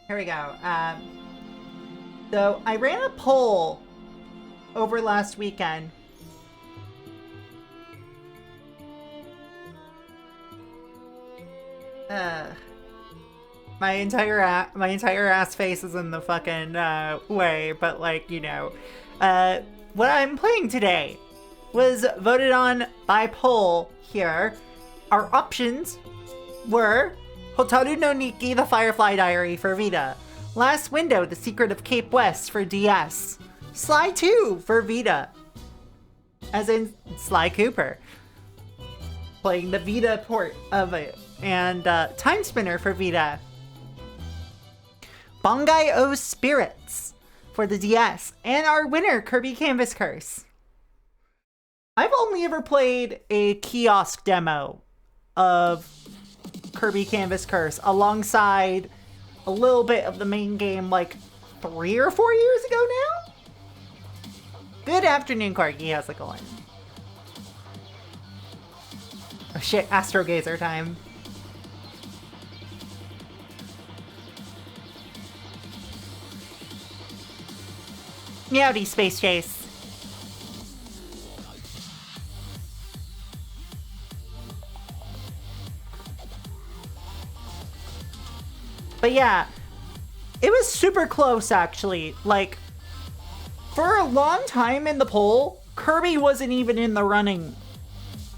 Here we go. So I ran a poll over last weekend. My entire ass face is in the fucking way, but like, what I'm playing today was voted on by poll here. Our options were Hotaru no Nikki, The Firefly Diary for Vita, Last Window, The Secret of Cape West for DS, Sly 2 for Vita, as in Sly Cooper, playing the Vita port of it, and Time Spinner for Vita, Bangai O Spirits for the DS, and our winner, Kirby Canvas Curse. I've only ever played a kiosk demo of Kirby Canvas Curse alongside a little bit of the main game like 3 or 4 years ago now. Good afternoon, Corky. How's it going? Oh shit, Astro Gazer time. Meowdy, Space Chase. But yeah, it was super close actually. Like, for a long time in the poll, Kirby wasn't even in the running.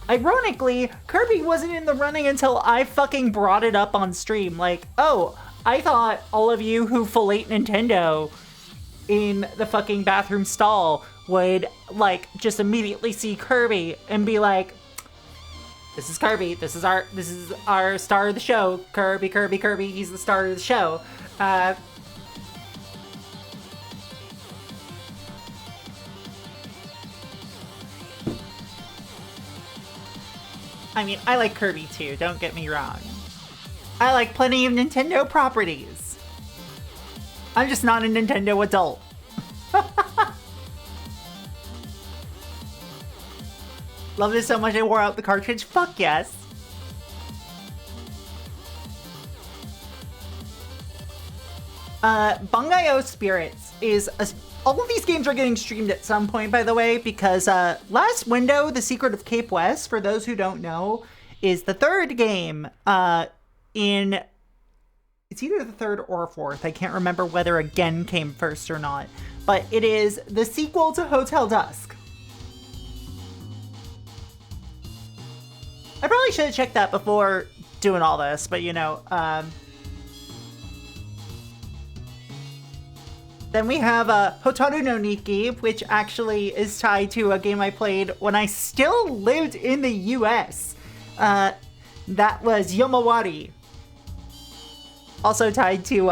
Ironically, Kirby wasn't in the running until I fucking brought it up on stream. Like, oh, I thought all of you who fillet Nintendo in the fucking bathroom stall would, like, just immediately see Kirby and be like, this is Kirby, this is our star of the show, Kirby, he's the star of the show. I mean, I like Kirby too, don't get me wrong. I like plenty of Nintendo properties. I'm just not a Nintendo adult. Love this so much I wore out the cartridge? Fuck yes. Bangai-O Spirits is... all of these games are getting streamed at some point, by the way, because Last Window, The Secret of Cape West, for those who don't know, is the third game in... It's either the third or fourth. I can't remember whether Again came first or not. But it is the sequel to Hotel Dusk. I probably should have checked that before doing all this, but then we have Hotaru no Nikki, which actually is tied to a game I played when I still lived in the US. That was Yomawari. Also tied to,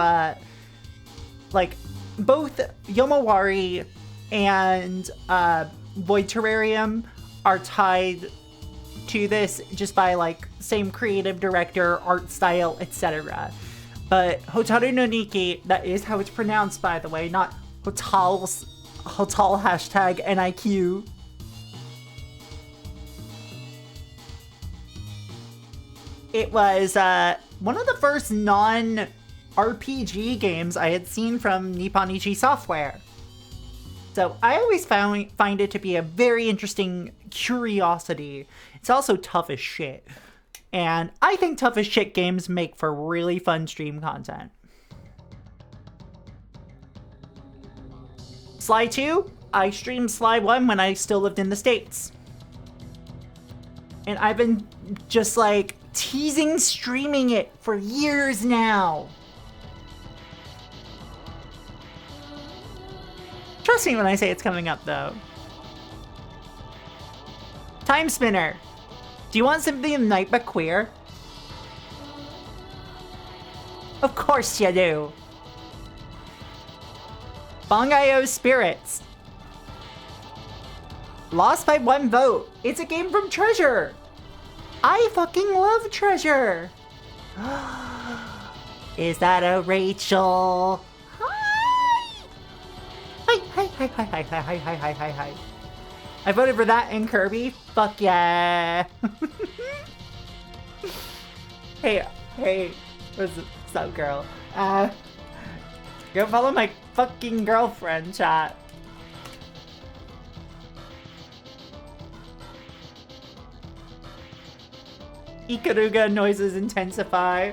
like, both Yomawari and Void Terrarium are tied to this just by, like, same creative director, art style, etc. But Hotaru no Nikki, that is how it's pronounced, by the way, not Hotal hashtag NIQ. It was one of the first non-RPG games I had seen from Nippon Ichi Software. So I always find it to be a very interesting curiosity. It's also tough as shit. And I think tough as shit games make for really fun stream content. Sly 2, I streamed Sly 1 when I still lived in the States. And I've been just like teasing streaming it for years now. Trust me when I say it's coming up, though. Time Spinner. Do you want something of Night but queer? Of course you do. Bangai-O Spirits. Lost by 1 vote. It's a game from Treasure. I fucking love Treasure. Is that a Rachel? Hi. I voted for that and Kirby. Fuck yeah. Hey, what's up, girl? Go follow my fucking girlfriend, chat. Ikaruga noises intensify.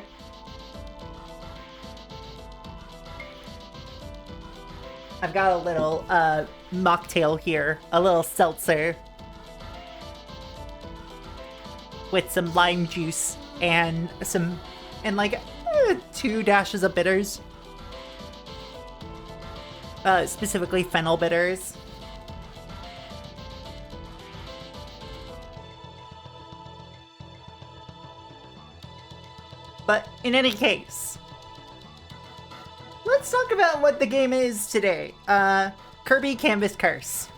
I've got a little mocktail here, a little seltzer with some lime juice and like 2 dashes of bitters, specifically fennel bitters. But in any case, let's talk about what the game is today. Kirby Canvas Curse.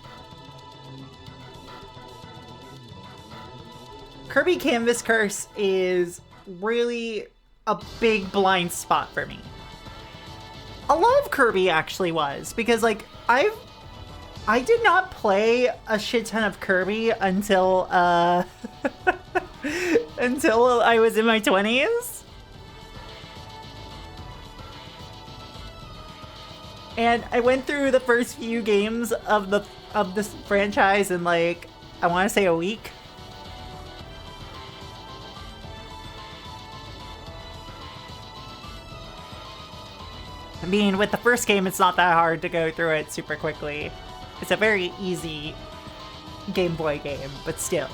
Kirby Canvas Curse is really a big blind spot for me. A lot of Kirby actually was, because like I did not play a shit ton of Kirby until until I was in my 20s. And I went through the first few games of this franchise in like, I want to say a week. I mean, with the first game, it's not that hard to go through it super quickly. It's a very easy Game Boy game, but still.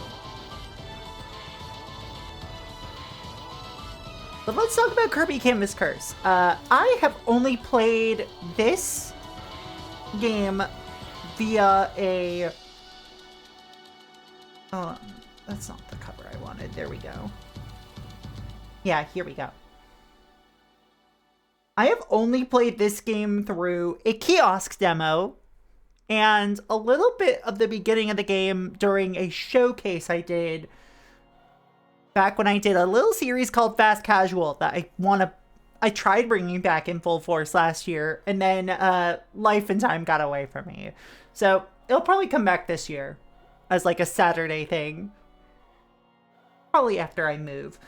But let's talk about Kirby Canvas Curse. I have only played this game via a... Oh, that's not the cover I wanted. There we go. Yeah, here we go. I have only played this game through a kiosk demo and a little bit of the beginning of the game during a showcase I did back when I did a little series called Fast Casual that I tried bringing back in full force last year, and then life and time got away from me. So it'll probably come back this year as like a Saturday thing. Probably after I move.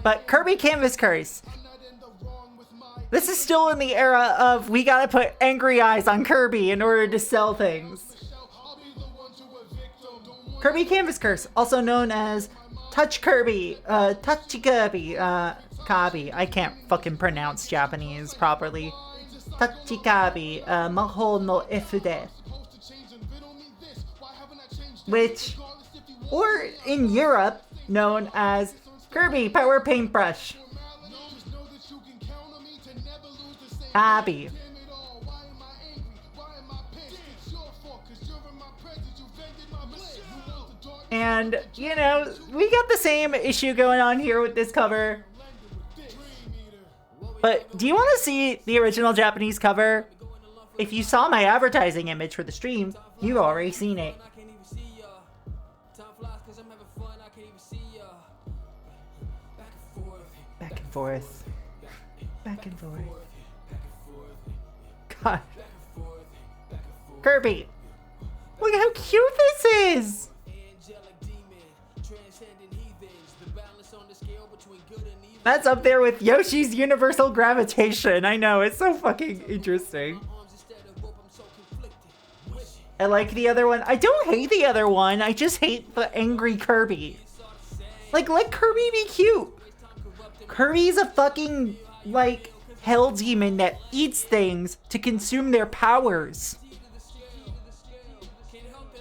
But Kirby Canvas Curse. This is still in the era of we gotta put angry eyes on Kirby in order to sell things. Kirby Canvas Curse, also known as Touch Kirby, Touchy Kirby, Kabi. I can't fucking pronounce Japanese properly. Touchy Kabi, Maho no Efude. Which, or in Europe, known as Kirby Power Paintbrush. Kabi. And, you know, we got the same issue going on here with this cover. But do you want to see the original Japanese cover? If you saw my advertising image for the stream, you've already seen it. Back and forth. Back and forth. God. Kirby. Look how cute this is! That's up there with Yoshi's Universal Gravitation. I know, it's so fucking interesting. I like the other one. I don't hate the other one. I just hate the angry Kirby. Like, let Kirby be cute. Kirby's a fucking, like, hell demon that eats things to consume their powers.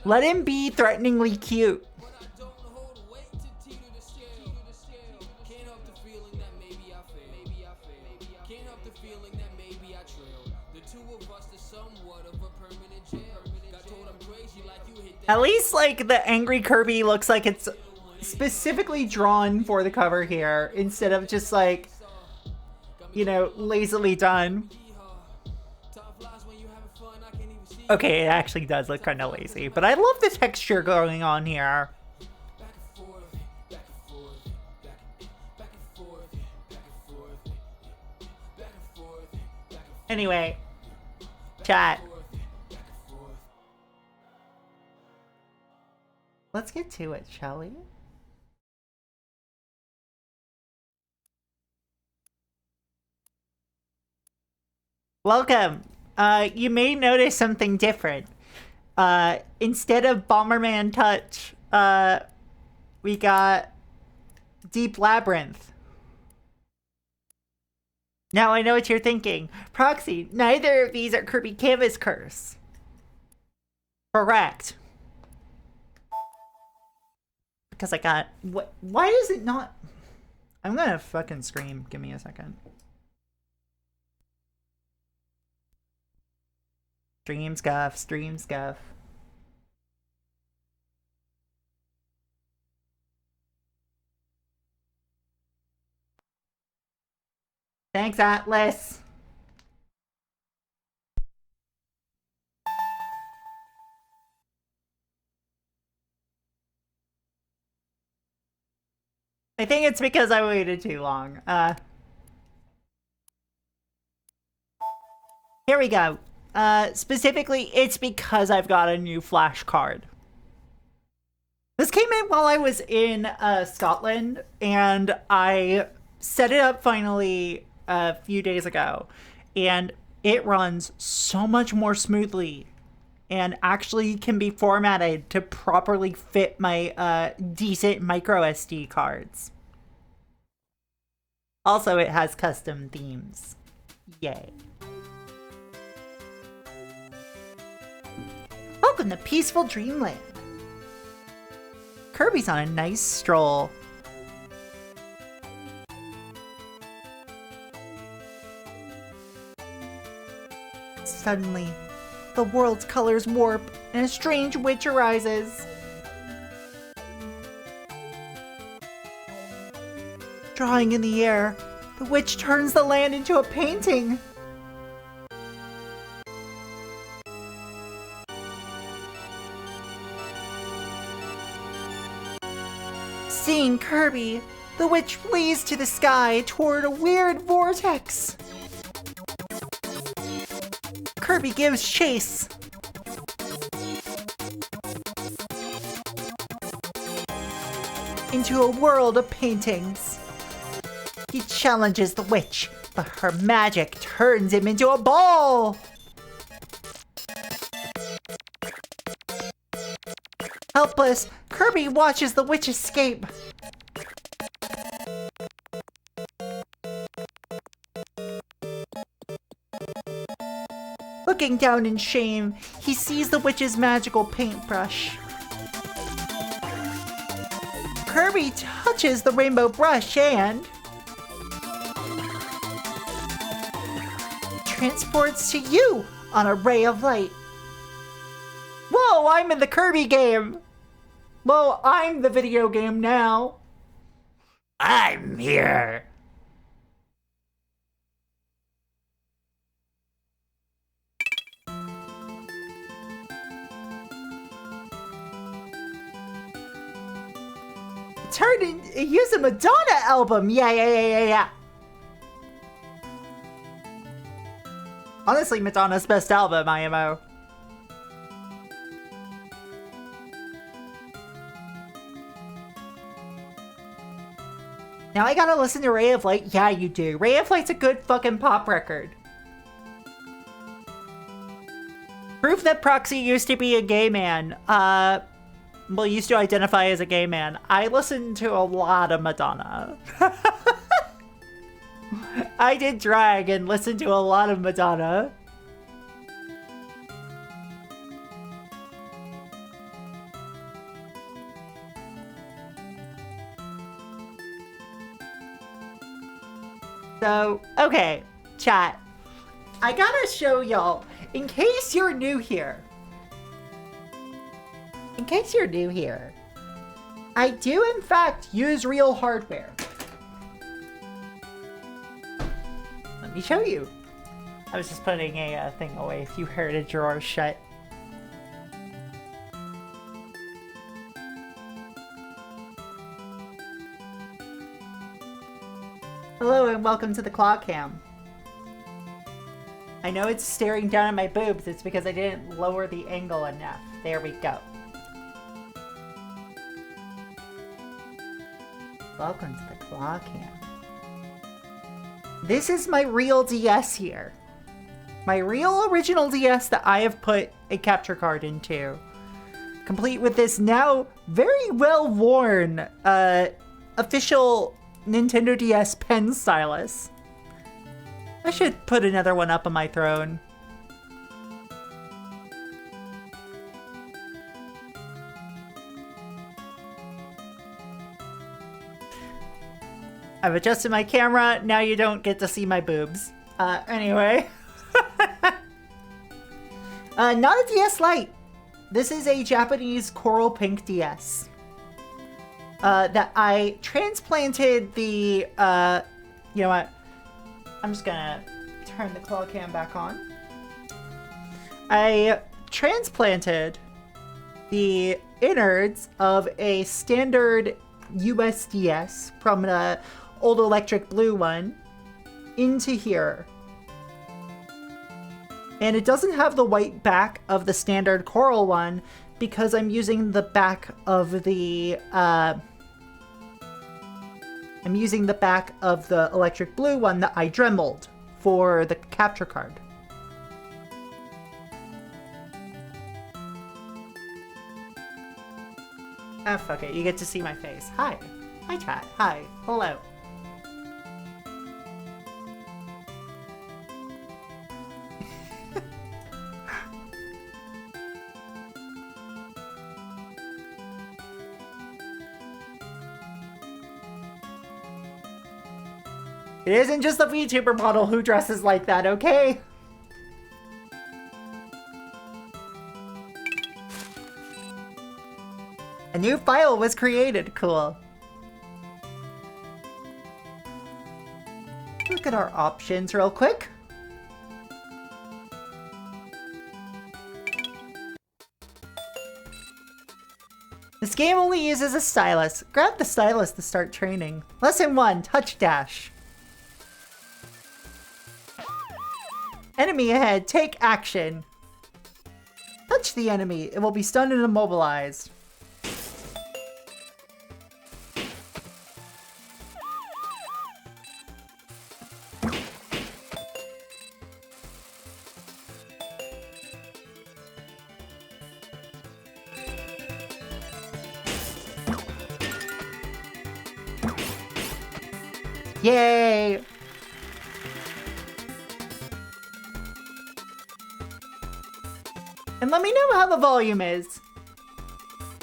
Let him be threateningly cute. At least, like, the angry Kirby looks like it's specifically drawn for the cover here, instead of just, like, you know, lazily done. Okay, it actually does look kind of lazy, but I love the texture going on here. Anyway, chat. Let's get to it, shall we? Welcome. You may notice something different. Instead of Bomberman Touch, we got Deep Labyrinth. Now I know what you're thinking. Proxy, neither of these are Kirby Canvas Curse. Correct. Because I got... What? Why is it not... I'm gonna fucking scream. Give me a second. Stream scuff, stream scuff. Thanks, Atlas. I think it's because I waited too long. Here we go. Specifically, it's because I've got a new flash card. This came in while I was in Scotland, and I set it up finally a few days ago, and it runs so much more smoothly and actually can be formatted to properly fit my decent micro SD cards. Also, it has custom themes. Yay. Welcome to Peaceful Dreamland. Kirby's on a nice stroll. Suddenly, the world's colors warp and a strange witch arises. Drawing in the air, the witch turns the land into a painting. Seeing Kirby, the witch flees to the sky toward a weird vortex. Kirby gives chase. Into a world of paintings. He challenges the witch, but her magic turns him into a ball. Helpless, Kirby watches the witch escape. Looking down in shame, he sees the witch's magical paintbrush. Kirby touches the rainbow brush and transports to you on a ray of light. Whoa, I'm in the Kirby game! Whoa, I'm the video game now. I'm here. Turned in, use a Madonna album. Yeah. Honestly, Madonna's best album, IMO. Now I gotta listen to Ray of Light? Yeah, you do. Ray of Light's a good fucking pop record. Proof that Proxy used to be a gay man. Well, used to identify as a gay man. I listened to a lot of Madonna. I did drag and listened to a lot of Madonna. So, okay, chat. I gotta show y'all, in case you're new here. I do in fact use real hardware. Let me show you. I was just putting a thing away if you heard a drawer shut. Hello and welcome to the claw cam. I know it's staring down at my boobs, it's because I didn't lower the angle enough. There we go. Welcome to the claw cam. This is my real DS here. My real original DS that I have put a capture card into. Complete with this now very well worn official Nintendo DS pen stylus. I should put another one up on my throne. I've adjusted my camera, now you don't get to see my boobs. Anyway. Not a DS Lite. This is a Japanese coral pink DS. That I transplanted the, you know what? I'm just gonna turn the claw cam back on. I transplanted the innards of a standard USDS from an old electric blue one into here. And it doesn't have the white back of the standard coral one because I'm using the back of the electric blue one that I dremeled for the capture card. Ah, fuck it. You get to see my face. Hi. Hi, chat. Hi. Hello. It isn't just the VTuber model who dresses like that, okay? A new file was created. Cool. Look at our options real quick. This game only uses a stylus. Grab the stylus to start training. Lesson 1, touch dash. Enemy ahead, take action. Touch the enemy, it will be stunned and immobilized. Yay! And let me know how the volume is.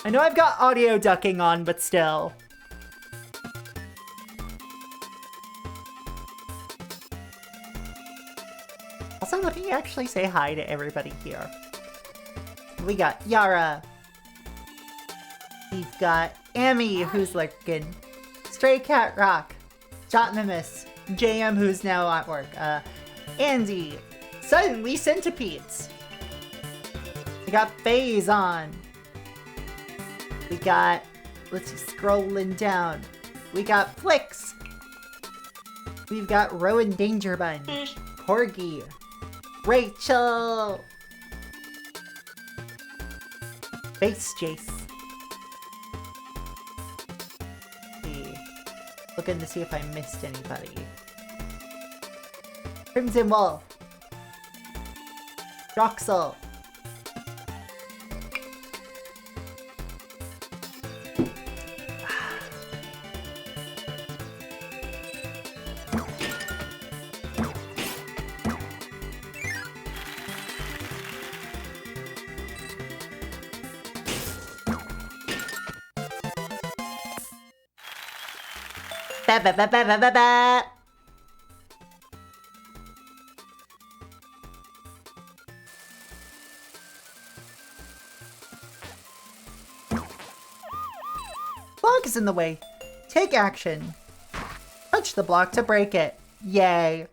I know I've got audio ducking on, but still. Also, let me actually say hi to everybody here. We got Yara. We've got Amy, who's lurking. Stray Cat Rock. Jotmimus. JM, who's now at work. Andy. Suddenly Centipedes. We got Phase on. We got, let's see, scrolling down. We got Flicks. We've got Rowan Dangerbun. Corgi. Rachel. Face Jace. Looking to see if I missed anybody. Crimson Wolf. Droxel. Ba ba ba ba ba ba ba. Block is in the way. Take action. Touch the block to break it. Yay.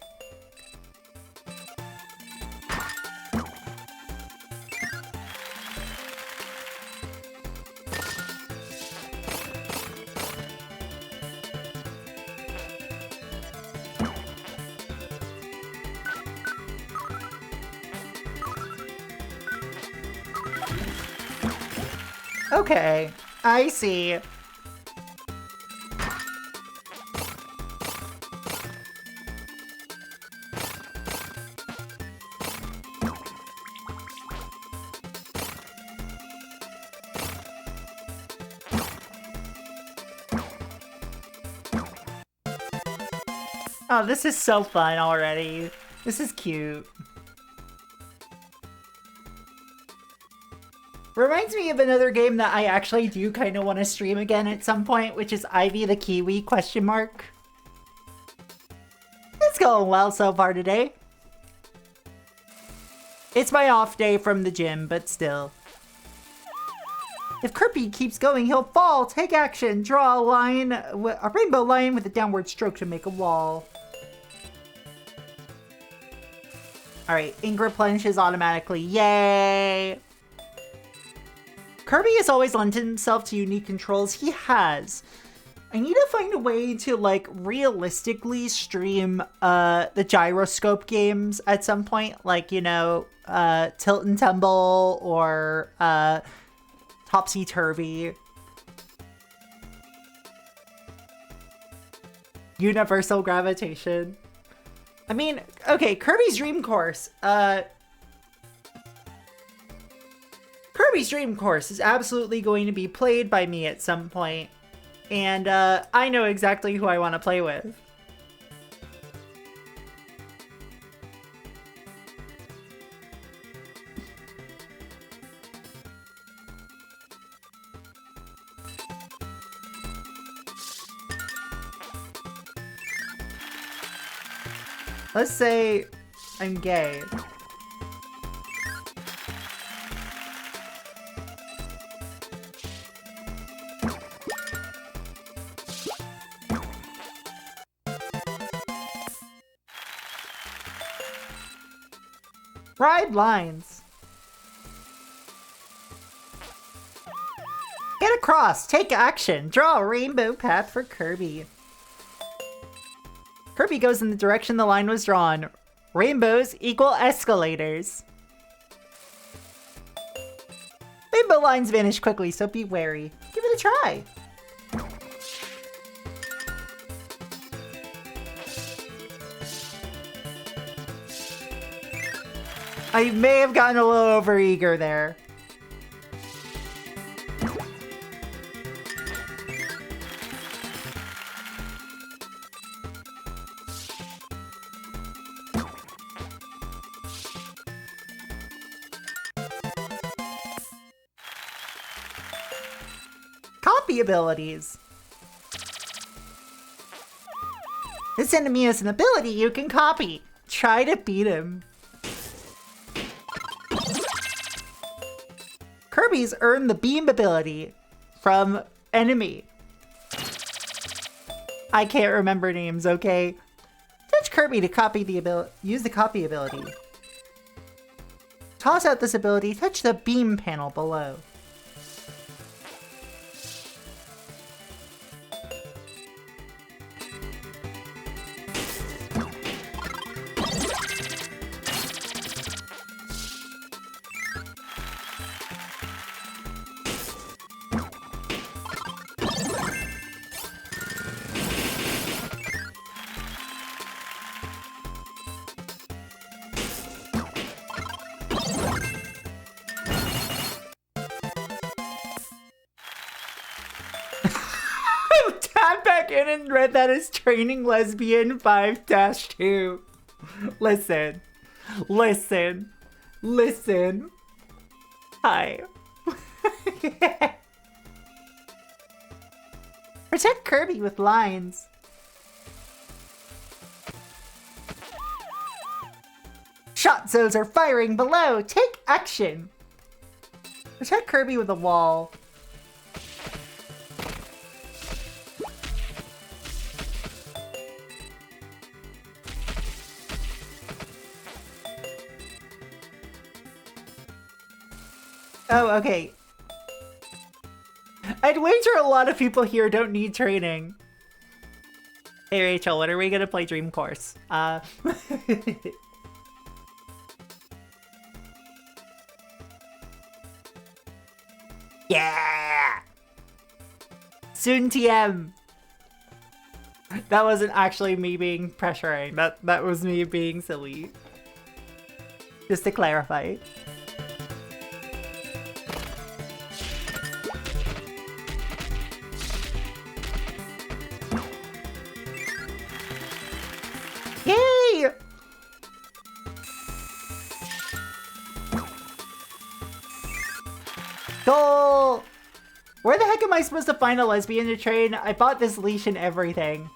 Okay, I see. Oh, this is so fun already. This is cute. Reminds me of another game that I actually do kind of want to stream again at some point, which is Ivy the Kiwi, ? It's going well so far today. It's my off day from the gym, but still. If Kirby keeps going, he'll fall. Take action. Draw a line, a rainbow line with a downward stroke to make a wall. Alright, ink replenishes automatically. Yay! Kirby has always lent himself to unique controls. He has. I need to find a way to, like, realistically stream the gyroscope games at some point. Like, you know, Tilt and Tumble or Topsy-Turvy. Universal Gravitation. I mean, okay, Kirby's Dream Course. Kirby's Dream Course is absolutely going to be played by me at some point. And I know exactly who I want to play with. Let's say I'm gay. Ride lines. Get across. Take action. Draw a rainbow path for Kirby. Kirby goes in the direction the line was drawn. Rainbows equal escalators. Rainbow lines vanish quickly, so be wary. Give it a try. I may have gotten a little overeager there. Copy abilities. This enemy has an ability you can copy. Try to beat him. Kirby's earned the beam ability from enemy. I can't remember names, okay? Touch Kirby to copy the ability. Use the copy ability. Toss out this ability. Touch the beam panel below. And read that as Training Lesbian 5-2. Listen. Hi. Protect Kirby with lines. Shot zones are firing below. Take action. Protect Kirby with a wall. Oh, okay. I'd wager a lot of people here don't need training. Hey Rachel, when are we gonna play Dream Course? Yeah! Soon TM! That wasn't actually me being pressuring. That was me being silly. Just to clarify. Goal! Where the heck am I supposed to find a lesbian to train? I bought this leash and everything.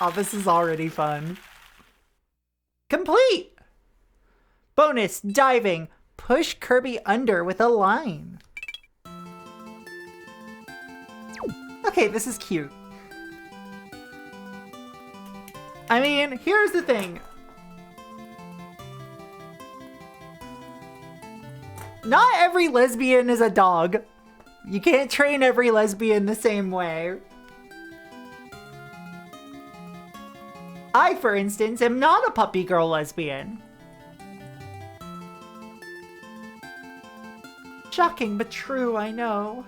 Oh, this is already fun. Complete! Bonus, diving. Push Kirby under with a line. Okay, this is cute. I mean, here's the thing. Not every lesbian is a dog. You can't train every lesbian the same way. I, for instance, am not a puppy girl lesbian. Shocking but true, I know.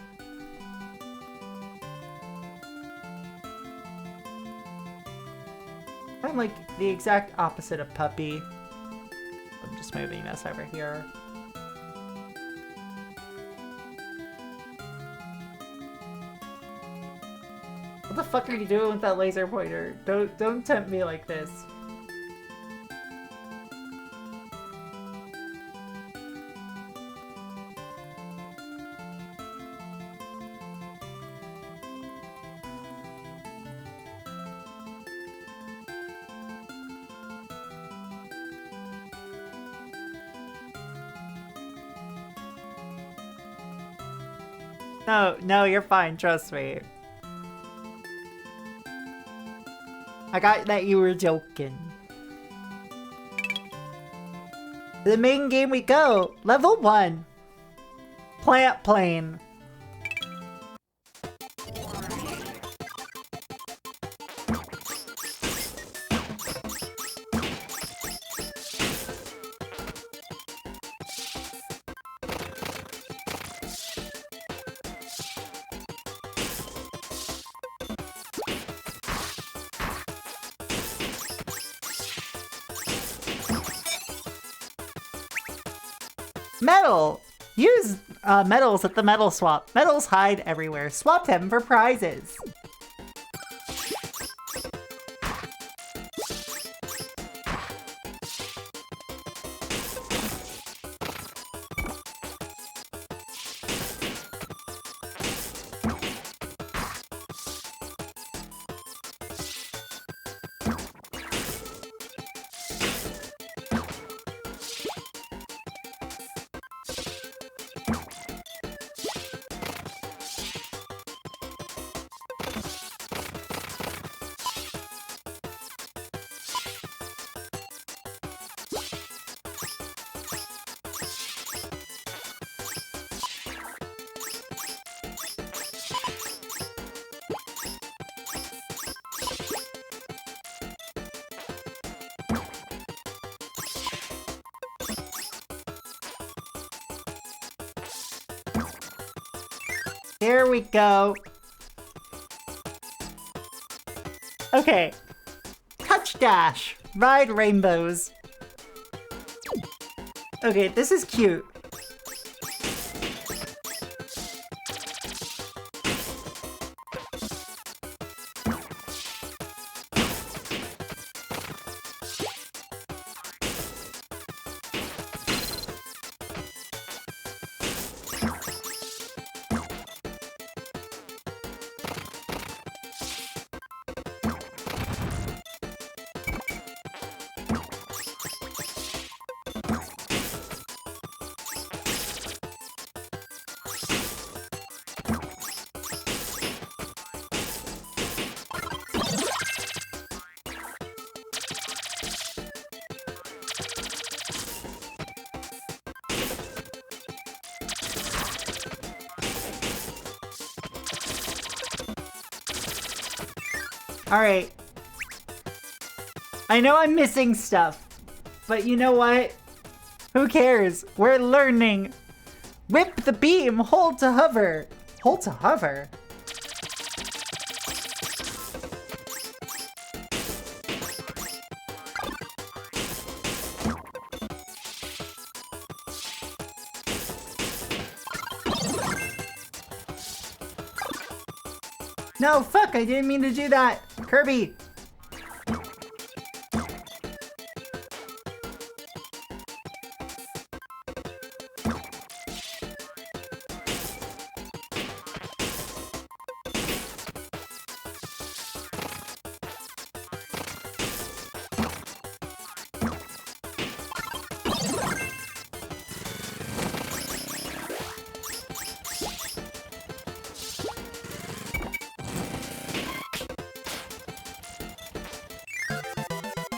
I'm like the exact opposite of puppy. I'm just moving this over here. What the fuck are you doing with that laser pointer? Don't tempt me like this. No, you're fine, trust me. I got that you were joking. The main game we go. Level 1. Plant plane. Metal! Use metals at the metal swap. Metals hide everywhere. Swap them for prizes. Here we go. Okay. Touch dash. Ride rainbows. Okay, this is cute. Alright. I know I'm missing stuff, but you know what? Who cares? We're learning. Whip the beam, hold to hover. Hold to hover? No, fuck, I didn't mean to do that. Kirby.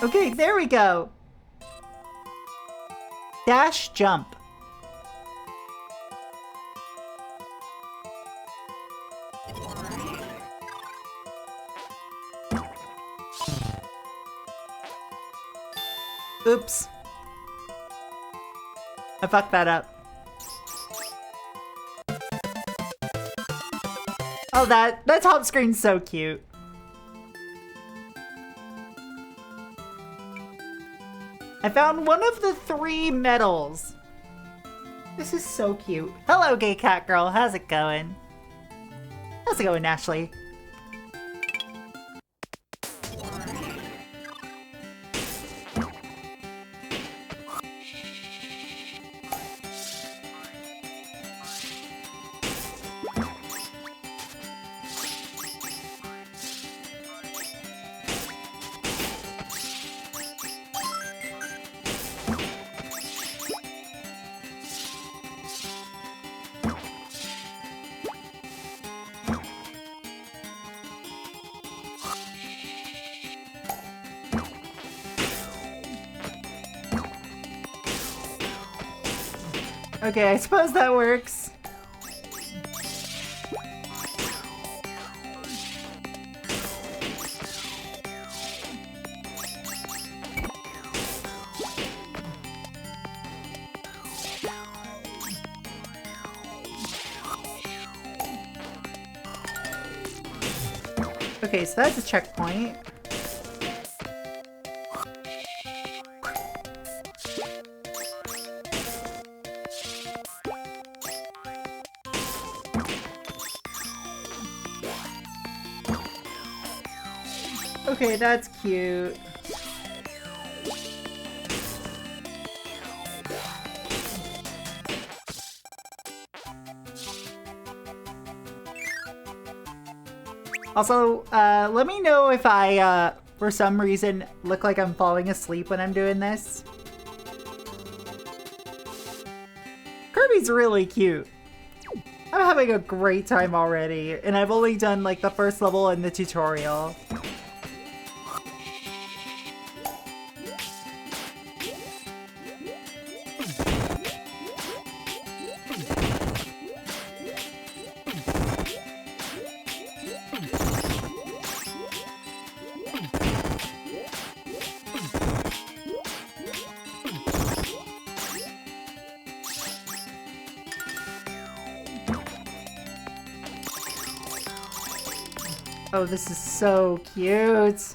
Okay, there we go. Dash jump. Oops. I fucked that up. Oh, that top screen's so cute. I found one of the 3 medals. This is so cute. Hello, gay cat girl. How's it going? How's it going, Ashley? Okay, I suppose that works. Okay, so that's a checkpoint. Okay, that's cute. Also, let me know if I, for some reason, look like I'm falling asleep when I'm doing this. Kirby's really cute. I'm having a great time already, and I've only done, like, the first level in the tutorial. Oh, this is so cute.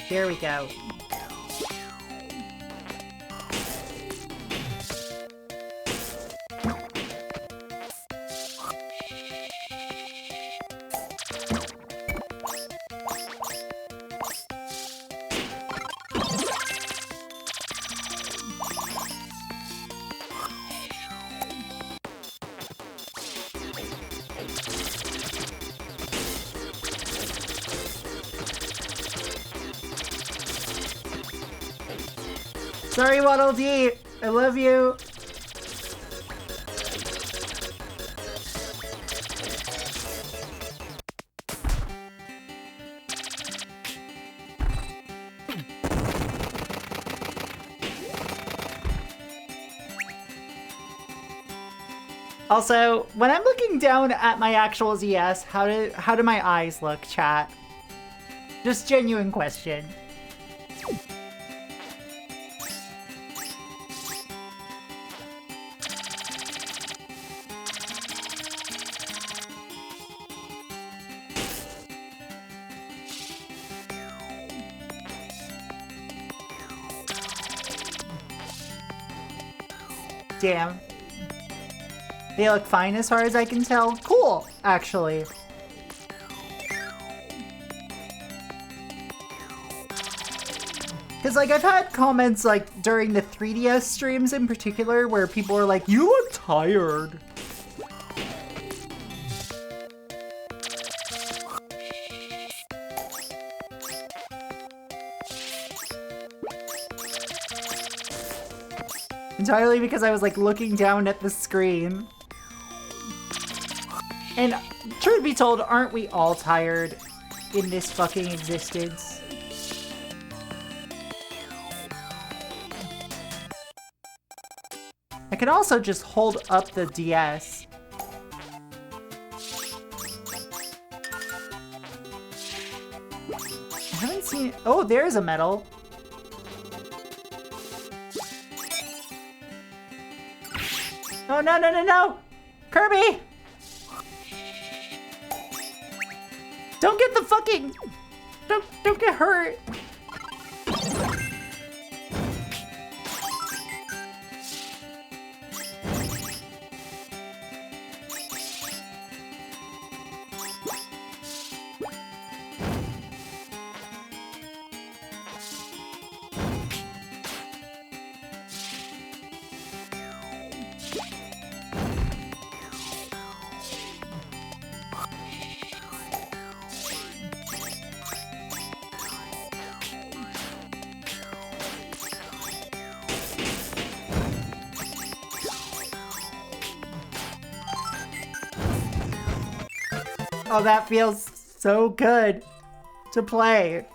There we go. Sorry, Waddle Dee. I love you. Also, when I'm looking down at my actual ZS, how do my eyes look, chat? Just genuine question. Damn. They look fine as far as I can tell. Cool, actually. Because, like, I've had comments, like, during the 3DS streams in particular, where people are like, you look tired. entirely because I was like looking down at the screen. And truth be told, aren't we all tired in this fucking existence? I can also just hold up the DS. I haven't seen... Oh, there's a medal. Oh, no, no, no, no! Kirby! Don't get the fucking... Don't get hurt! Oh, that feels so good to play.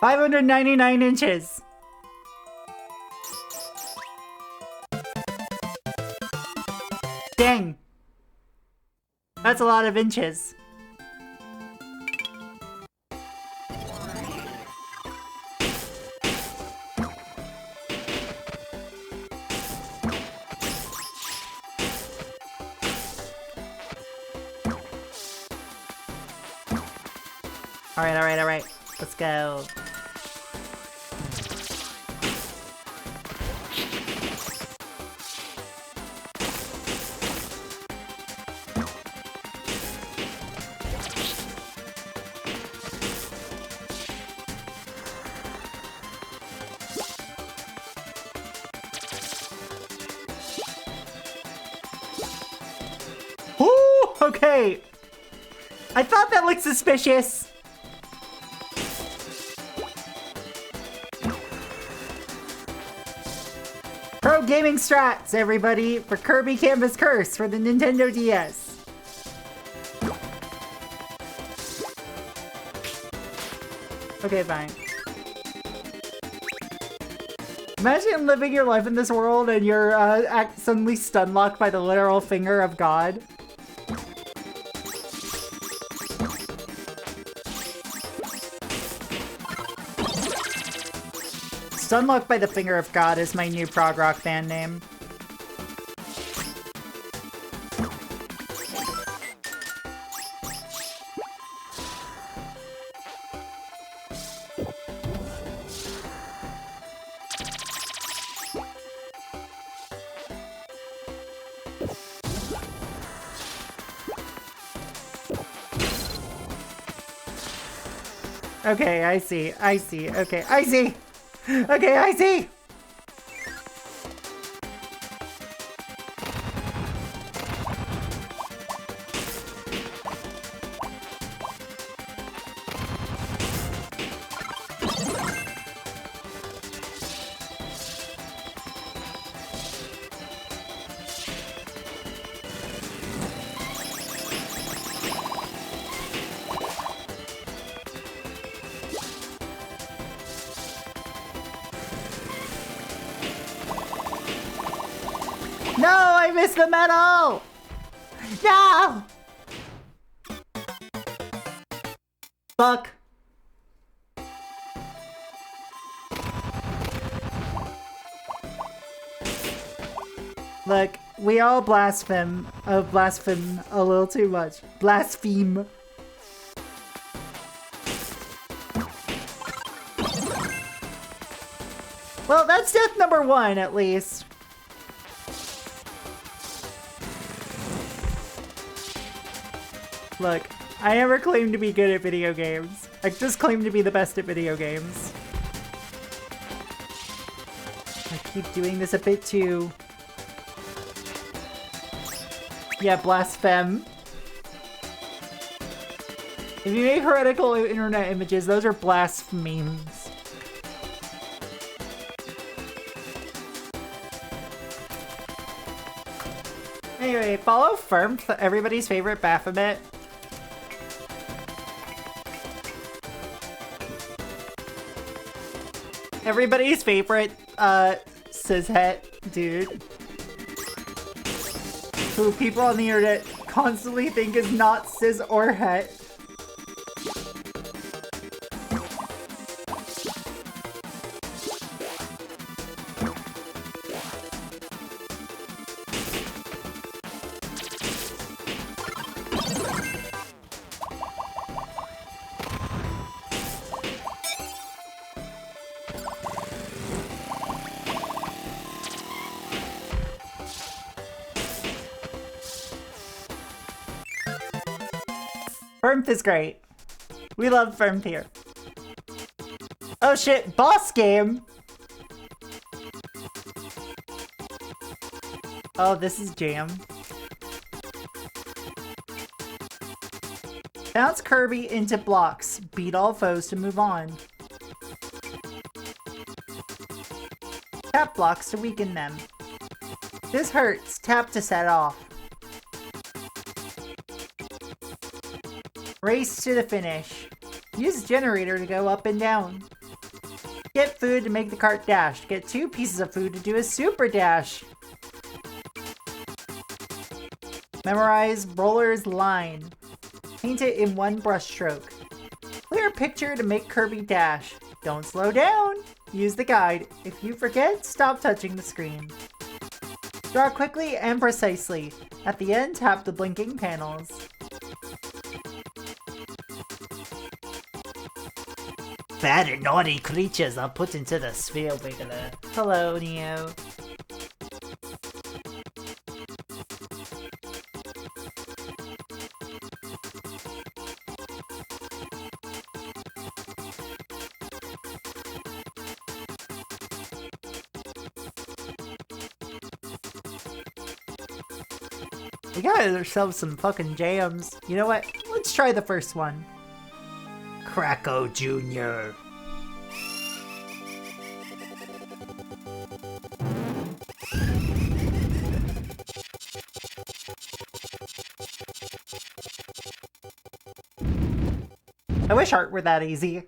$599 inches. Dang. That's a lot of inches. Alright, alright, alright. Let's go. Okay. I thought that looked suspicious. Pro gaming strats, everybody, for Kirby Canvas Curse for the Nintendo DS. Okay, fine. Imagine living your life in this world and you're suddenly stun-locked by the literal finger of God. Stunlocked by the Finger of God is my new prog rock band name. Okay, I see. I see. Okay, I see. Okay, I see! No, I missed the medal! No! Fuck. Look, we all blaspheme a little too much. Blaspheme. Well, that's death number 1, at least. Look, I never claimed to be good at video games. I just claimed to be the best at video games. I keep doing this a bit too. Yeah, blaspheme. If you make heretical internet images, those are blasphemies. Anyway, follow Firmth, everybody's favorite Baphomet. Everybody's favorite, cishet dude. Who people on the internet constantly think is not cis or het. Firmth is great. We love Firmth here. Oh shit, boss game! Oh, this is jam. Bounce Kirby into blocks. Beat all foes to move on. Tap blocks to weaken them. This hurts. Tap to set off. Race to the finish. Use generator to go up and down. Get food to make the cart dash. Get 2 pieces of food to do a super dash. Memorize Roller's line. Paint it in 1 brush stroke. Clear a picture to make Kirby dash. Don't slow down. Use the guide. If you forget, stop touching the screen. Draw quickly and precisely. At the end, tap the blinking panels. Bad and naughty creatures are put into the sphere wiggler. Hello, Neo. We got ourselves some fucking jams. You know what? Let's try the first one. Kracko Jr. I wish art were that easy.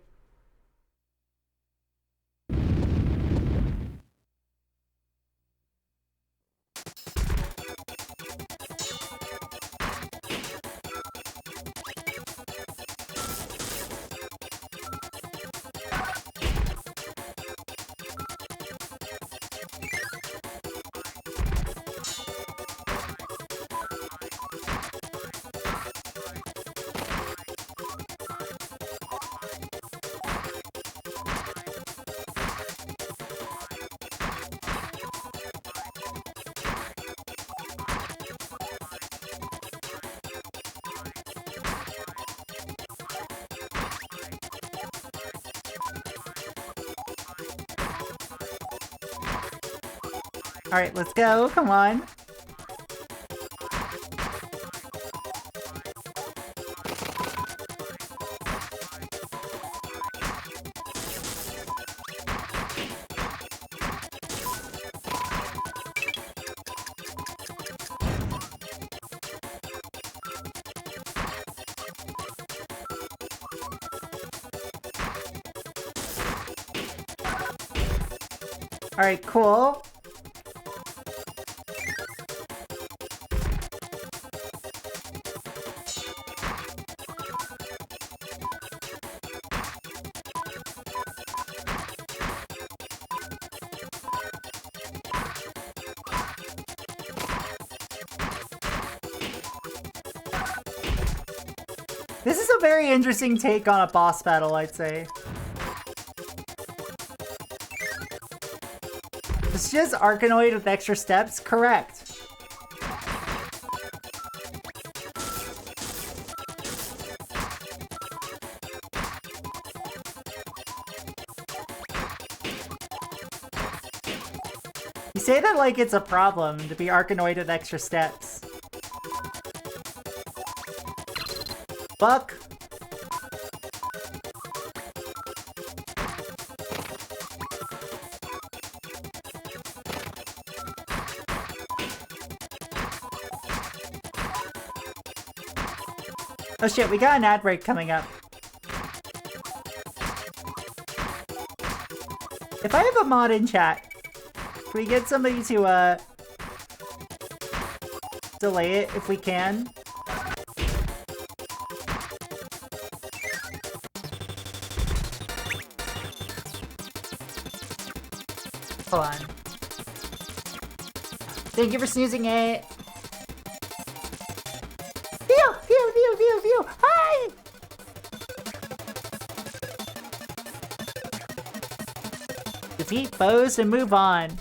Alright, let's go. Come on. Alright, cool. This is a very interesting take on a boss battle, I'd say. It's just Arkanoid with extra steps? Correct. say that like it's a problem to be Arkanoid with extra steps. Fuck. Oh shit, we got an ad break coming up. If I have a mod in chat, can we get somebody to, delay it if we can? Hold on. Thank you for snoozing it. Phew! Hi! Defeat foes and move on.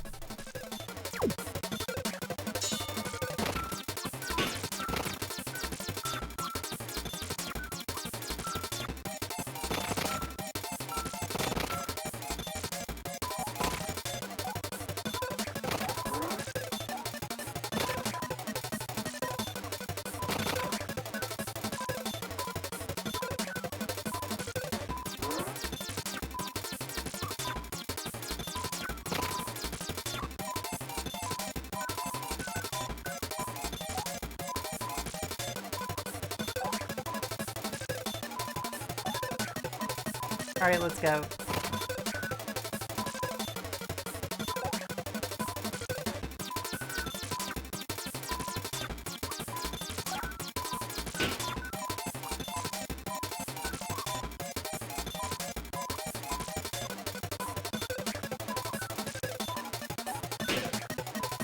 Alright, let's go.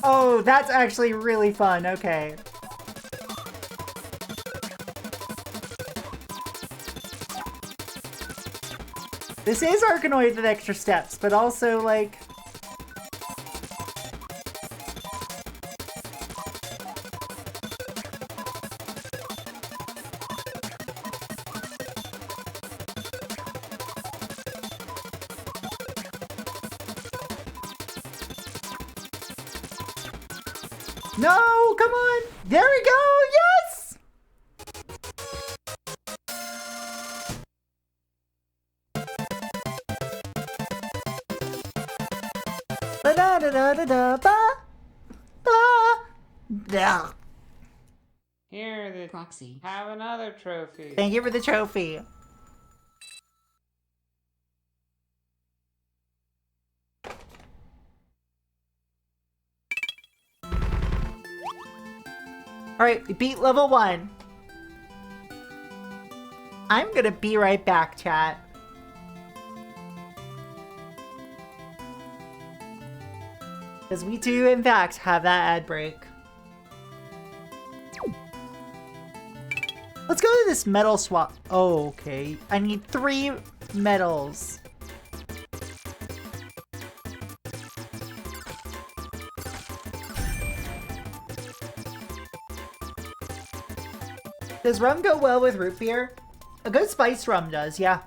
Oh, that's actually really fun. Okay. This is Arkanoid with extra steps, but also, like... No, come on! There we go! Yes! Ba-da-da-da-da-ba! Here, the Foxy. Have another trophy. Thank you for the trophy. Alright, we beat level 1. I'm gonna be right back, chat. Because we do, in fact, have that ad break. Let's go to this metal swap. Oh, okay. I need 3 metals. Does rum go well with root beer? A good spice rum does, yeah.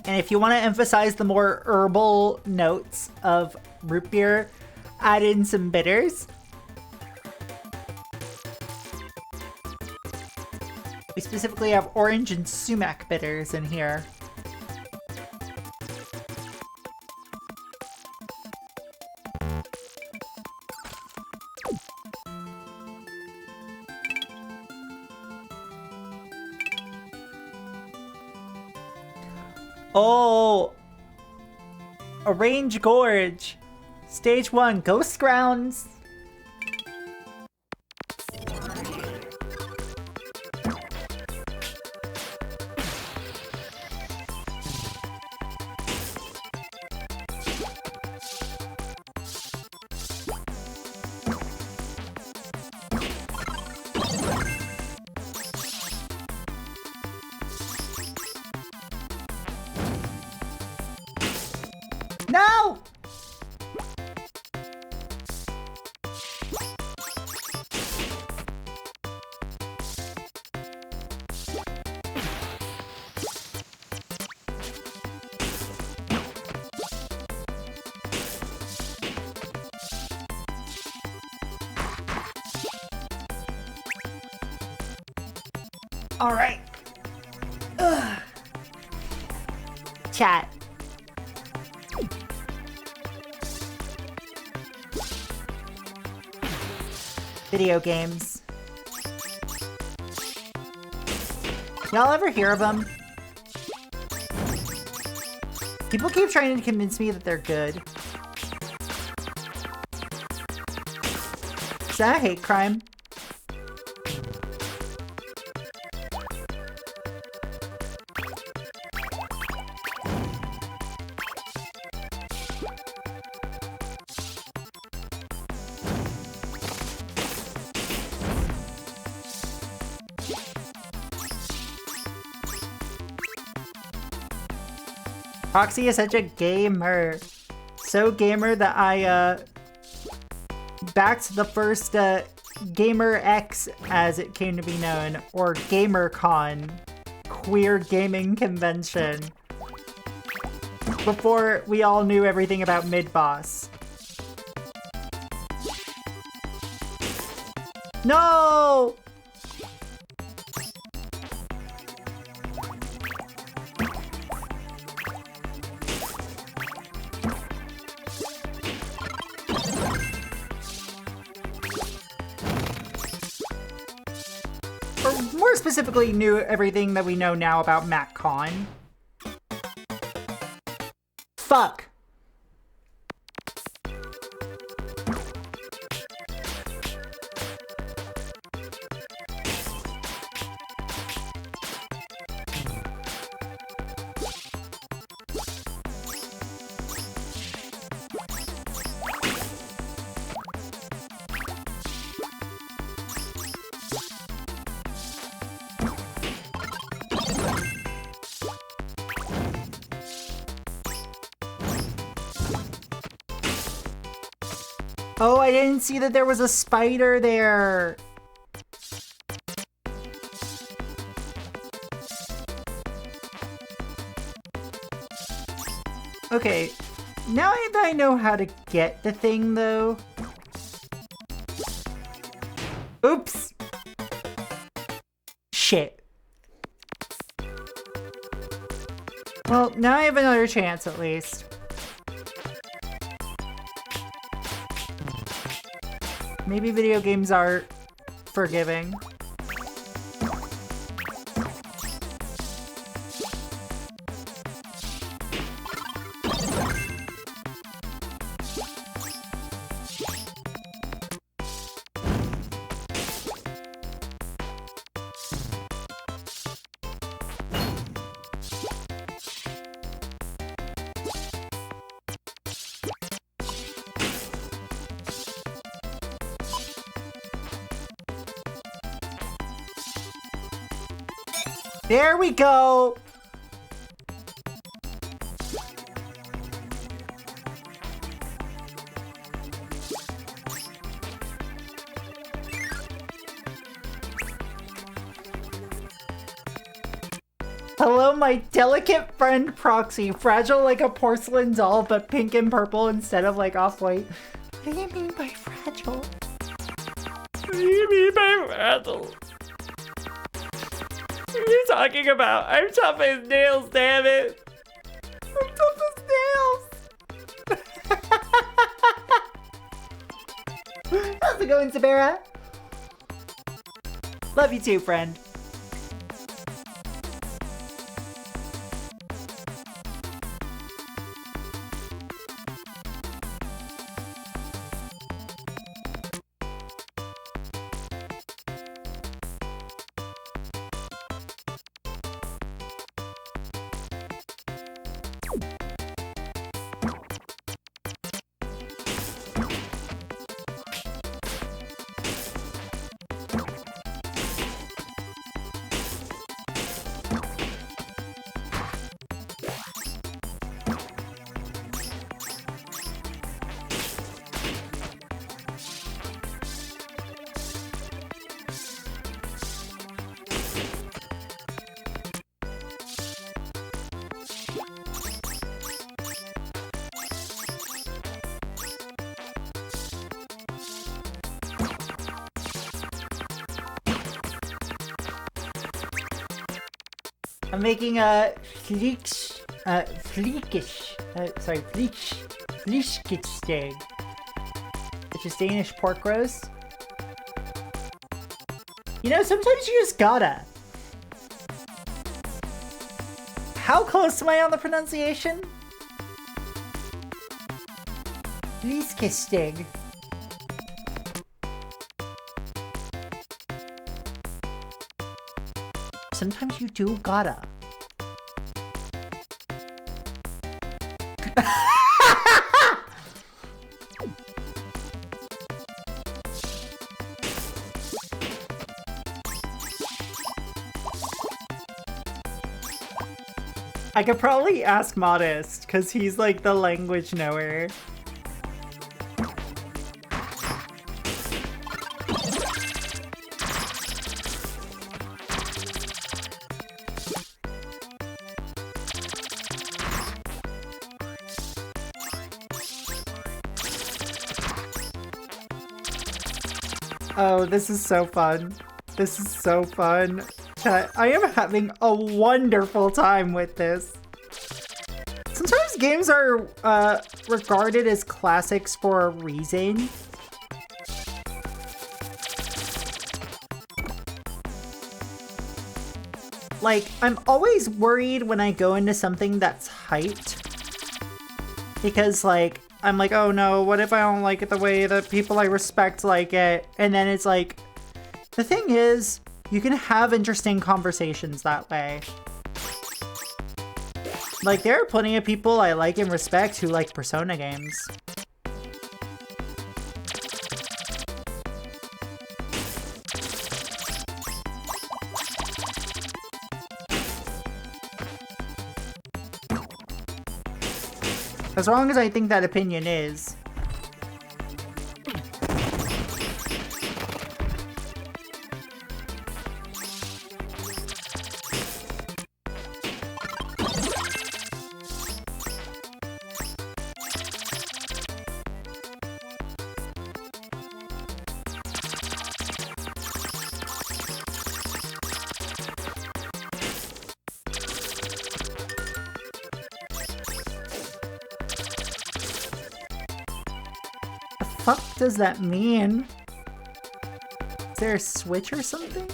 And if you want to emphasize the more herbal notes of root beer, add in some bitters. We specifically have orange and sumac bitters in here. Oh! Arrange Gorge. Stage 1, Ghost Grounds. No! All right. Ugh. Chat. Video games. Y'all ever hear of them? People keep trying to convince me that they're good. Is that a hate crime? Proxy is such a gamer. So gamer that I backed the first Gamer X, as it came to be known, or GamerCon, queer gaming convention, before we all knew everything about Mid-Boss. No! More specifically, knew everything that we know now about MacCon. Fuck. Oh, I didn't see that there was a spider there. Okay, now that I know how to get the thing, though. Oops. Shit. Well, now I have another chance, at least. Maybe video games are forgiving. There we go! Hello, my delicate friend Proxy. Fragile like a porcelain doll, but pink and purple instead of like off-white. What do you mean by fragile? What do you mean by fragile? What are you talking about? I'm tough as nails, damn it! I'm tough as nails! How's it going, Sabera? Love you too, friend. I'm making a fleekish steak, which is Danish pork roast. You know, sometimes you just gotta. How close am I on the pronunciation? Fleekish. Sometimes you do gotta. I could probably ask Modest, because he's like the language knower. Oh, this is so fun. This is so fun. I am having a wonderful time with this. Sometimes games are regarded as classics for a reason. Like, I'm always worried when I go into something that's hyped. Because, like, I'm like, oh no, what if I don't like it the way that people I respect like it? And then it's like, the thing is, you can have interesting conversations that way. Like, there are plenty of people I like and respect who like Persona games. As long as I think that opinion is. What the fuck does that mean? Is there a switch or something?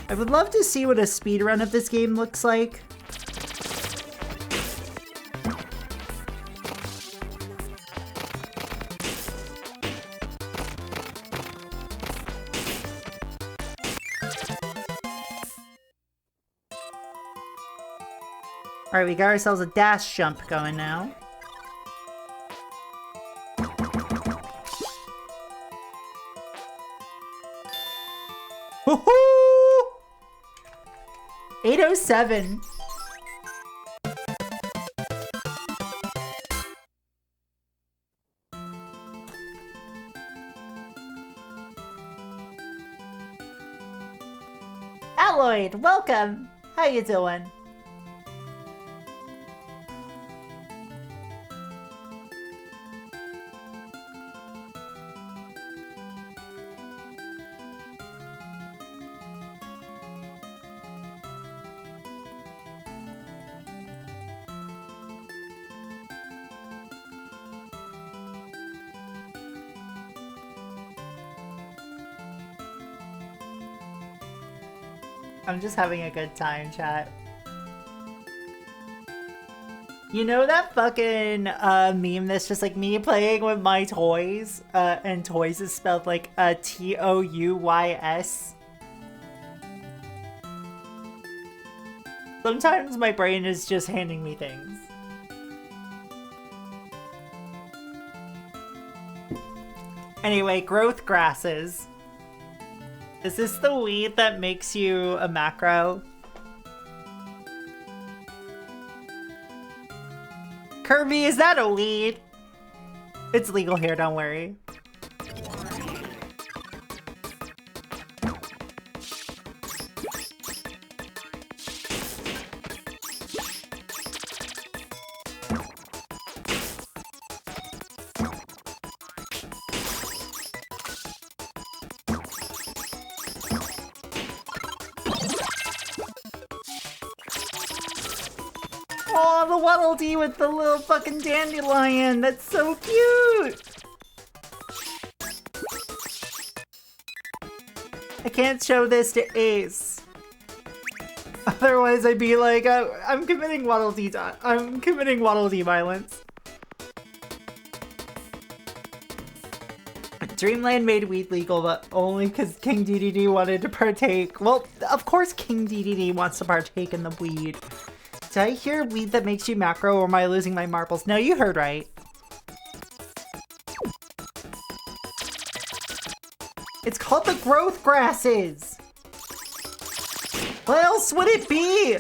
I would love to see what a speedrun of this game looks like. Alright, we got ourselves a dash jump going now. Woohoo! 807. Alloyd, welcome. How you doing? I'm just having a good time, chat. You know that fucking meme that's just like me playing with my toys? And toys is spelled like T-O-U-Y-S? Sometimes my brain is just handing me things. Anyway, growth grasses. Is this the weed that makes you a macro? Kirby, is that a weed? It's legal here, don't worry. Oh, the Waddle Dee with the little fucking dandelion. That's so cute. I can't show this to Ace. Otherwise, I'd be like, I'm committing Waddle Dee. I'm committing Waddle Dee violence. Dreamland made weed legal, but only because King DDD wanted to partake. Well, of course King DDD wants to partake in the weed. Did I hear weed that makes you macro, or am I losing my marbles? No, you heard right. It's called the growth grasses! What else would it be?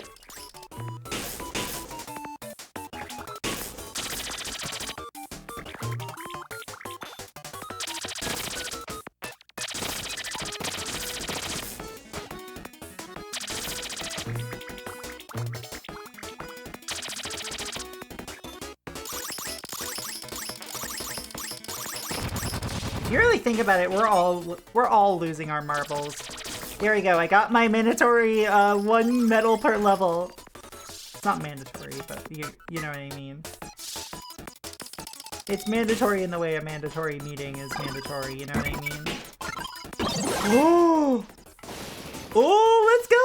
If you really think about it, we're all losing our marbles. Here we go. I got my mandatory 1 medal per level. It's not mandatory, but you know what I mean. It's mandatory in the way a mandatory meeting is mandatory. You know what I mean? Oh, oh, let's go!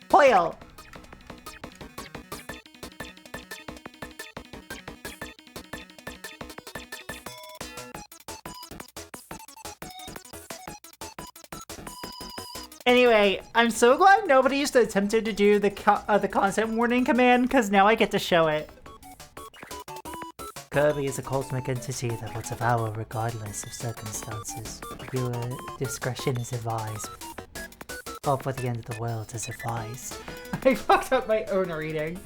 Foil! Anyway, I'm so glad nobody's attempted to do the content warning command, because now I get to show it. Kirby is a cosmic entity that will devour regardless of circumstances. Viewer discretion is advised. Well, for the end of the world is advised. I fucked up my own reading.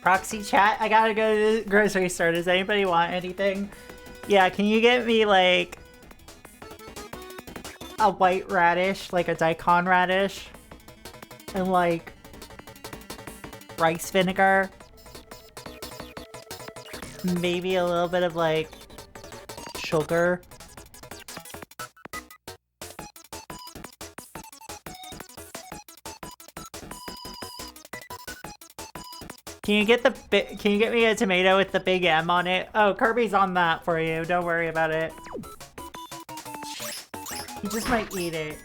Proxy chat, I gotta go to the grocery store. Does anybody want anything? Yeah, can you get me, like, a white radish, like a daikon radish? And, like, rice vinegar? Maybe a little bit of, like, sugar? Can you get me a tomato with the big M on it? Oh, Kirby's on that for you. Don't worry about it. He just might eat it.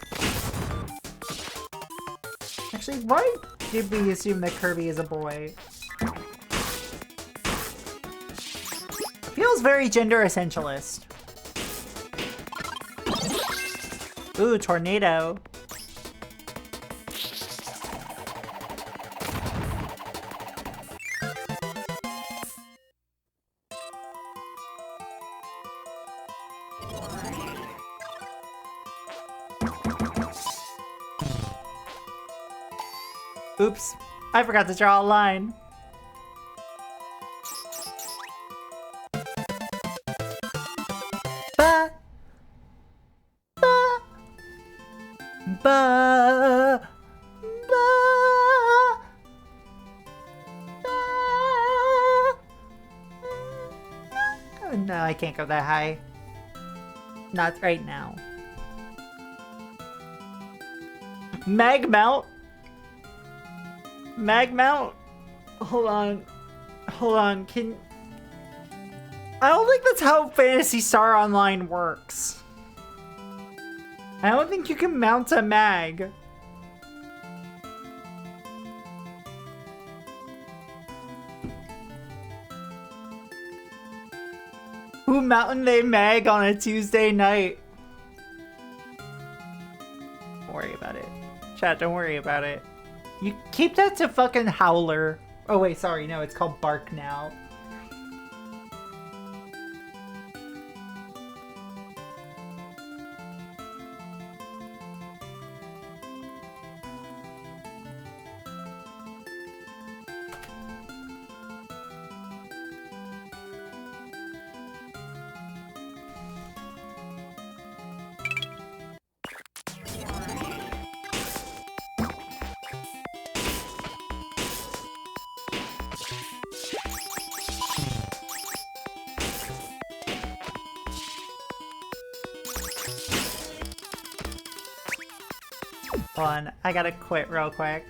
Actually, why did we assume that Kirby is a boy? Feels very gender essentialist. Ooh, tornado. Oops, I forgot to draw a line. Ba, ba, ba. No, I can't go that high. Not right now. Mag mount. Mag mount. Hold on. Hold on. I don't think that's how Phantasy Star Online works. I don't think you can mount a mag. Who mounted a mag on a Tuesday night? Don't worry about it. Chat, don't worry about it. You keep that to fucking Howler. Oh wait, sorry, no, it's called Bark now. Hold on, I gotta quit real quick.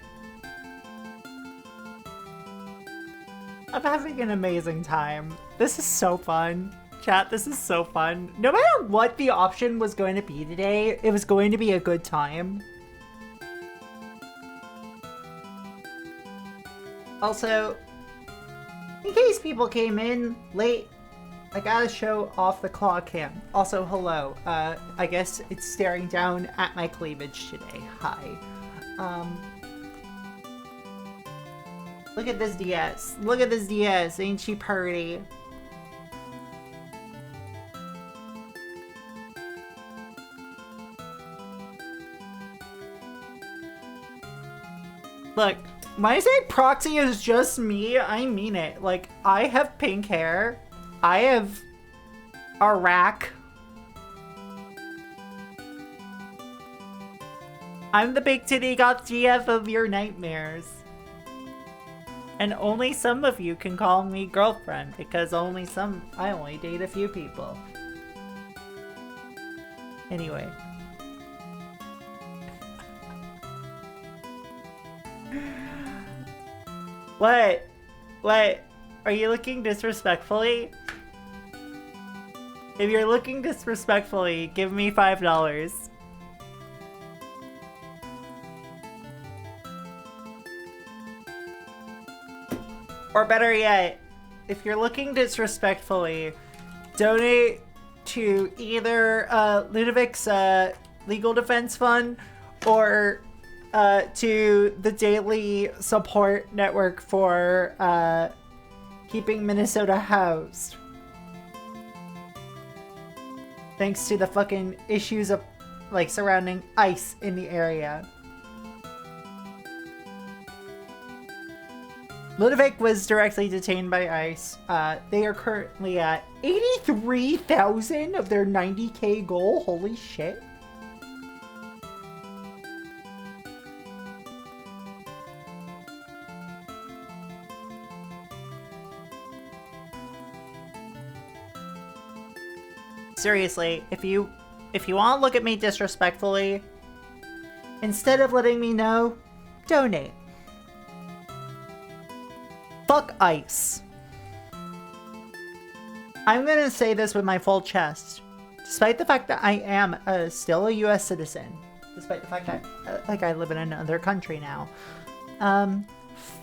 I'm having an amazing time. This is so fun. Chat, this is so fun. No matter what the option was going to be today, it was going to be a good time. Also, in case people came in late, I got a show off the claw cam. Also, hello. I guess it's staring down at my cleavage today. Hi. Look at this DS. Look at this DS. Ain't she pretty? Look, when I say proxy is just me, I mean it. Like, I have pink hair. I have a rack. I'm the big titty goth GF of your nightmares. And only some of you can call me girlfriend, because I only date a few people. Anyway. What? What? Are you looking disrespectfully? If you're looking disrespectfully, give me $5. Or better yet, if you're looking disrespectfully, donate to either Ludovic's legal defense fund or to the daily support network for keeping Minnesota housed. Thanks to the fucking issues of, like, surrounding ICE in the area. Ludovic was directly detained by ICE. They are currently at 83,000 of their 90K goal. Holy shit. Seriously, if you want to look at me disrespectfully, instead of letting me know, donate. Fuck ICE. I'm gonna say this with my full chest. Despite the fact that I am still a US citizen, despite the fact that I live in another country now,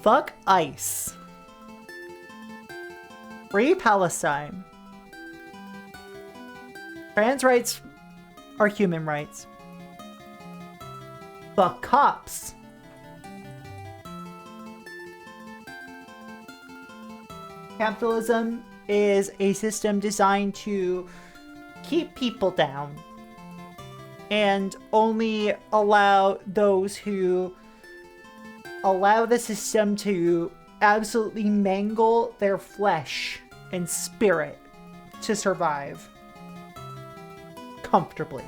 fuck ICE. Free Palestine. Trans rights are human rights. Fuck cops. Capitalism is a system designed to keep people down and only allow those who allow the system to absolutely mangle their flesh and spirit to survive comfortably.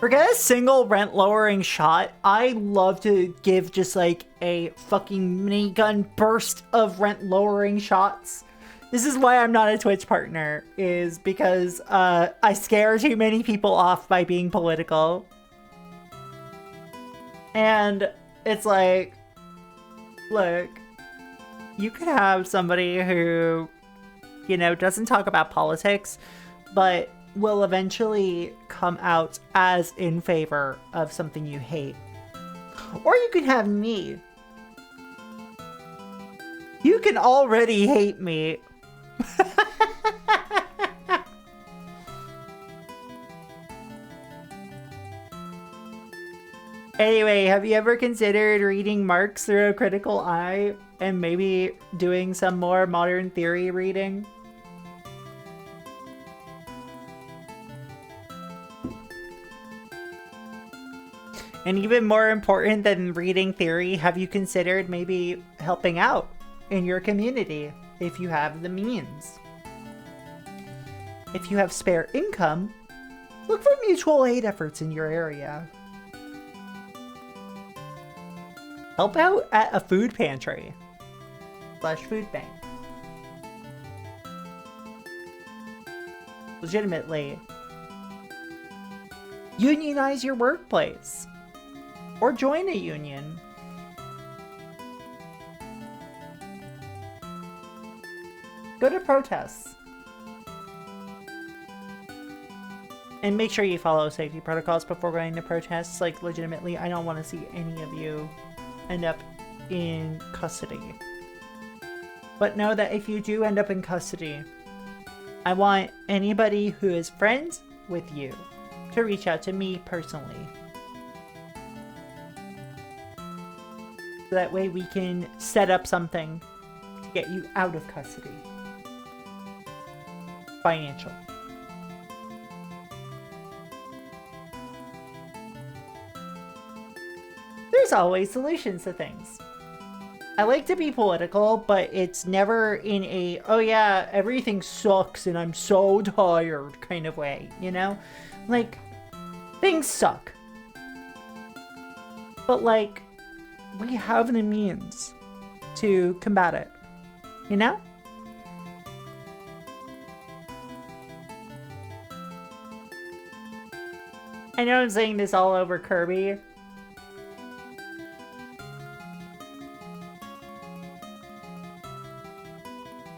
Forget a single rent lowering shot. I love to give just like a fucking minigun burst of rent lowering shots. This is why I'm not a Twitch partner, is because I scare too many people off by being political. And it's like, look, you could have somebody who, you know, doesn't talk about politics, but will eventually come out as in favor of something you hate. Or you could have me. You can already hate me. Anyway, have you ever considered reading Marx through a critical eye and maybe doing some more modern theory reading? And even more important than reading theory, have you considered maybe helping out in your community if you have the means? If you have spare income, look for mutual aid efforts in your area. Help out at a food pantry / food bank. Legitimately. Unionize your workplace. Or join a union. Go to protests. And make sure you follow safety protocols before going to protests. Like, legitimately, I don't want to see any of you end up in custody. But know that if you do end up in custody, I want anybody who is friends with you to reach out to me personally. So that way we can set up something to get you out of custody. Financial. There's always solutions to things. I like to be political, but it's never in a, oh yeah, everything sucks and I'm so tired kind of way, you know? Like, things suck. But like, we have the means to combat it, you know? I know I'm saying this all over Kirby.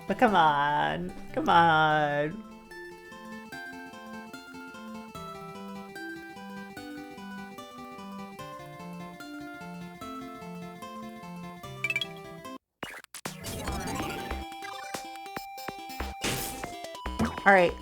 But come on, come on. All right.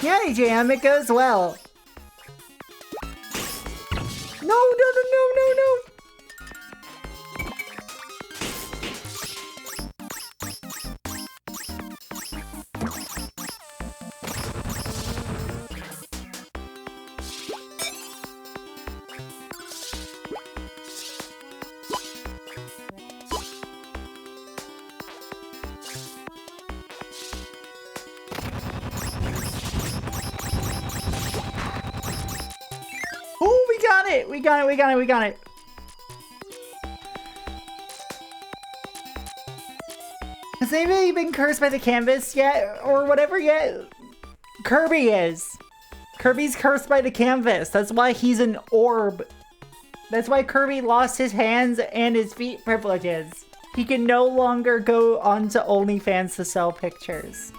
Yeah, Jam, it goes well. No, no, no, no, no, no. We got it, we got it, we got it. Has anybody been cursed by the canvas yet? Or whatever yet? Kirby is. Kirby's cursed by the canvas. That's why he's an orb. That's why Kirby lost his hands and his feet privileges. He can no longer go onto OnlyFans to sell pictures.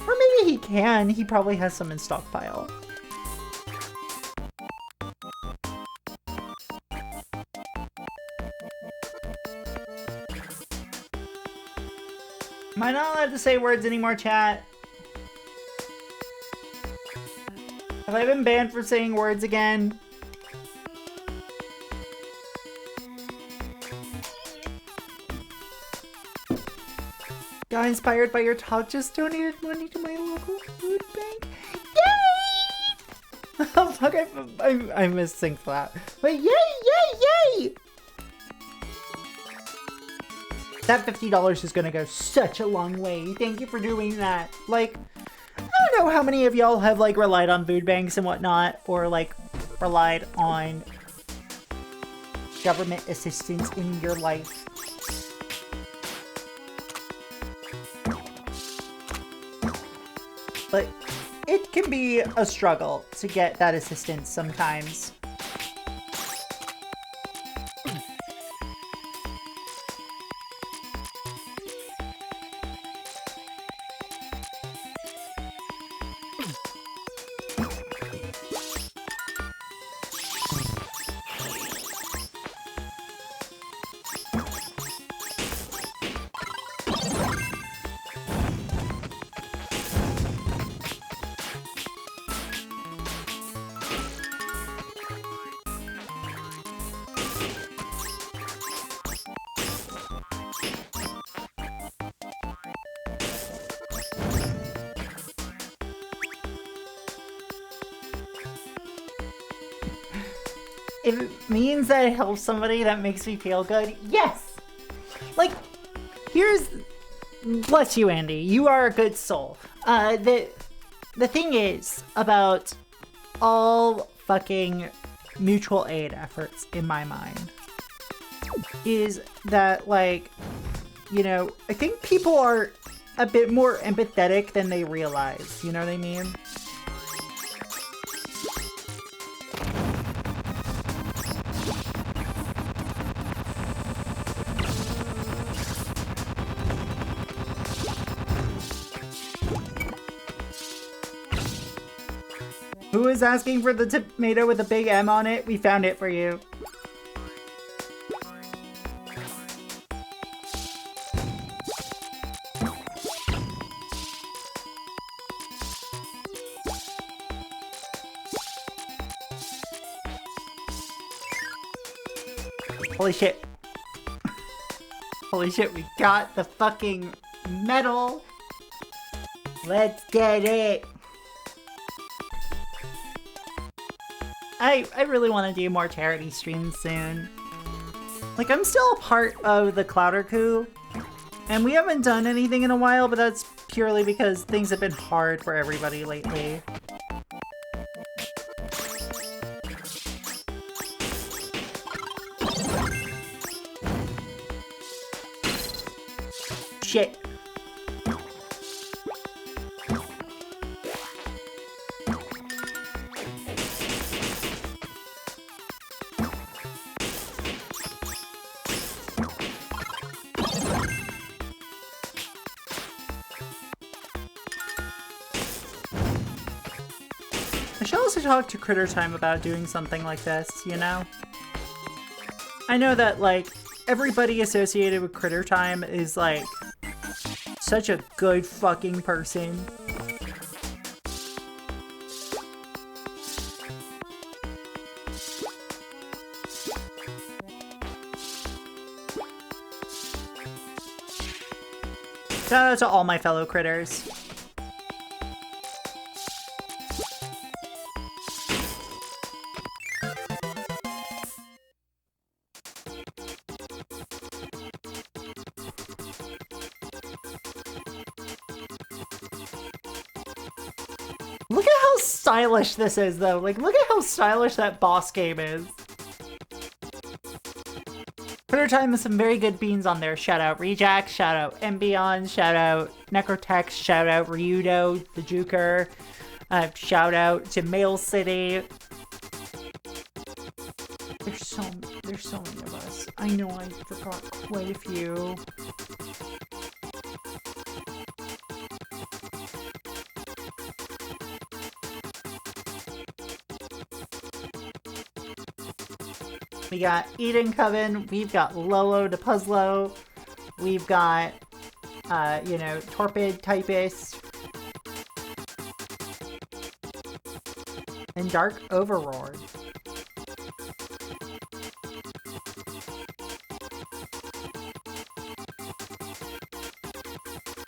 Or maybe he can. He probably has some in stockpile. Am I not allowed to say words anymore, chat? Have I been banned for saying words again? Got inspired by your talk, just donated money to my local food bank. Yay! Oh fuck, I missynced that. But yay! That $50 is gonna go such a long way. Thank you for doing that. Like, I don't know how many of y'all have like relied on food banks and whatnot, or like relied on government assistance in your life. But it can be a struggle to get that assistance sometimes. If it means that it helps somebody, that makes me feel good, yes! Like, bless you, Andy, you are a good soul. The thing is about all fucking mutual aid efforts in my mind is that, like, you know, I think people are a bit more empathetic than they realize, you know what I mean? Who is asking for the tomato with a big M on it? We found it for you. Holy shit. Holy shit, we got the fucking medal. Let's get it. I really want to do more charity streams soon. Like, I'm still a part of the Clouder Coup, and we haven't done anything in a while, but that's purely because things have been hard for everybody lately. Shit. I should also talk to Critter Time about doing something like this, you know? I know that, like, everybody associated with Critter Time is, like, such a good fucking person. Shout out to all my fellow critters. Look at how stylish this is, though. Like, look at how stylish that boss game is. Critter Time has some very good beans on there. Shout out Rejack, shout out Embion, shout out Necrotex, shout out Ryudo, the Juker, shout out to Mail City. There's so many of us. I know I forgot quite a few. We got Eden Coven, we've got Lolo de Puzzlo, we've got, you know, Torpid Typist, and Dark Overlord.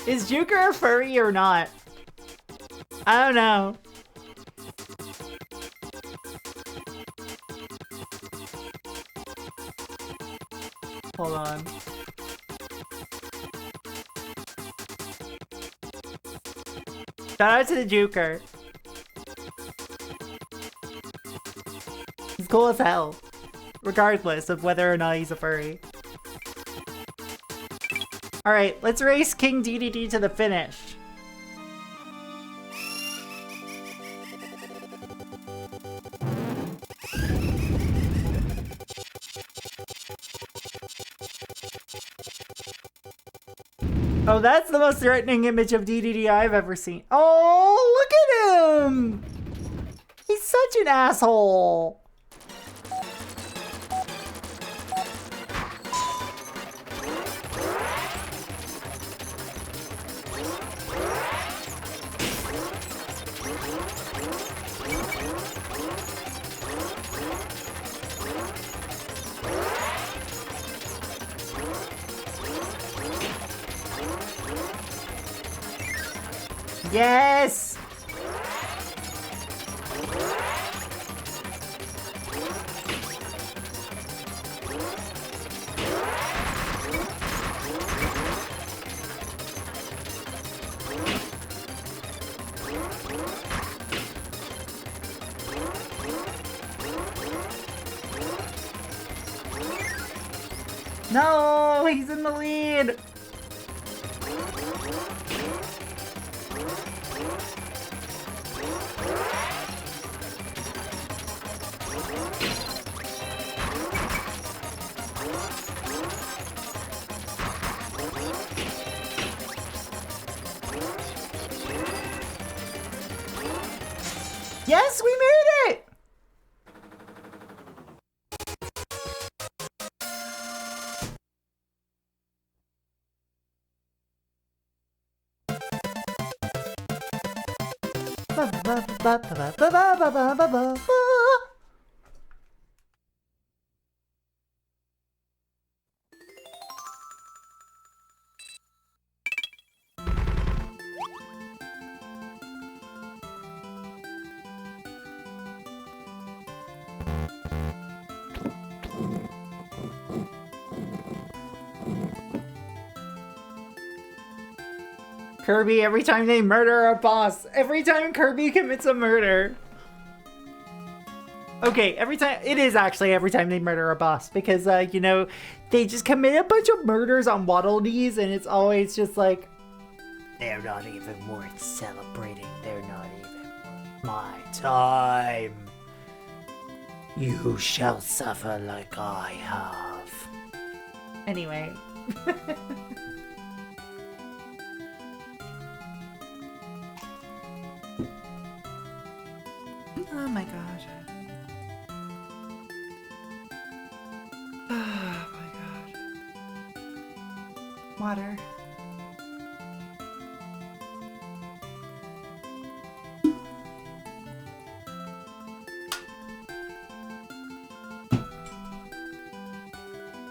Is Juker a furry or not? I don't know. Hold on. Shout out to the Juker. He's cool as hell, regardless of whether or not he's a furry. Alright, let's race King DDD to the finish. Oh, that's the most threatening image of DDD I've ever seen. Oh, look at him! He's such an asshole. Yes! No, he's in the lead. Yes, we made it! Kirby, every time they murder a boss, every time Kirby commits a murder. Okay, every time, it is actually every time they murder a boss, because, you know, they just commit a bunch of murders on Waddle Dees, and it's always just like, they're not even worth celebrating, they're not even worth my time. You shall suffer like I have. Anyway. Oh my god. Oh my god. Water.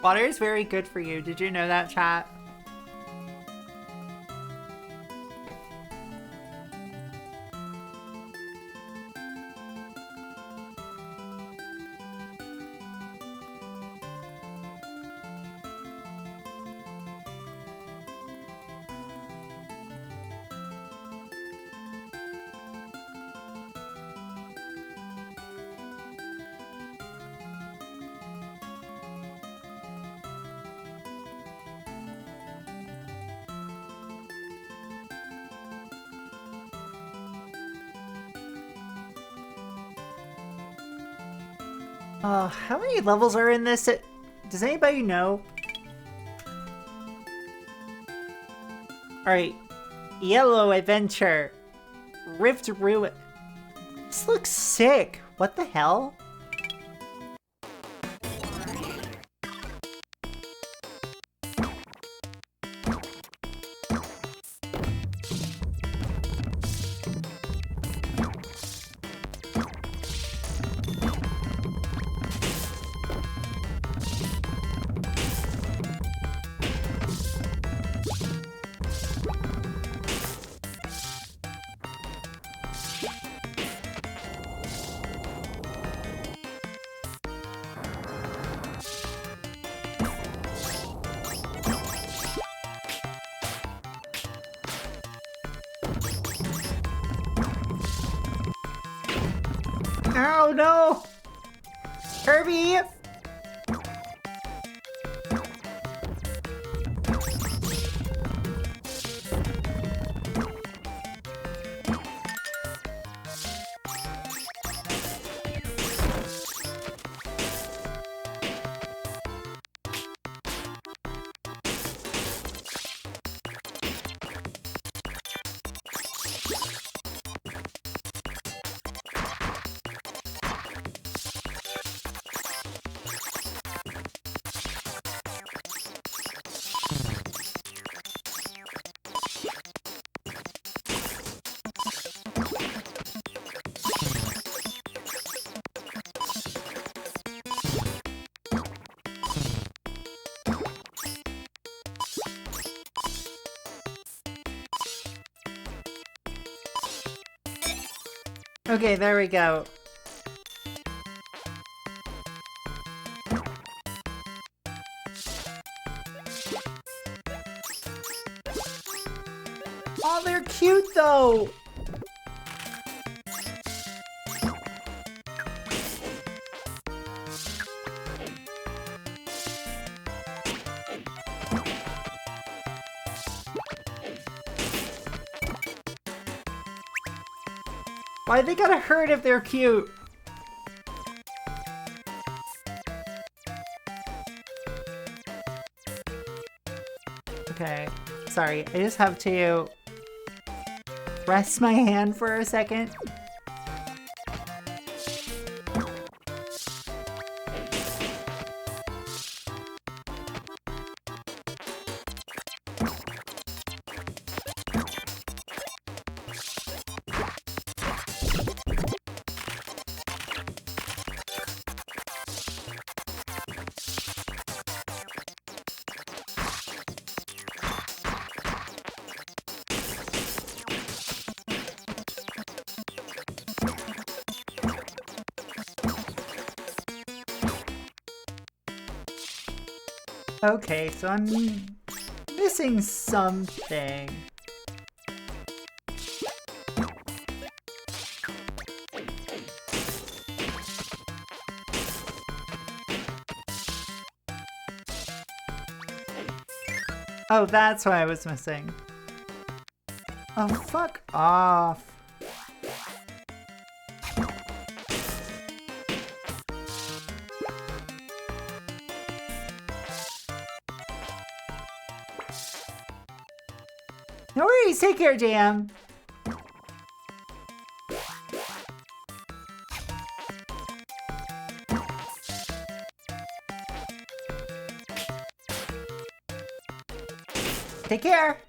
Water is very good for you. Did you know that, chat? How many levels are in this? Does anybody know? Alright. Yellow Adventure. Rift Ruin. This looks sick. What the hell? Oh no! Kirby! Okay, there we go. Oh, they're cute though! Why they gotta hurt if they're cute? Okay, sorry, I just have to rest my hand for a second. Okay, so I'm missing something. Oh, that's what I was missing. Oh, fuck off. No worries, take care, Jam. Take care.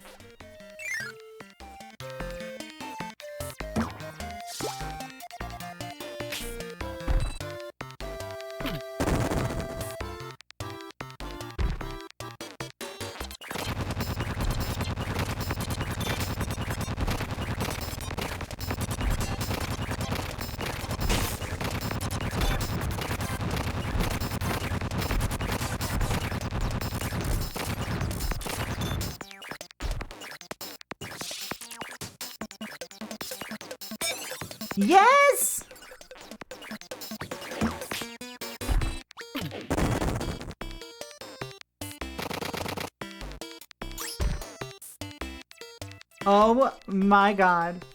Yes! Oh my god.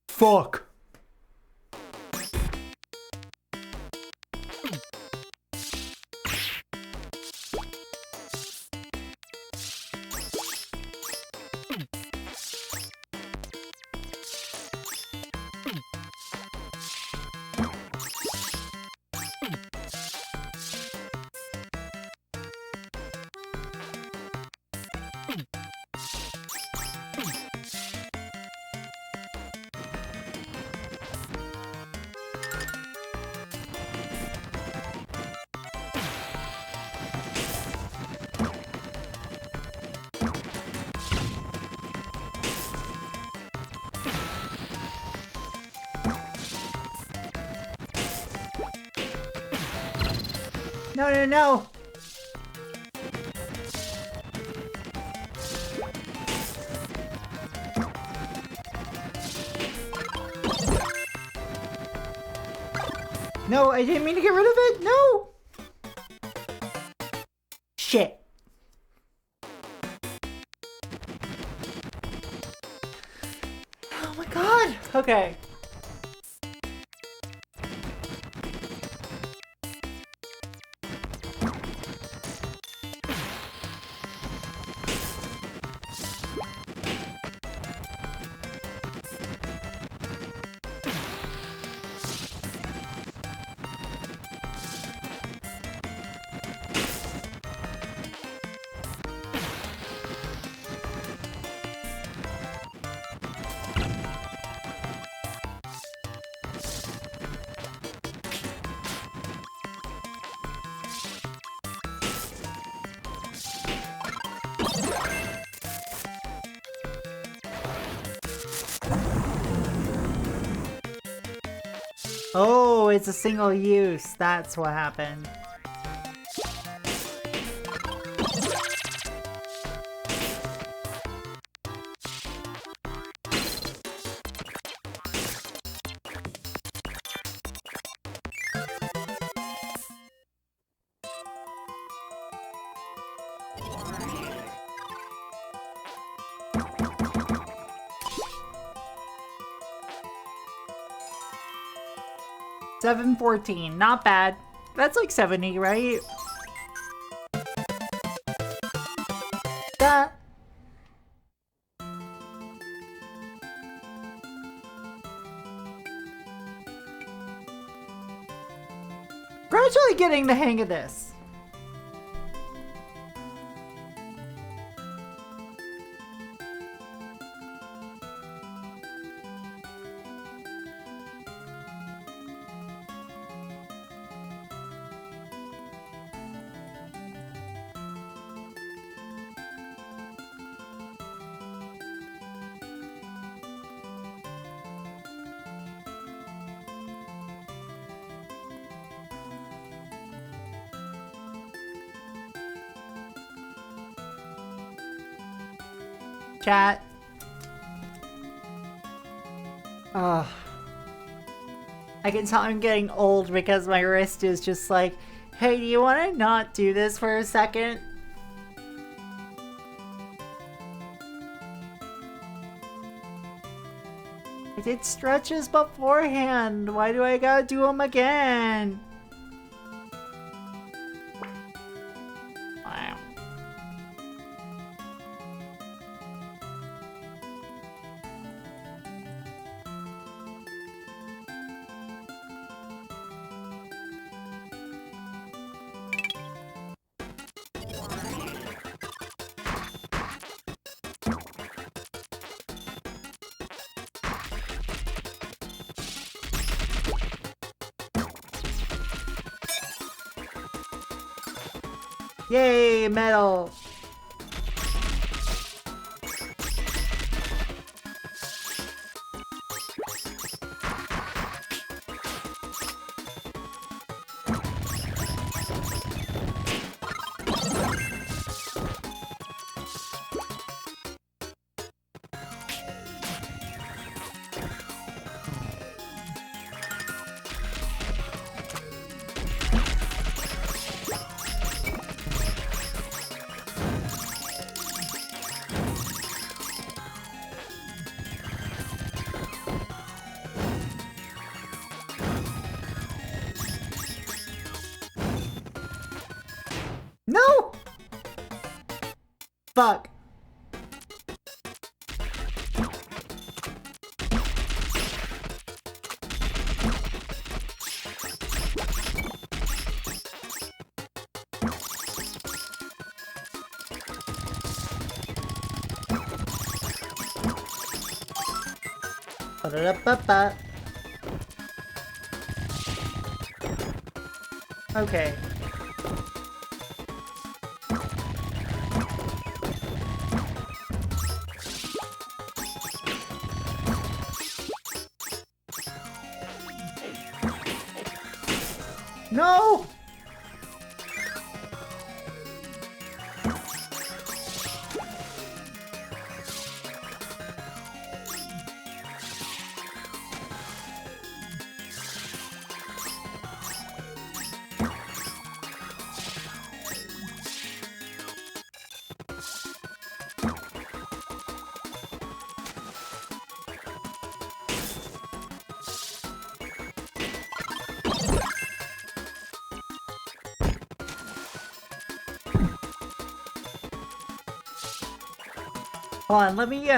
Fuck. No, no, no! No, I didn't mean to get rid of it. No. Shit. Oh my god. Okay. Oh, it's a single use. That's what happened. $7.14, not bad. That's like 70, right? That. Gradually getting the hang of this. Chat. I can tell I'm getting old because my wrist is just like, hey, do you want to not do this for a second? I did stretches beforehand. Why do I gotta do them again? Wow. Yay, medal! No! Fuck. Ba-da-da-ba-ba. Okay. No! Hold on, let me,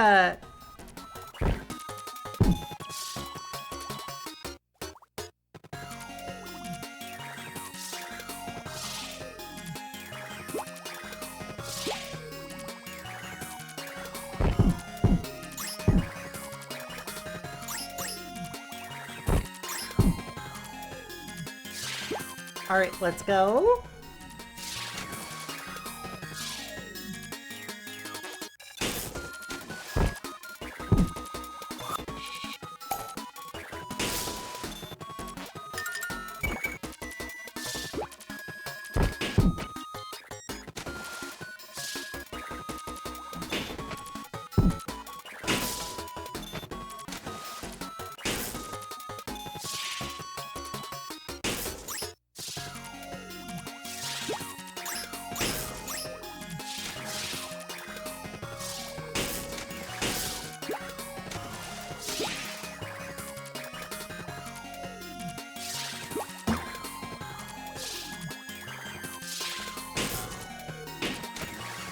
Alright, let's go.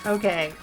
Okay.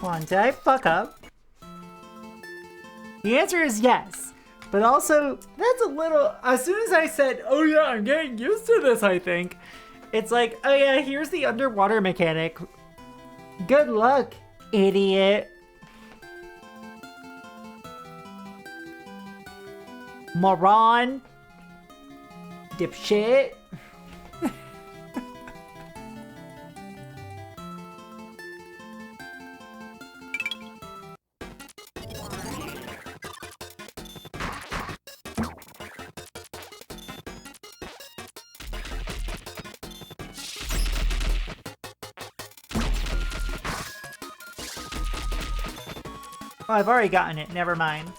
Come on, did I fuck up? The answer is yes. But also, that's a little... As soon as I said, oh yeah, I'm getting used to this, I think. It's like, oh yeah, here's the underwater mechanic. Good luck, idiot. Moron. Dipshit. Oh, I've already gotten it. Never mind.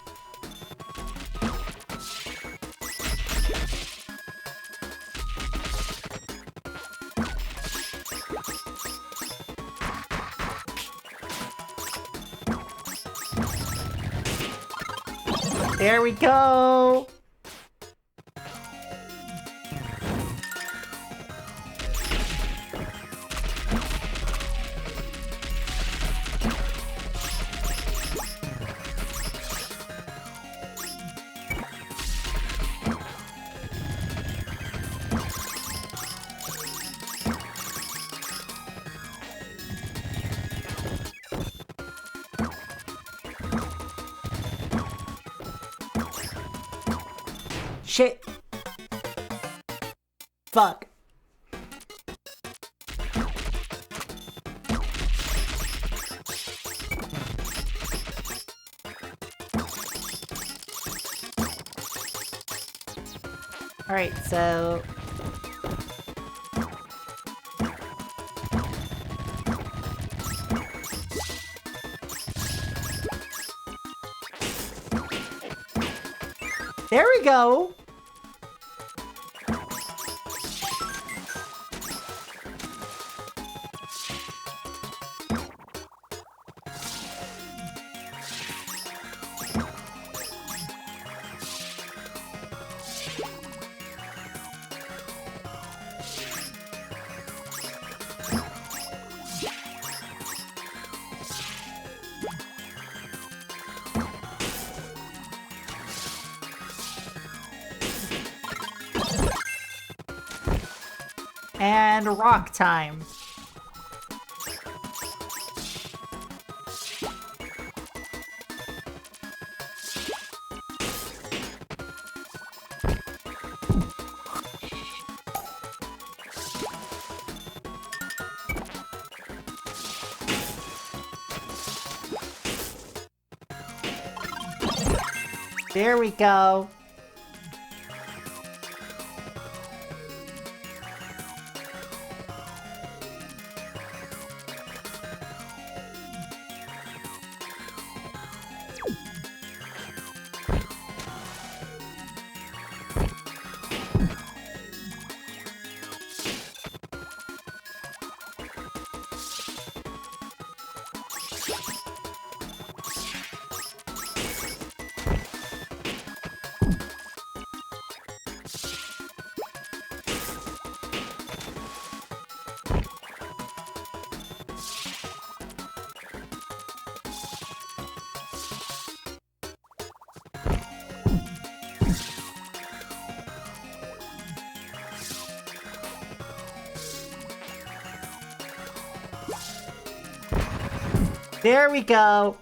There we go! Shit. Fuck. Alright, so... There we go! And rock time. There we go. There we go.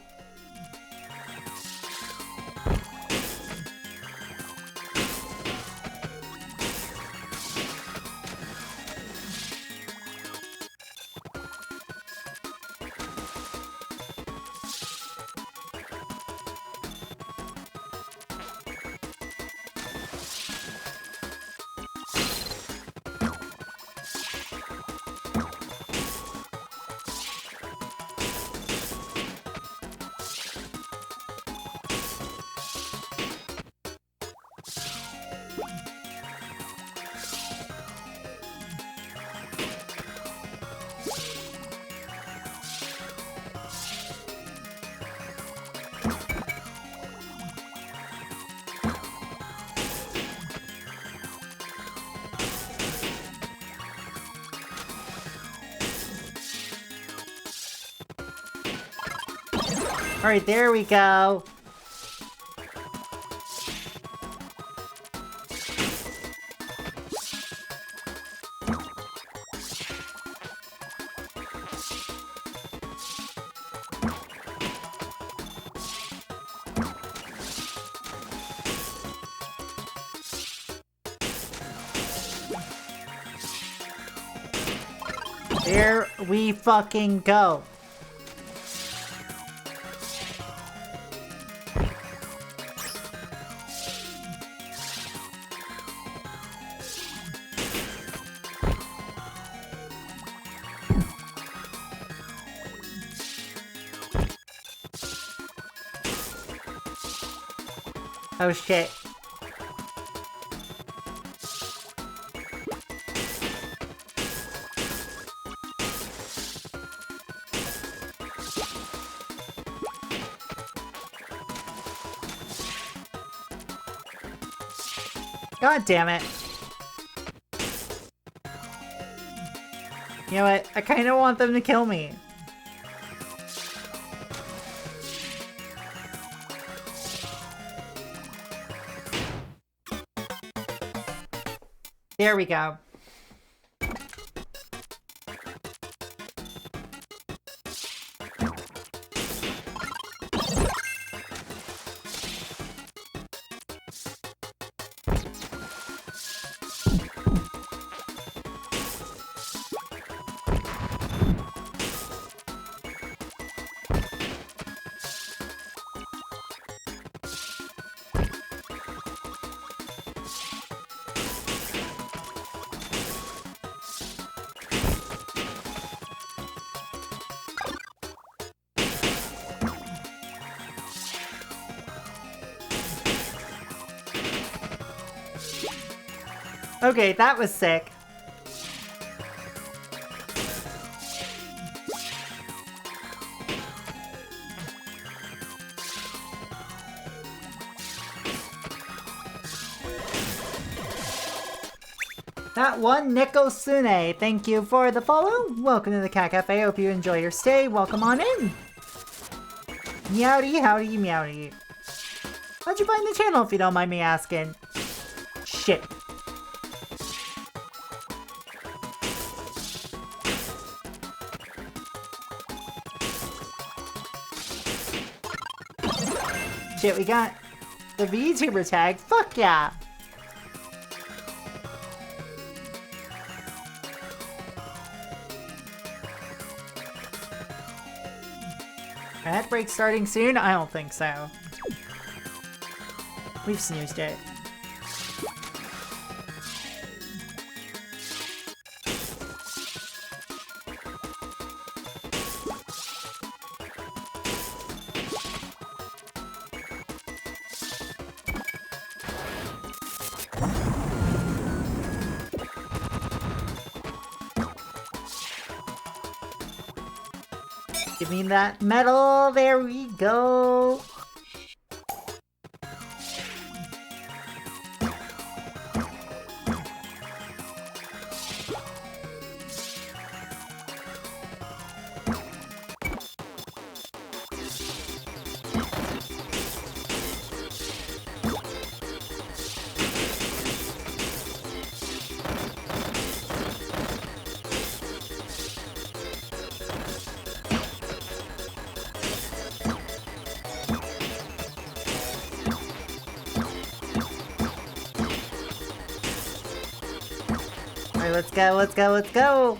Alright, there we go. There we fucking go. Oh shit. God damn it. You know what? I kind of want them to kill me. There we go. Okay, that was sick. That one, Nikosune, thank you for the follow. Welcome to the Cat Cafe. Hope you enjoy your stay. Welcome on in. Meowdy, howdy, meowdy. How'd you find the channel if you don't mind me asking? Shit. Shit, we got the VTuber tag. Fuck yeah. Ad break starting soon? I don't think so. We've snoozed it. Give me that medal. There we go. Alright, let's go, let's go, let's go!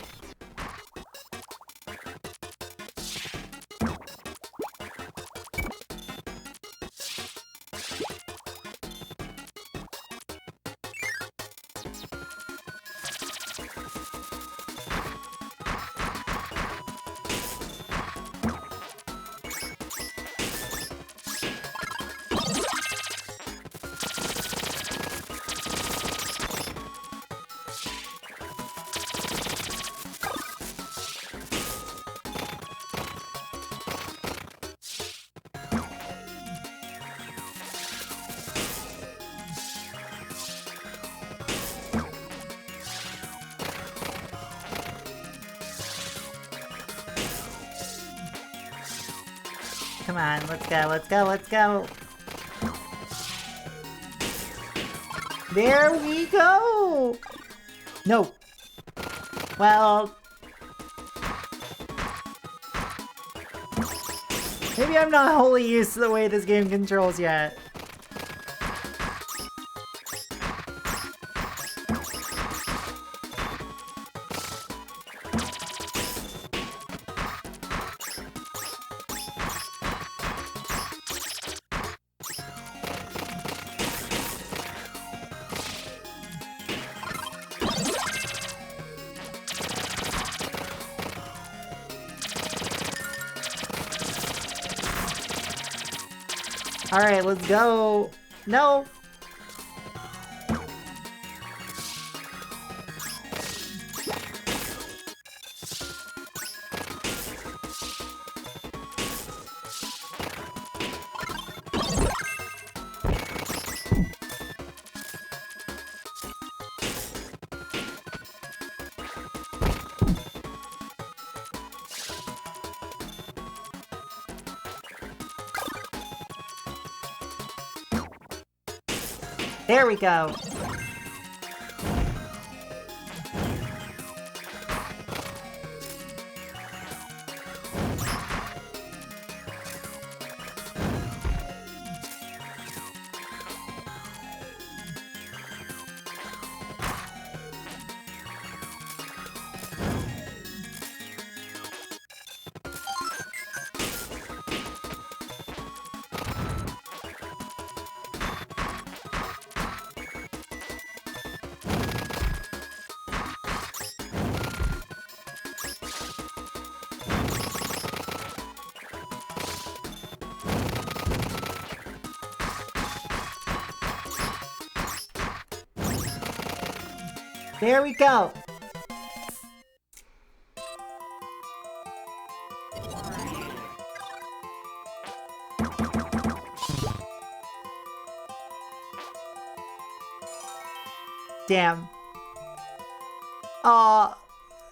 Come on, let's go, let's go, let's go! There we go! No! Well... maybe I'm not wholly used to the way this game controls yet. Alright, let's go. No! There we go. There we go. Damn. Aw.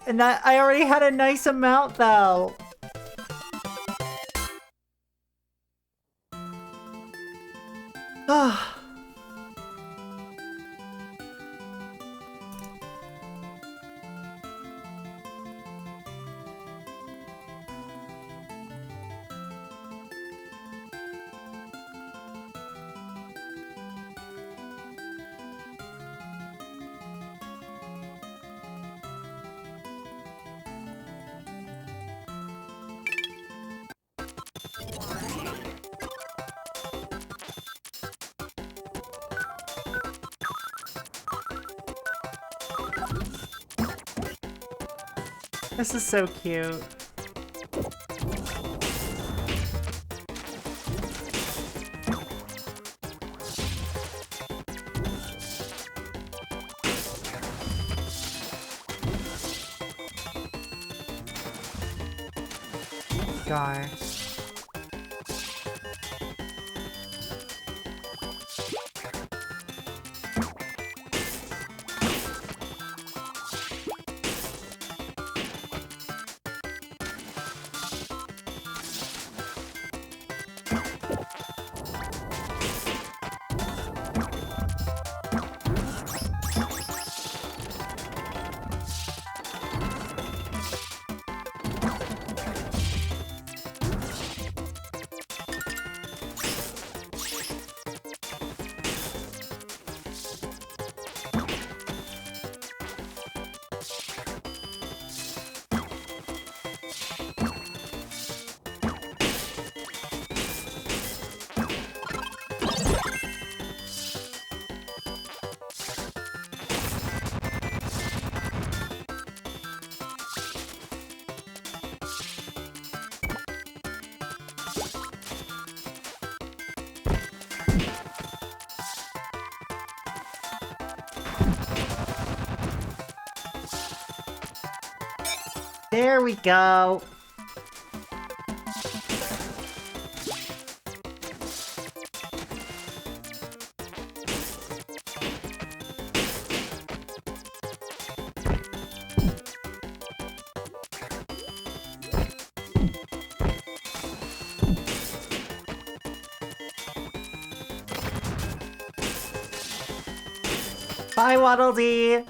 And I already had a nice amount though. Ah. This is so cute. Gosh. There we go. Bye, Waddle Dee.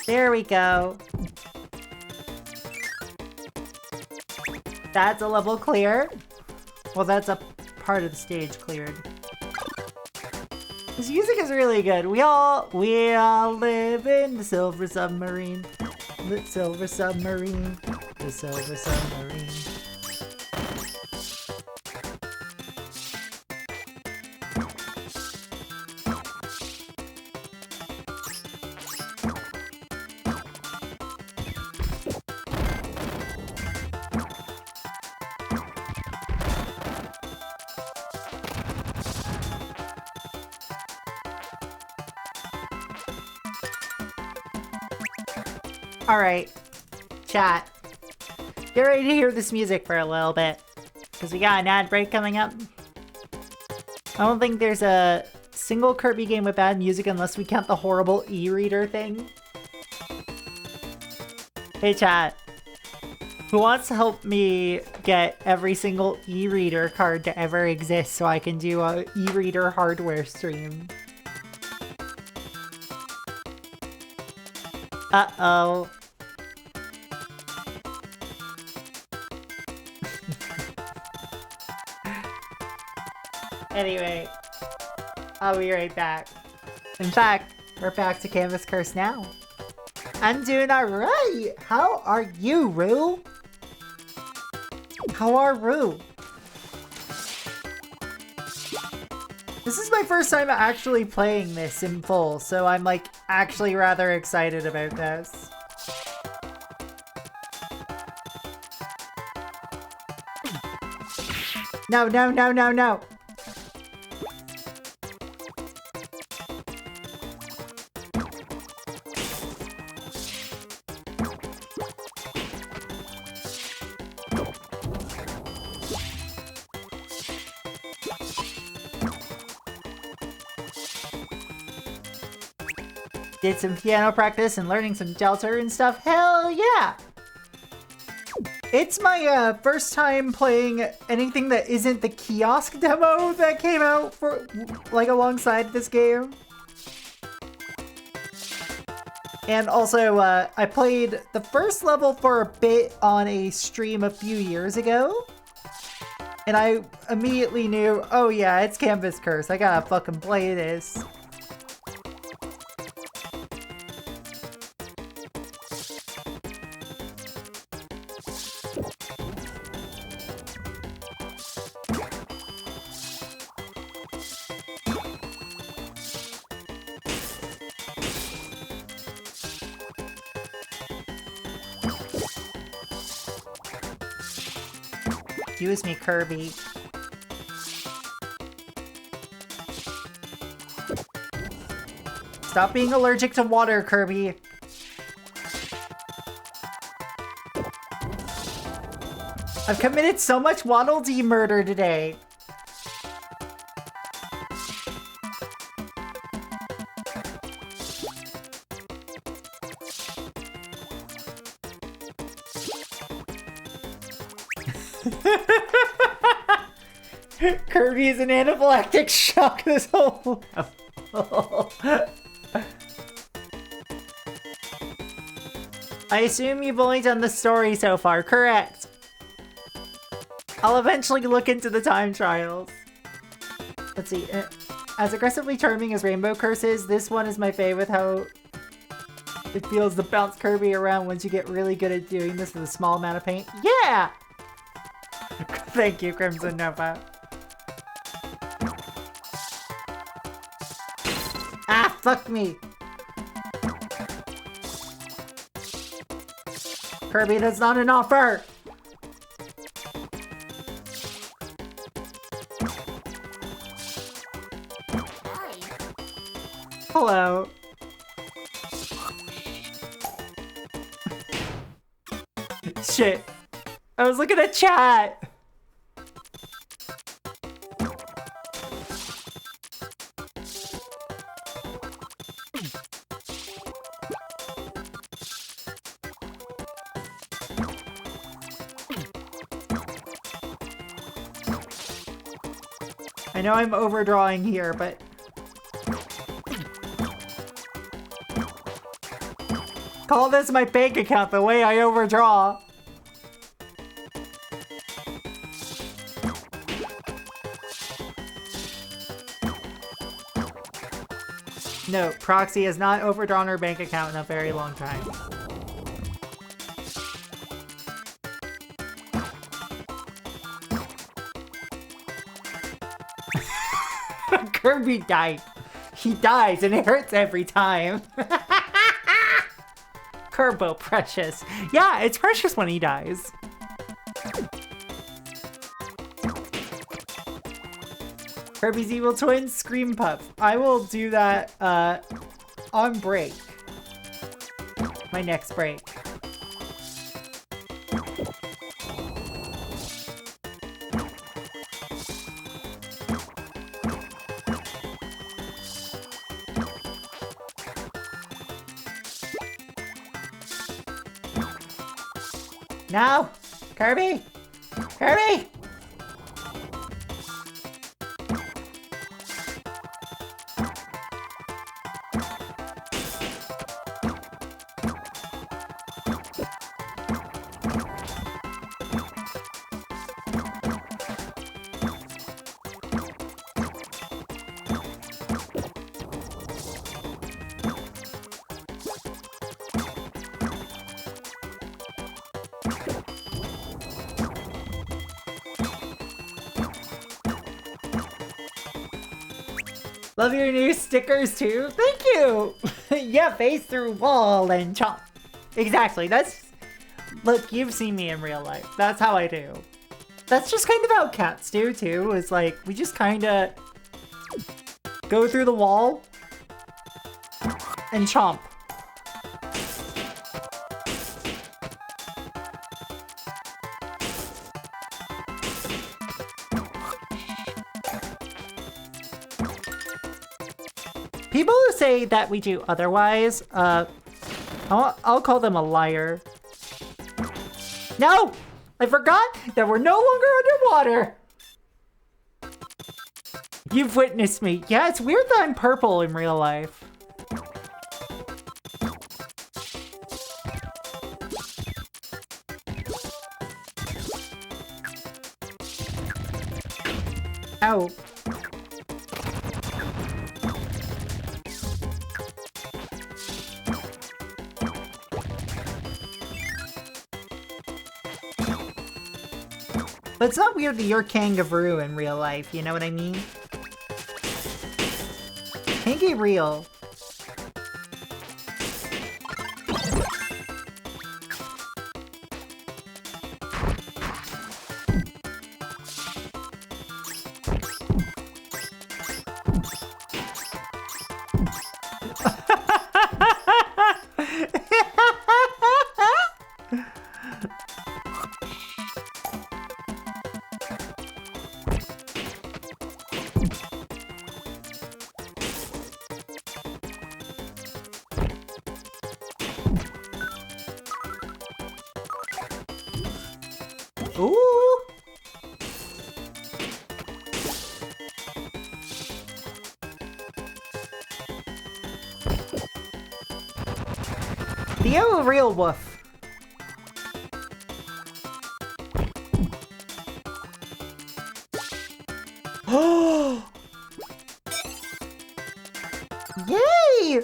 There we go. That's a level clear. Well, that's a part of the stage cleared. This music is really good. We all live in the Silver Submarine. The Silver Submarine. The Silver Submarine. Alright, chat. Get ready to hear this music for a little bit, because we got an ad break coming up. I don't think there's a single Kirby game with bad music unless we count the horrible e-reader thing. Hey chat, who wants to help me get every single e-reader card to ever exist so I can do a e-reader hardware stream? Uh-oh. Anyway, I'll be right back. In fact, we're back to Canvas Curse now. I'm doing alright! How are you, Rue? How are Rue? This is my first time actually playing this in full, so I'm like actually rather excited about this. No, no, no, no, no! Did some piano practice and learning some Delta and stuff. Hell yeah! It's my first time playing anything that isn't the kiosk demo that came out for like alongside this game. And also, I played the first level for a bit on a stream a few years ago. And I immediately knew, oh yeah, it's Canvas Curse. I gotta fucking play this. Excuse me, Kirby. Stop being allergic to water, Kirby. I've committed so much Waddle Dee murder today. Kirby is an anaphylactic shock this whole level. I assume you've only done the story so far, correct? I'll eventually look into the time trials. Let's see. As aggressively charming as Rainbow Curse is, this one is my favorite. How it feels to bounce Kirby around once you get really good at doing this with a small amount of paint. Yeah! Thank you, Crimson Nova. Ah, fuck me. Kirby, that's not an offer. Hello. Shit. I was looking at chat. I know I'm overdrawing here, but call this my bank account the way I overdraw. No, Proxy has not overdrawn her bank account in a very long time. Kirby died. He dies and it hurts every time. Kerbo precious. Yeah, it's precious when he dies. Kirby's Evil Twin, Scream Puff. I will do that on break. My next break. No! Kirby! Kirby! Love your new stickers too. Thank you. Yeah, face through wall and chomp. Exactly. That's, look, you've seen me in real life. That's how I do. That's just kind of how cats do too. Is like we just kind of go through the wall and chomp. People who say that we do otherwise, I'll call them a liar. No! I forgot that we're no longer underwater! You've witnessed me. Yeah, it's weird that I'm purple in real life. no. But it's not weird that you're kangaroo in real life, you know what I mean? Kangy real. Ooh! The real woof. Oh! Yay!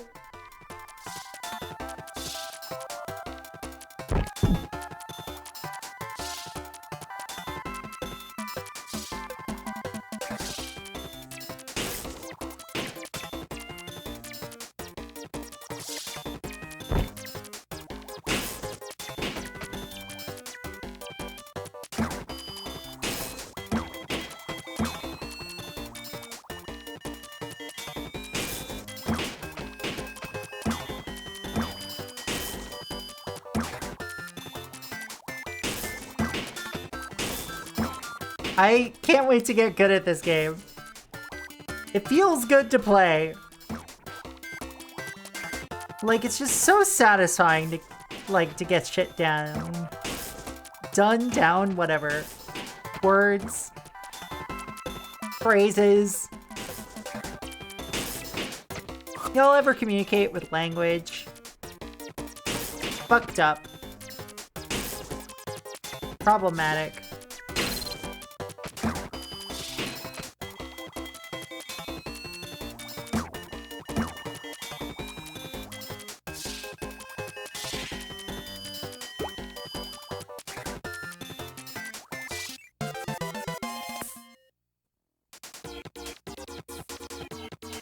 I can't wait to get good at this game. It feels good to play. Like, it's just so satisfying to, like, to get shit down. Done, down, whatever. Words. Phrases. Y'all ever communicate with language? Fucked up. Problematic.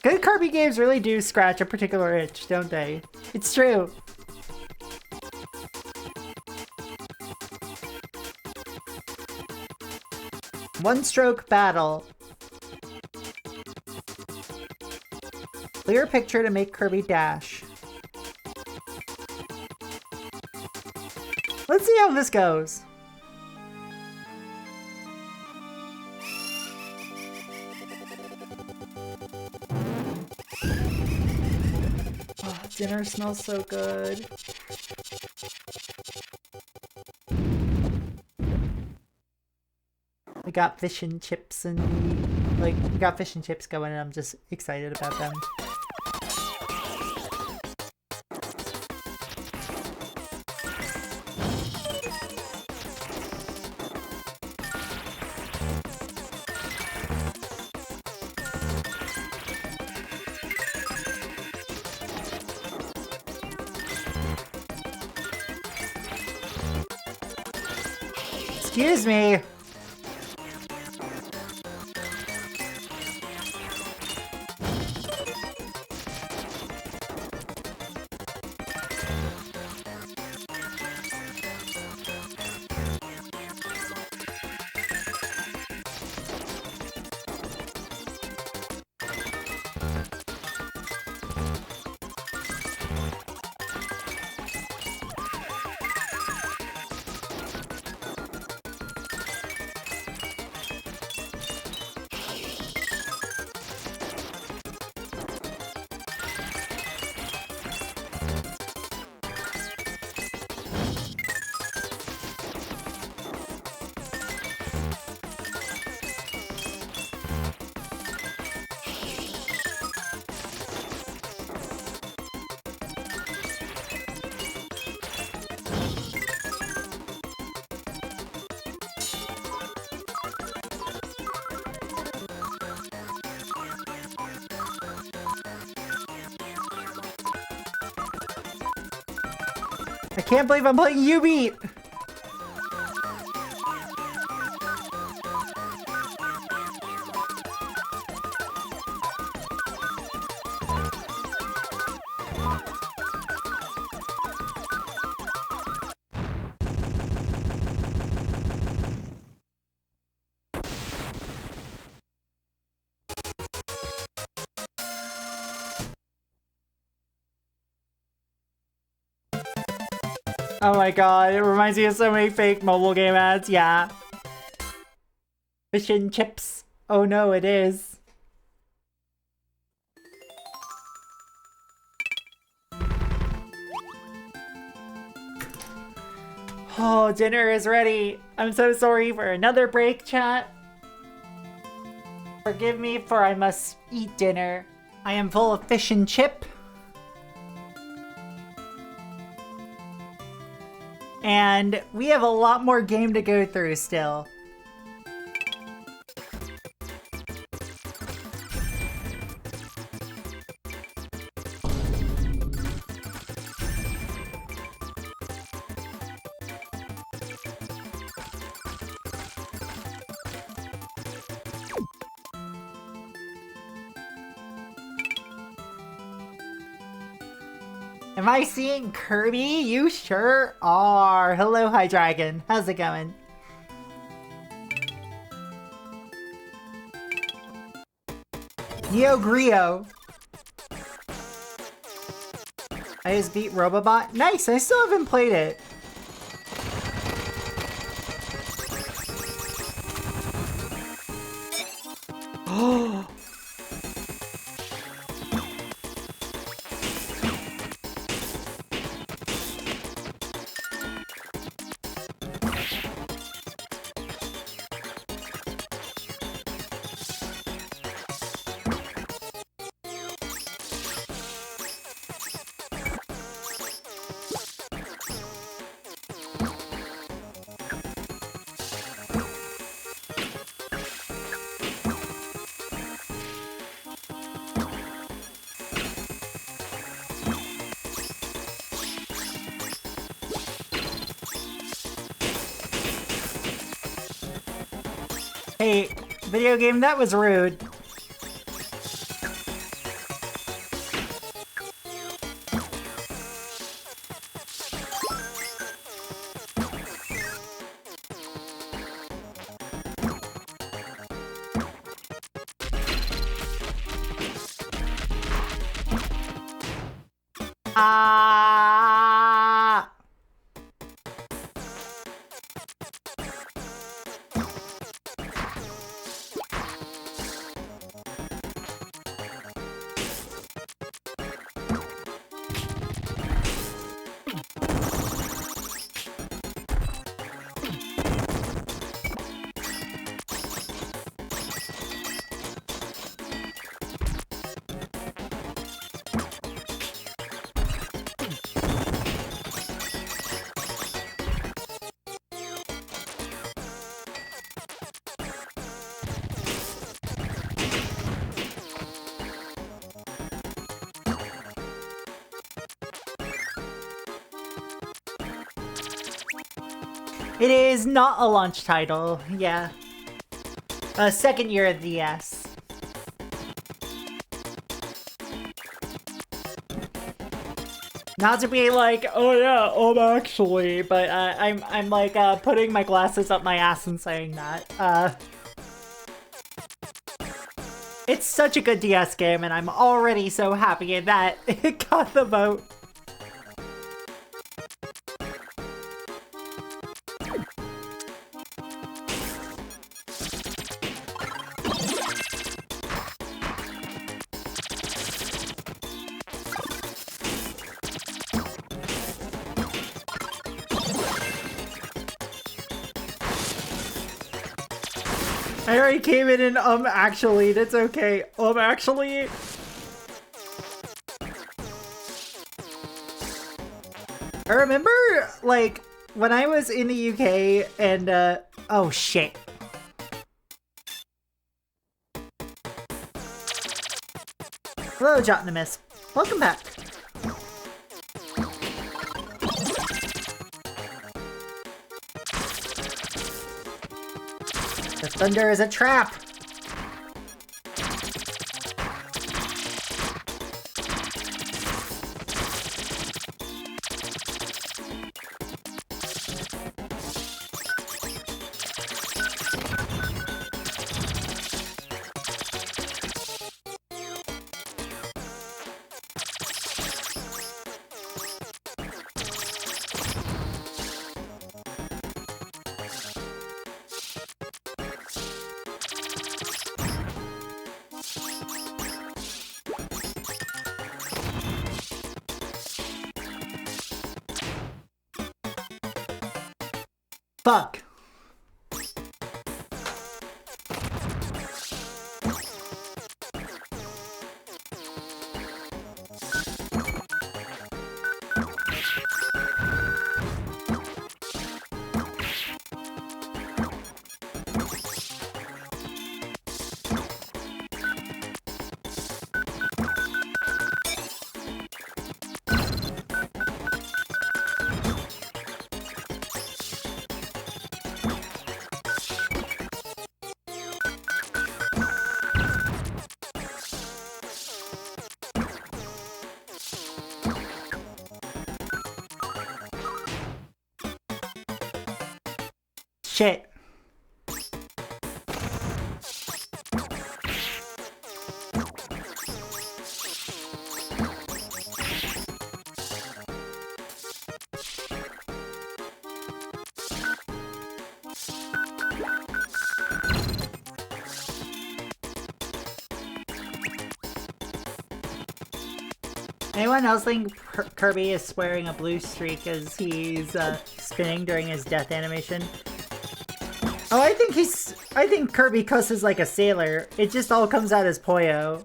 Good Kirby games really do scratch a particular itch, don't they? It's true. One-stroke battle. Clear picture to make Kirby dash. Let's see how this goes. Oh, dinner smells so good. We got fish and chips and we got fish and chips going and I'm just excited about them. Excuse me. I can't believe I'm playing U-Beat! Oh my god, it reminds me of so many fake mobile game ads, yeah. Fish and chips. Oh no, it is. Oh, dinner is ready. I'm so sorry for another break, chat. Forgive me, for I must eat dinner. I am full of fish and chip. And we have a lot more game to go through still. Am I seeing Kirby? You sure are. Hello, Hi Dragon. How's it going? Neo Grio. I just beat Robobot. Nice, I still haven't played it. Oh. Hey, video game, that was rude. Ah! It is not a launch title, yeah. Second year of the DS. Not to be like, oh yeah, actually, but I'm like putting my glasses up my ass and saying that. It's such a good DS game, and I'm already so happy that it got the vote. I already came in and actually, that's okay. Actually. I remember, like, when I was in the UK and, oh shit. Hello, Jotnimus. Welcome back. Thunder is a trap! Fuck. Shit. Anyone else think Kirby is swearing a blue streak as he's spinning during his death animation? Oh, I think Kirby cusses like a sailor. It just all comes out as Poyo.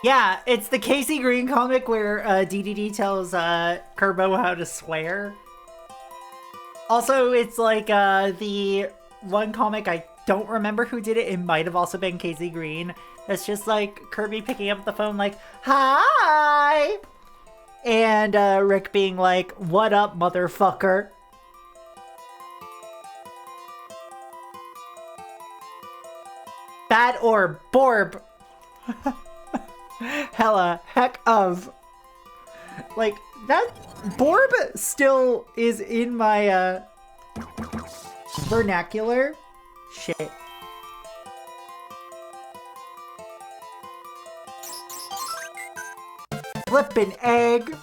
Yeah, it's the Casey Green comic where DDD tells Kerbo how to swear. Also, it's like the one comic, I don't remember who did it. It might have also been Casey Green. It's just like Kirby picking up the phone like, "Hi!" And Rick being like, "What up, motherfucker?" Bat or Borb. Hella heck of. Like, that Borb still is in my vernacular. Shit. Flippin' egg.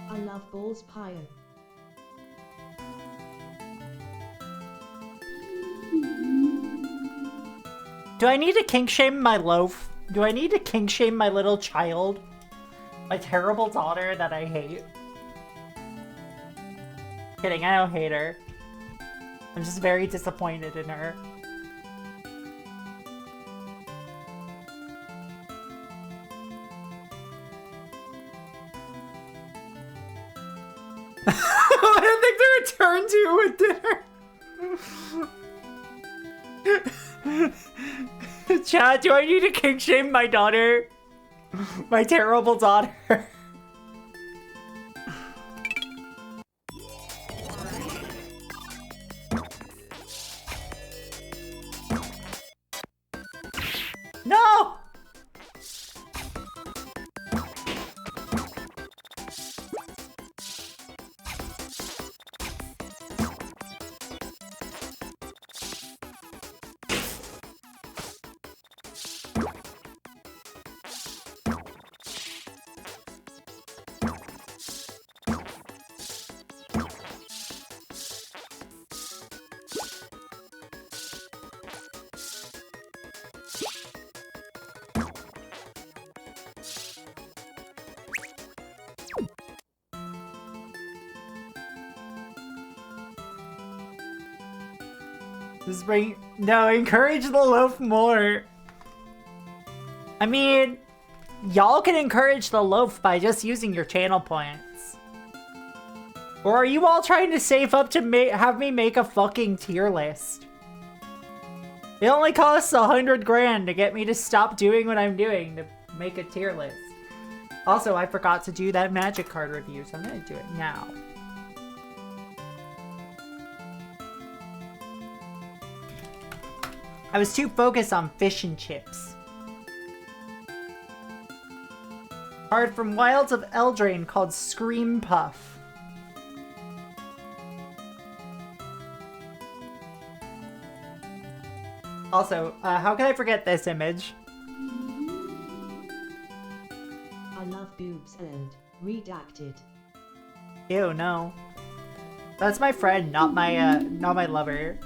I love balls pie. Do I need to kink shame my loaf? Do I need to kink shame my little child? My terrible daughter that I hate? Kidding, I don't hate her. I'm just very disappointed in her. I didn't think the return to would dinner. Chad, do I need to kink shame my daughter? My terrible daughter. No! Just bring... No, encourage the loaf more. I mean, y'all can encourage the loaf by just using your channel points. Or are you all trying to save up to have me make a fucking tier list? It only costs 100 grand to get me to stop doing what I'm doing to make a tier list. Also, I forgot to do that magic card review, so I'm gonna do it now. I was too focused on fish and chips. Card from Wilds of Eldraine called Scream Puff. Also, how can I forget this image? I love boobs and redacted. Ew, no. That's my friend, not my lover.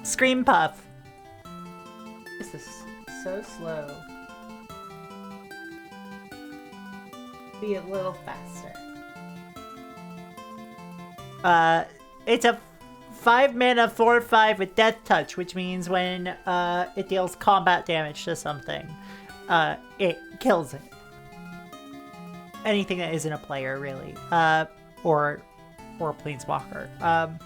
Scream Puff. This is so slow. Be a little faster. It's a 5-mana 4/5 with Death Touch, which means when it deals combat damage to something, it kills it. Anything that isn't a player, really, or Planeswalker.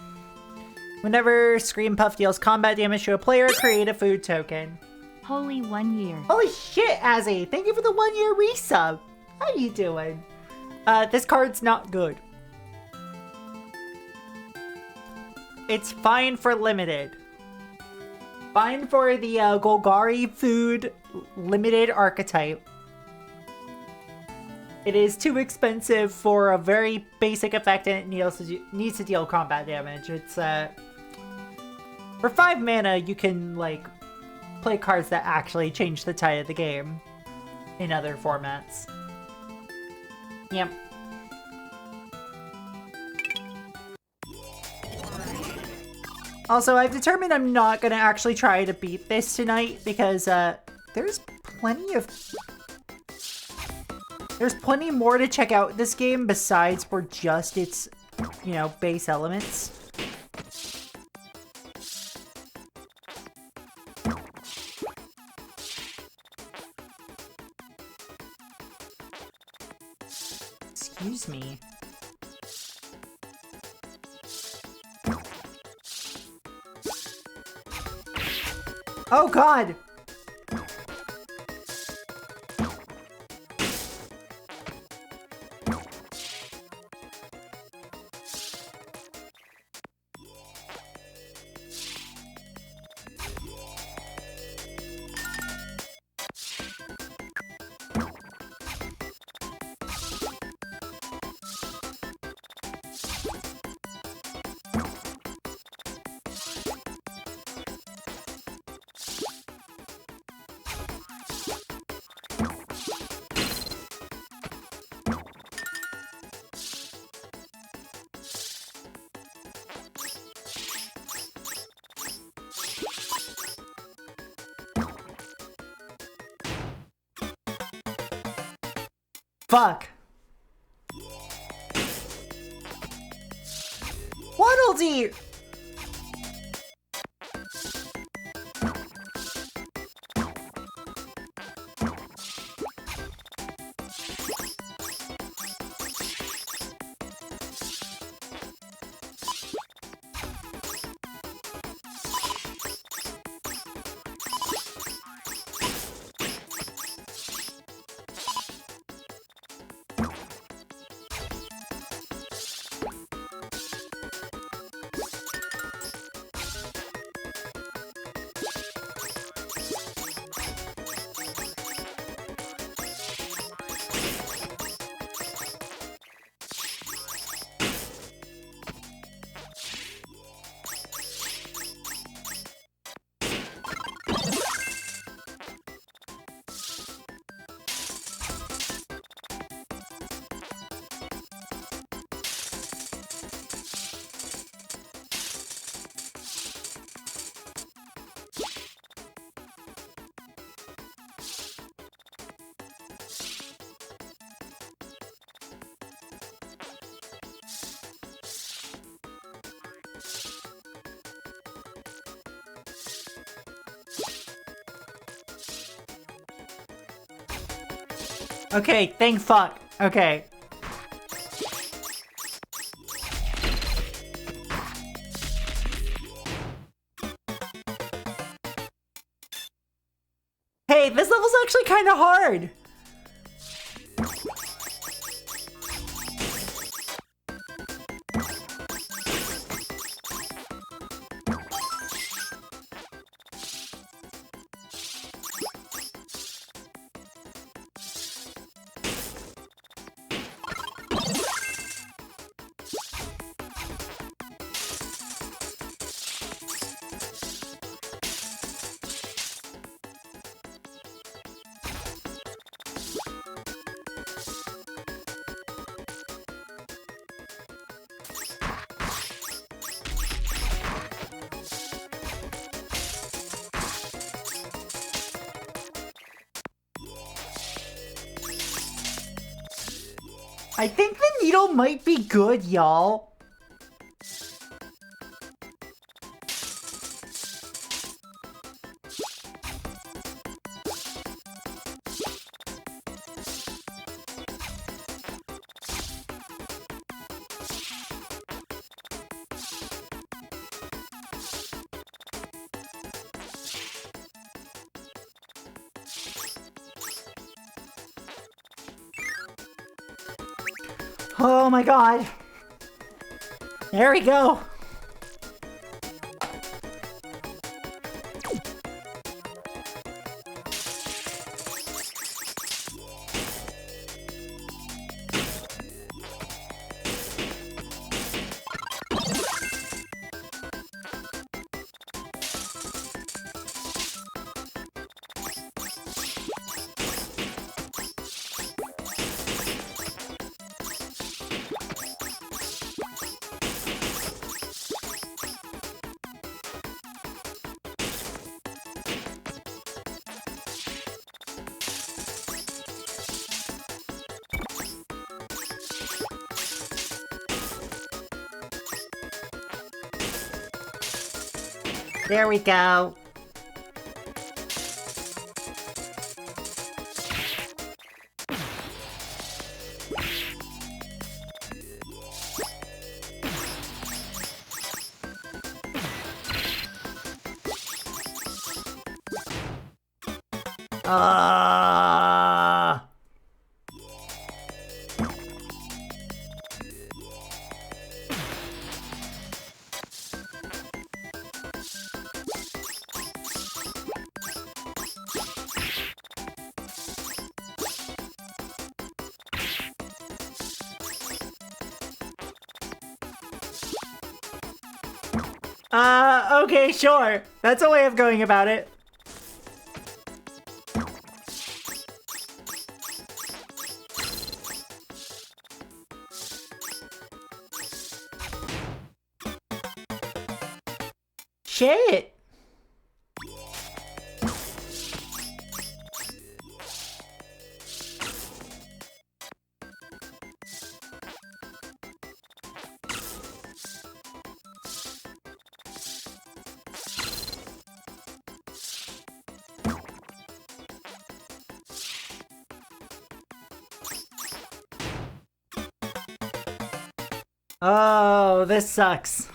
Whenever Scream Puff deals combat damage to a player, create a food token. Holy 1 year. Holy shit, Azzy! Thank you for the 1-year resub. How you doing? This card's not good. It's fine for limited. Fine for the Golgari food limited archetype. It is too expensive for a very basic effect, and it needs to deal combat damage. It's for 5 mana, you can like play cards that actually change the tide of the game in other formats. Yep. Also, I've determined I'm not gonna actually try to beat this tonight because there's plenty more to check out this game besides for just its, you know, base elements. Excuse me. Oh God! Fuck. Waddle Dee! Okay, thank fuck. Okay. Hey, this level's actually kind of hard. I think the needle might be good, y'all. Oh my god. There we go. There we go. Okay, sure. That's a way of going about it. Shit. Oh, this sucks.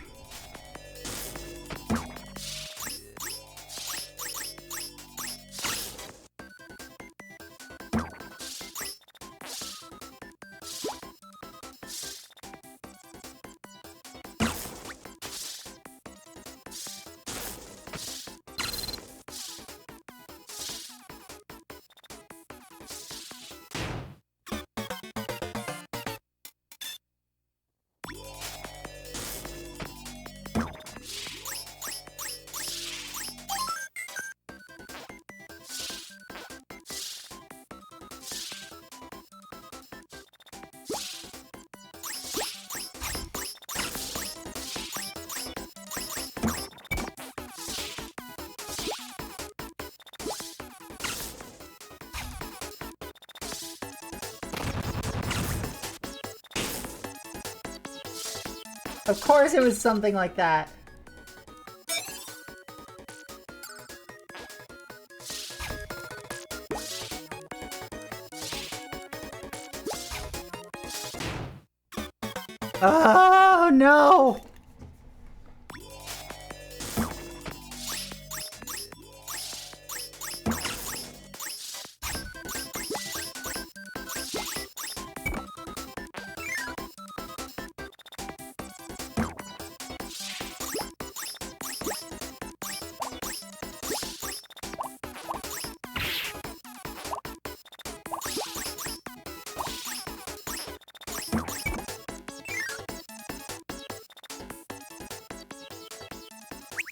Of course it was something like that. Oh no!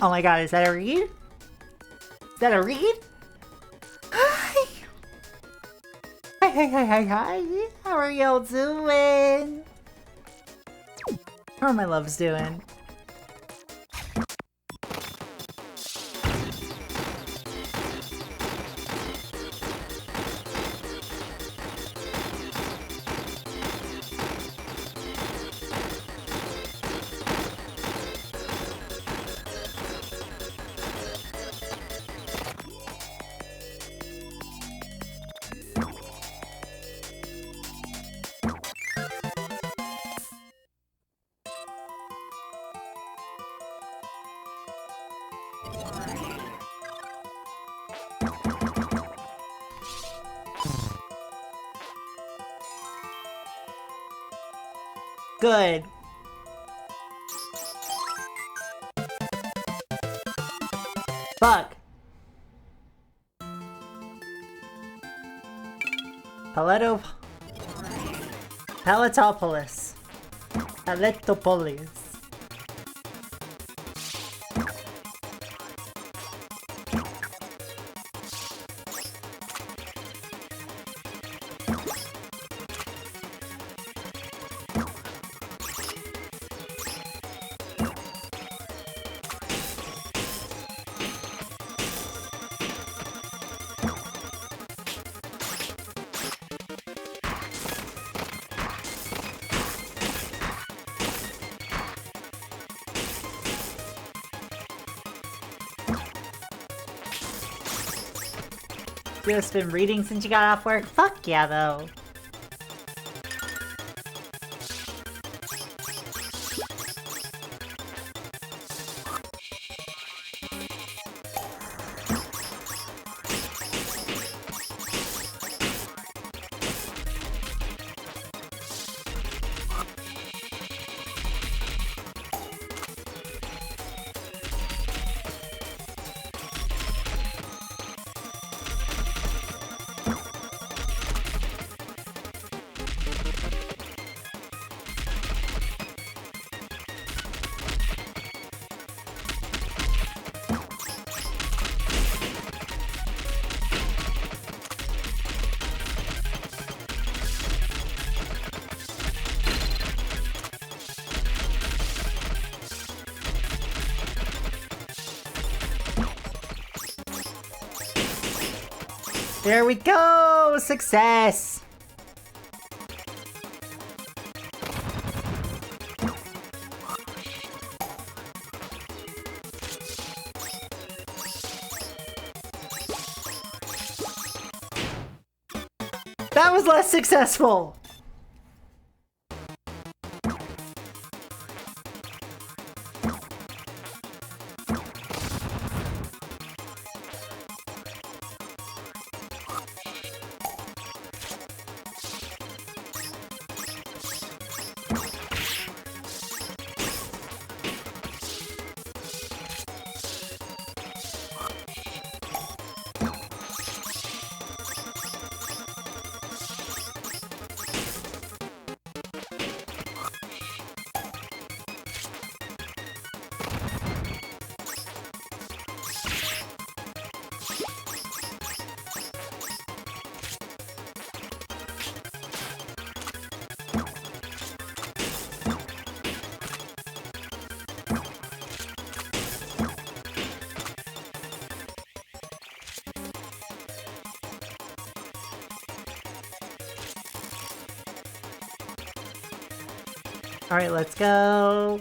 Oh my god, is that a read? Is that a read? Hi! Hi. How are y'all doing? How are my loves doing? Good. Fuck. Paletopolis. You just been reading since you got off work? Fuck yeah, though. There we go! Success! That was less successful! Alright, let's go.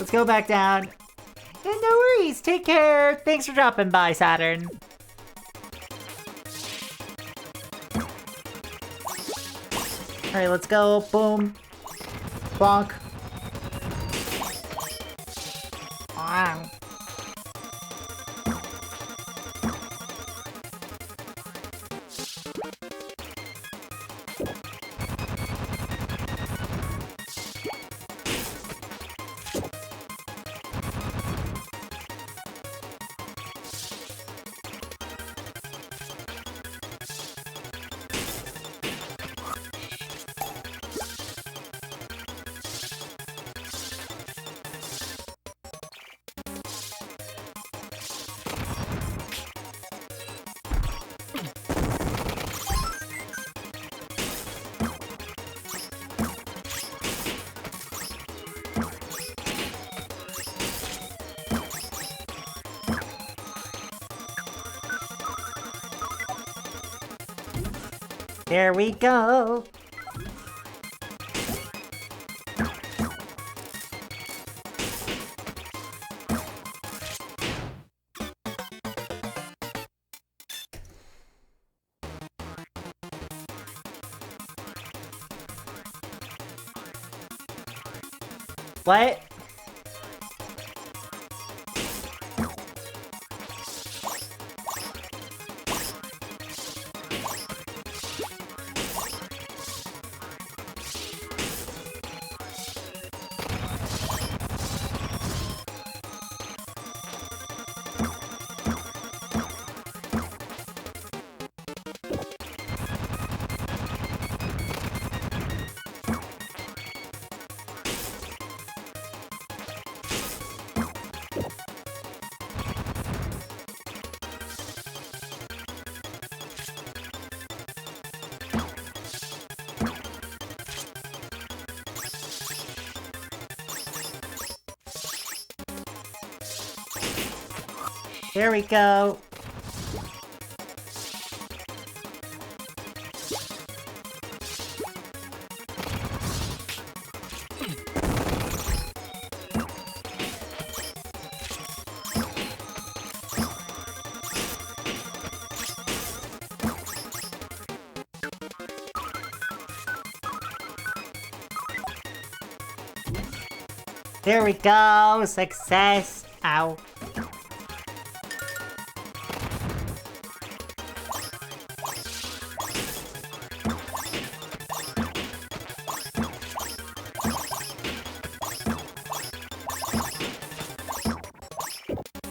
let's go back down. Yeah, no worries. Take care. Thanks for dropping by, Saturn. Alright, let's go. Boom. Bonk. Wow. There we go. What? There we go. There we go. Success. Ow.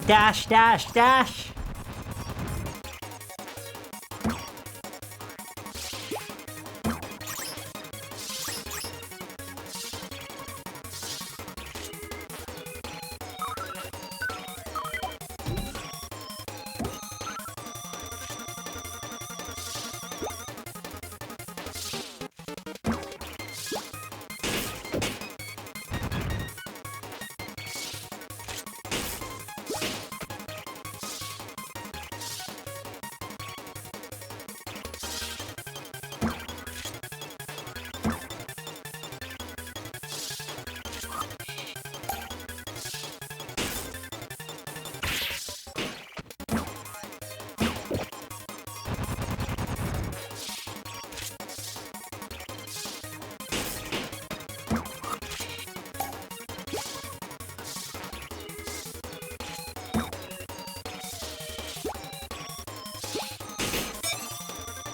Dash, dash, dash!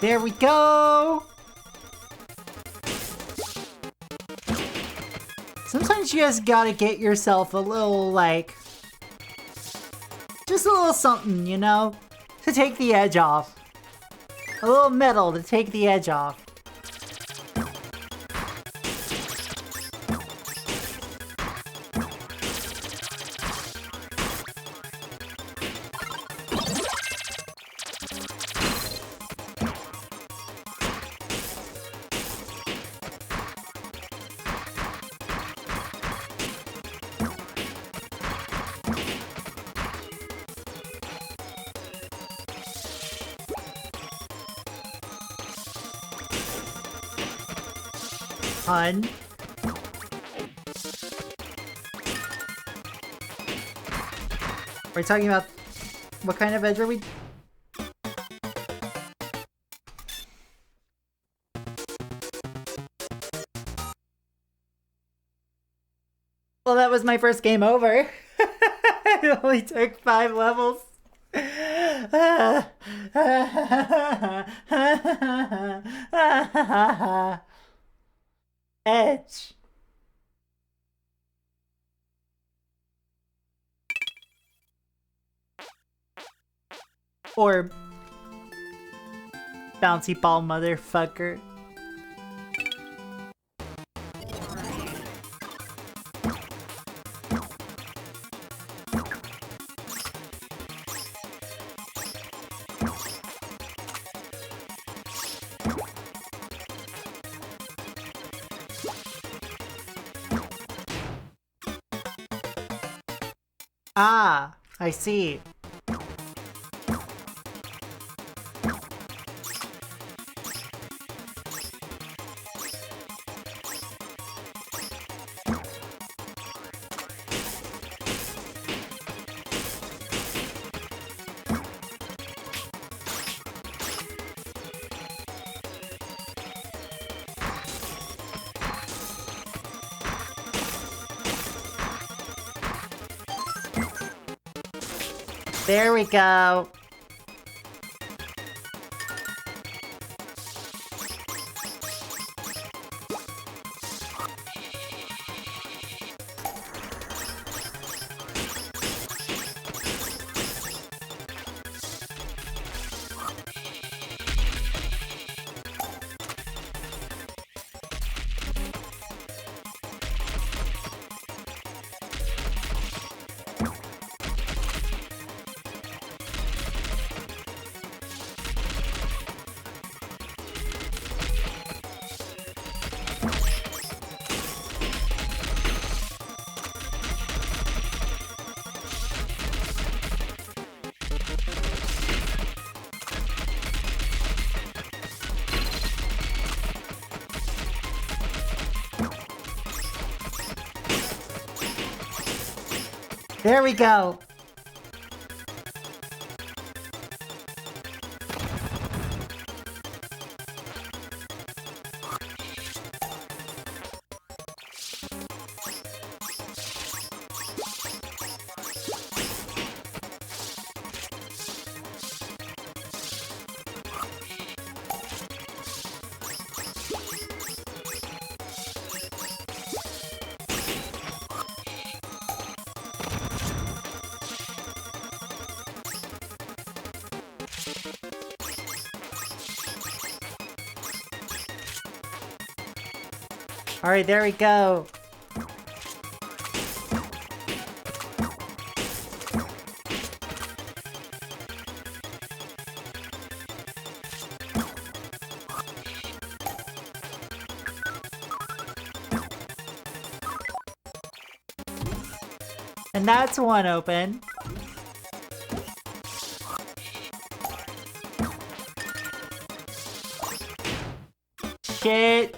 There we go! Sometimes you just gotta get yourself a little, like... just a little something, you know? To take the edge off. A little metal to take the edge off. Hun. We're talking about what kind of edge are we? Well, that was my first game over. It only took 5 levels. Edge. Or bouncy ball motherfucker. Ah, I see. There we go. There we go. Alright, there we go. And that's one open. Shit.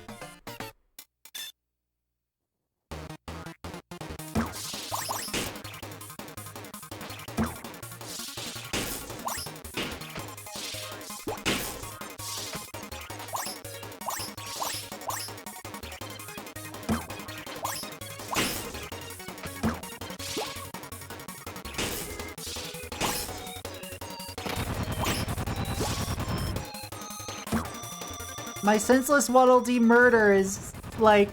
My senseless Waddle Dee murder is, like,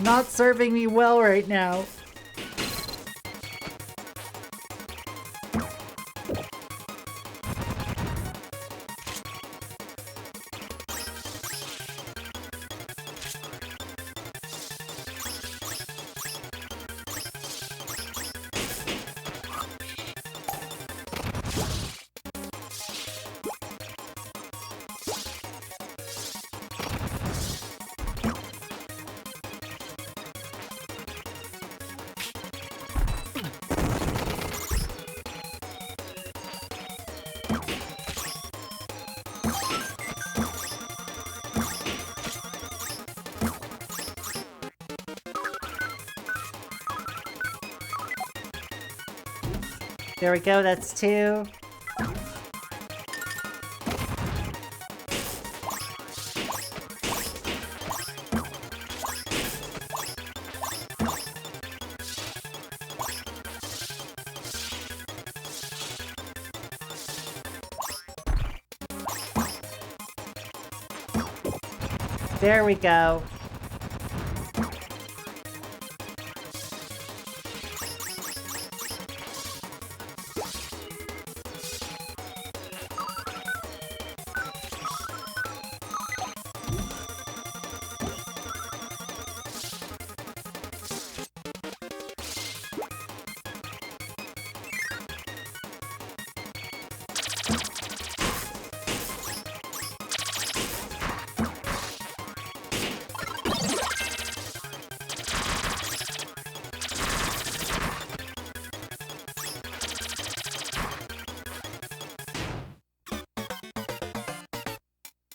not serving me well right now. There we go, that's 2. There we go.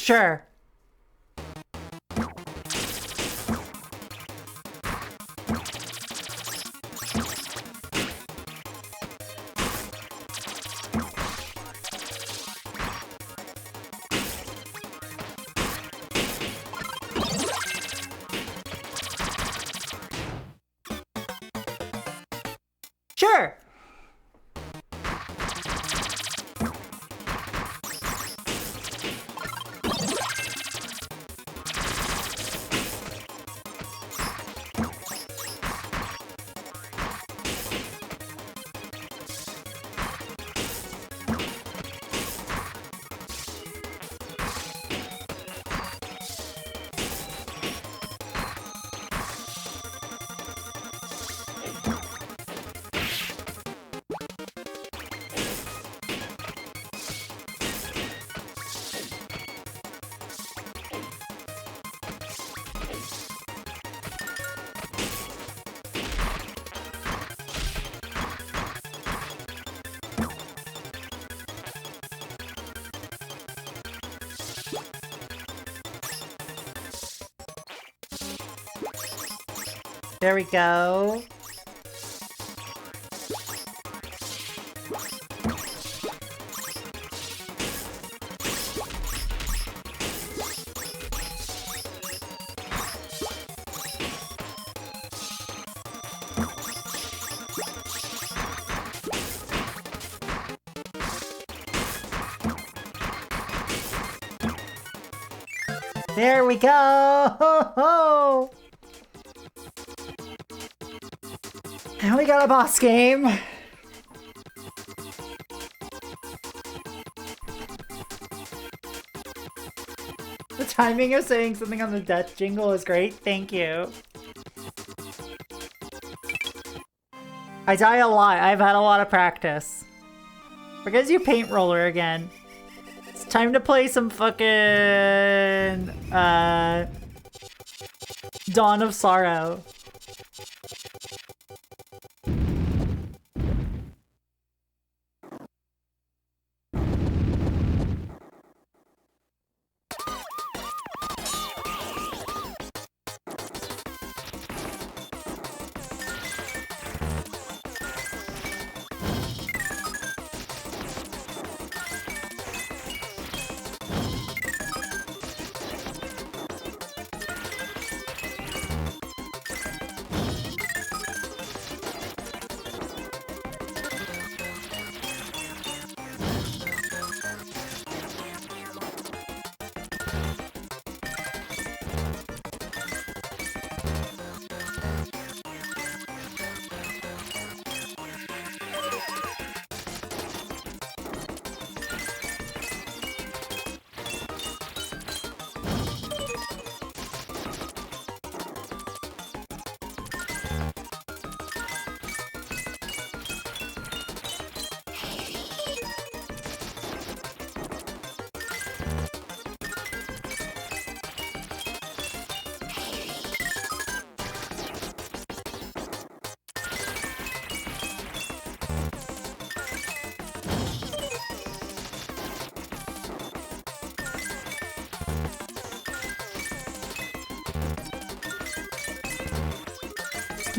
Sure. Sure. There we go. There we go! And we got a boss game! The timing of saying something on the death jingle is great, thank you. I die a lot, I've had a lot of practice. We're gonna do Paint Roller again. It's time to play some fucking... Dawn of Sorrow.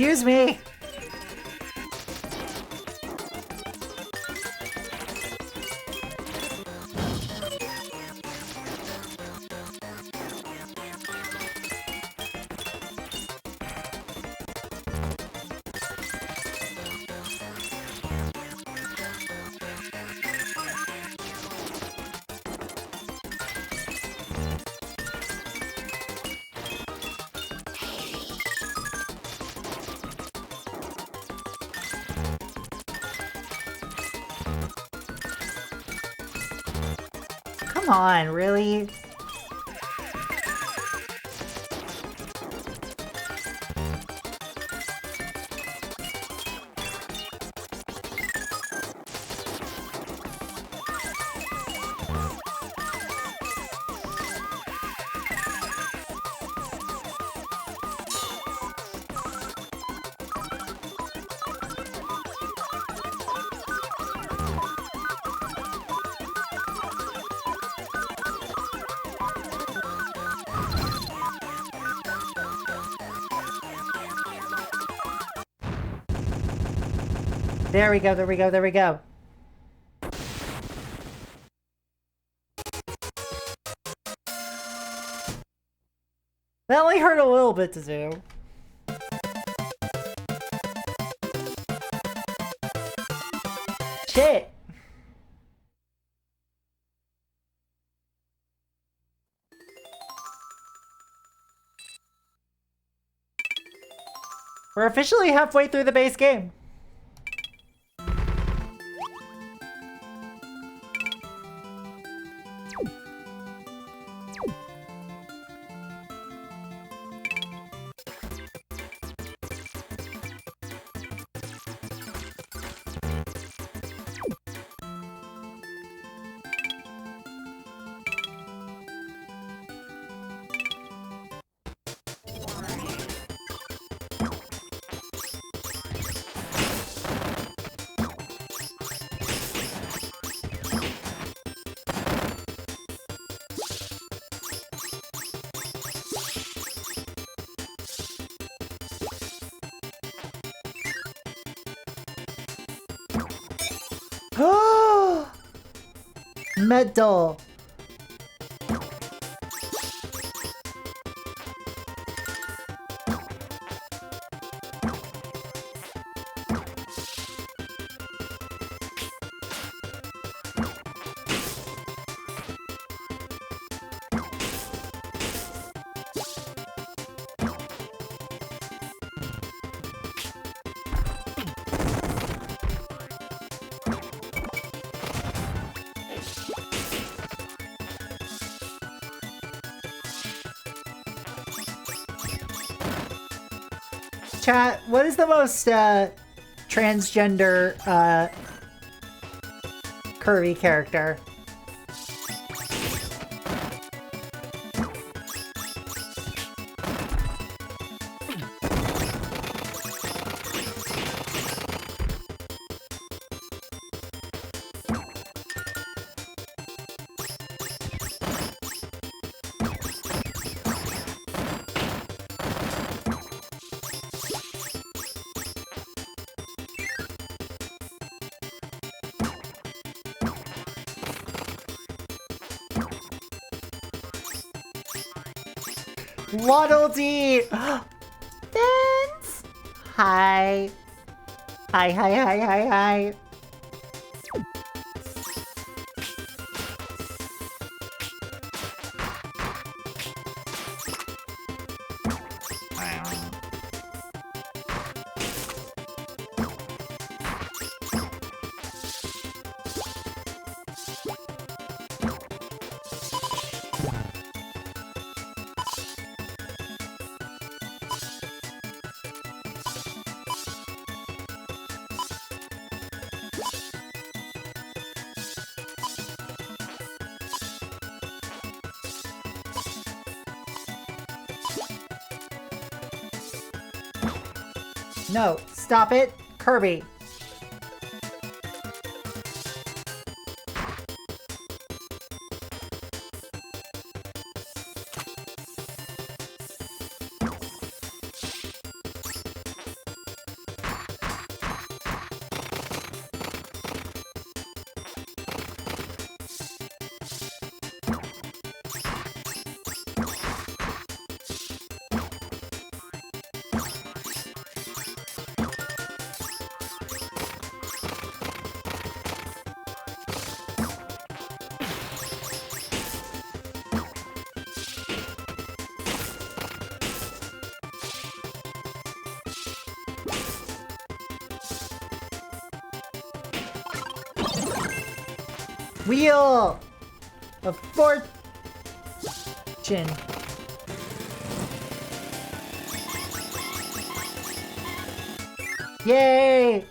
Excuse me. Come on, really? There we go, there we go, there we go. That only hurt a little bit to do. Shit! We're officially halfway through the base game. Medal. Chat, what is the most transgender Kirby character? Waddle Dee! Dance! Hi. Hi, hi, hi, hi, hi. No, stop it, Kirby. Wheel! of fortune. Yay!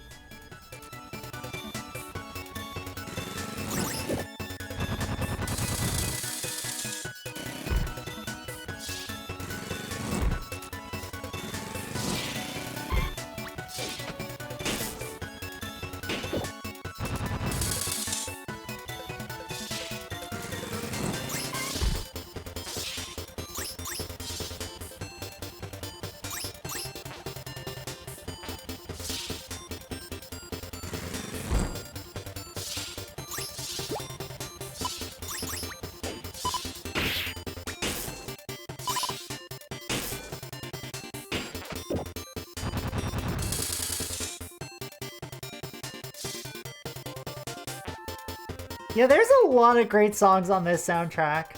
Yeah, there's a lot of great songs on this soundtrack.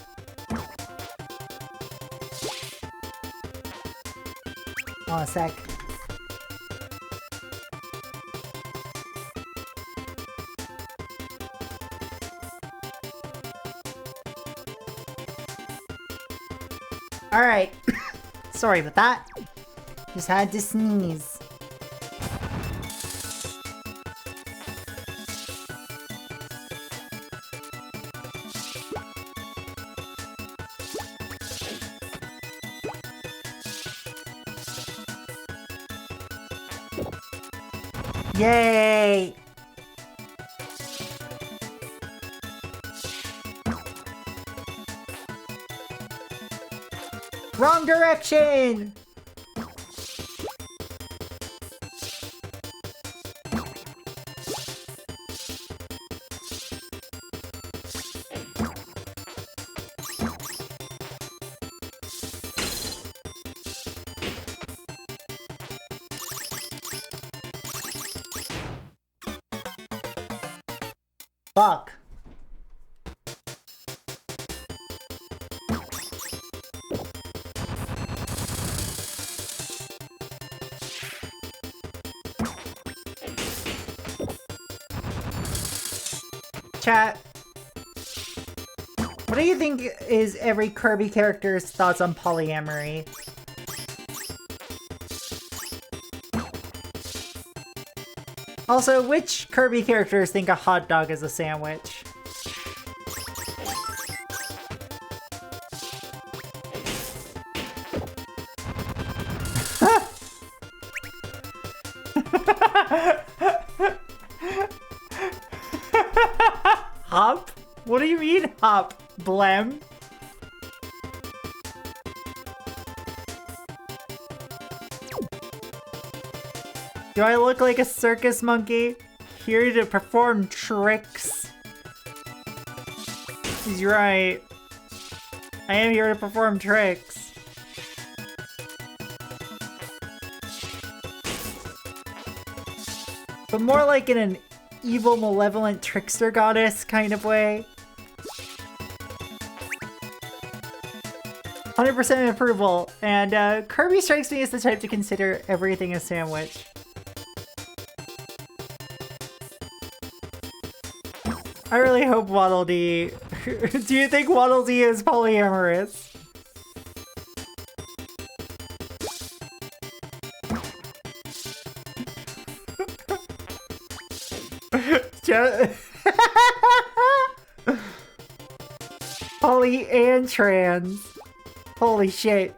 Hold on a sec. Alright. Sorry about that. Just had to sneeze. Yay! Wrong direction! Fuck. Chat. What do you think is every Kirby character's thoughts on polyamory? Also, which Kirby characters think a hot dog is a sandwich? Hop? What do you mean hop, Blem? Do I look like a circus monkey? Here to perform tricks? He's right. I am here to perform tricks. But more like in an evil, malevolent trickster goddess kind of way. 100% approval, and Kirby strikes me as the type to consider everything a sandwich. I really hope Waddle Dee... Do you think Waddle Dee is polyamorous? Poly and trans. Holy shit.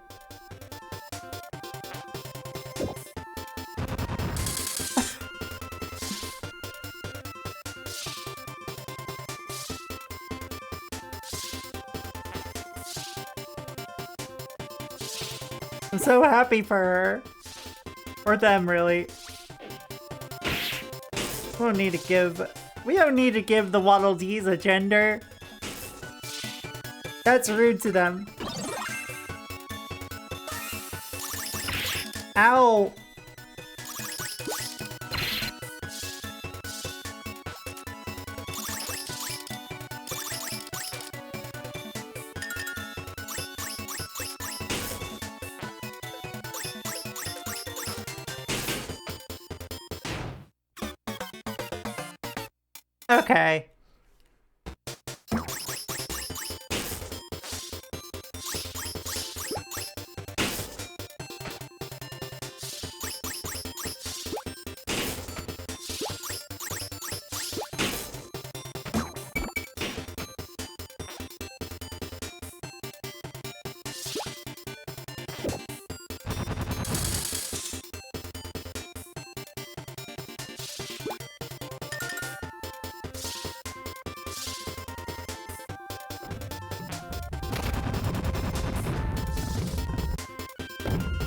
I'm so happy for her. Or them, really. We don't need to give the Waddle Dees a gender. That's rude to them. Ow!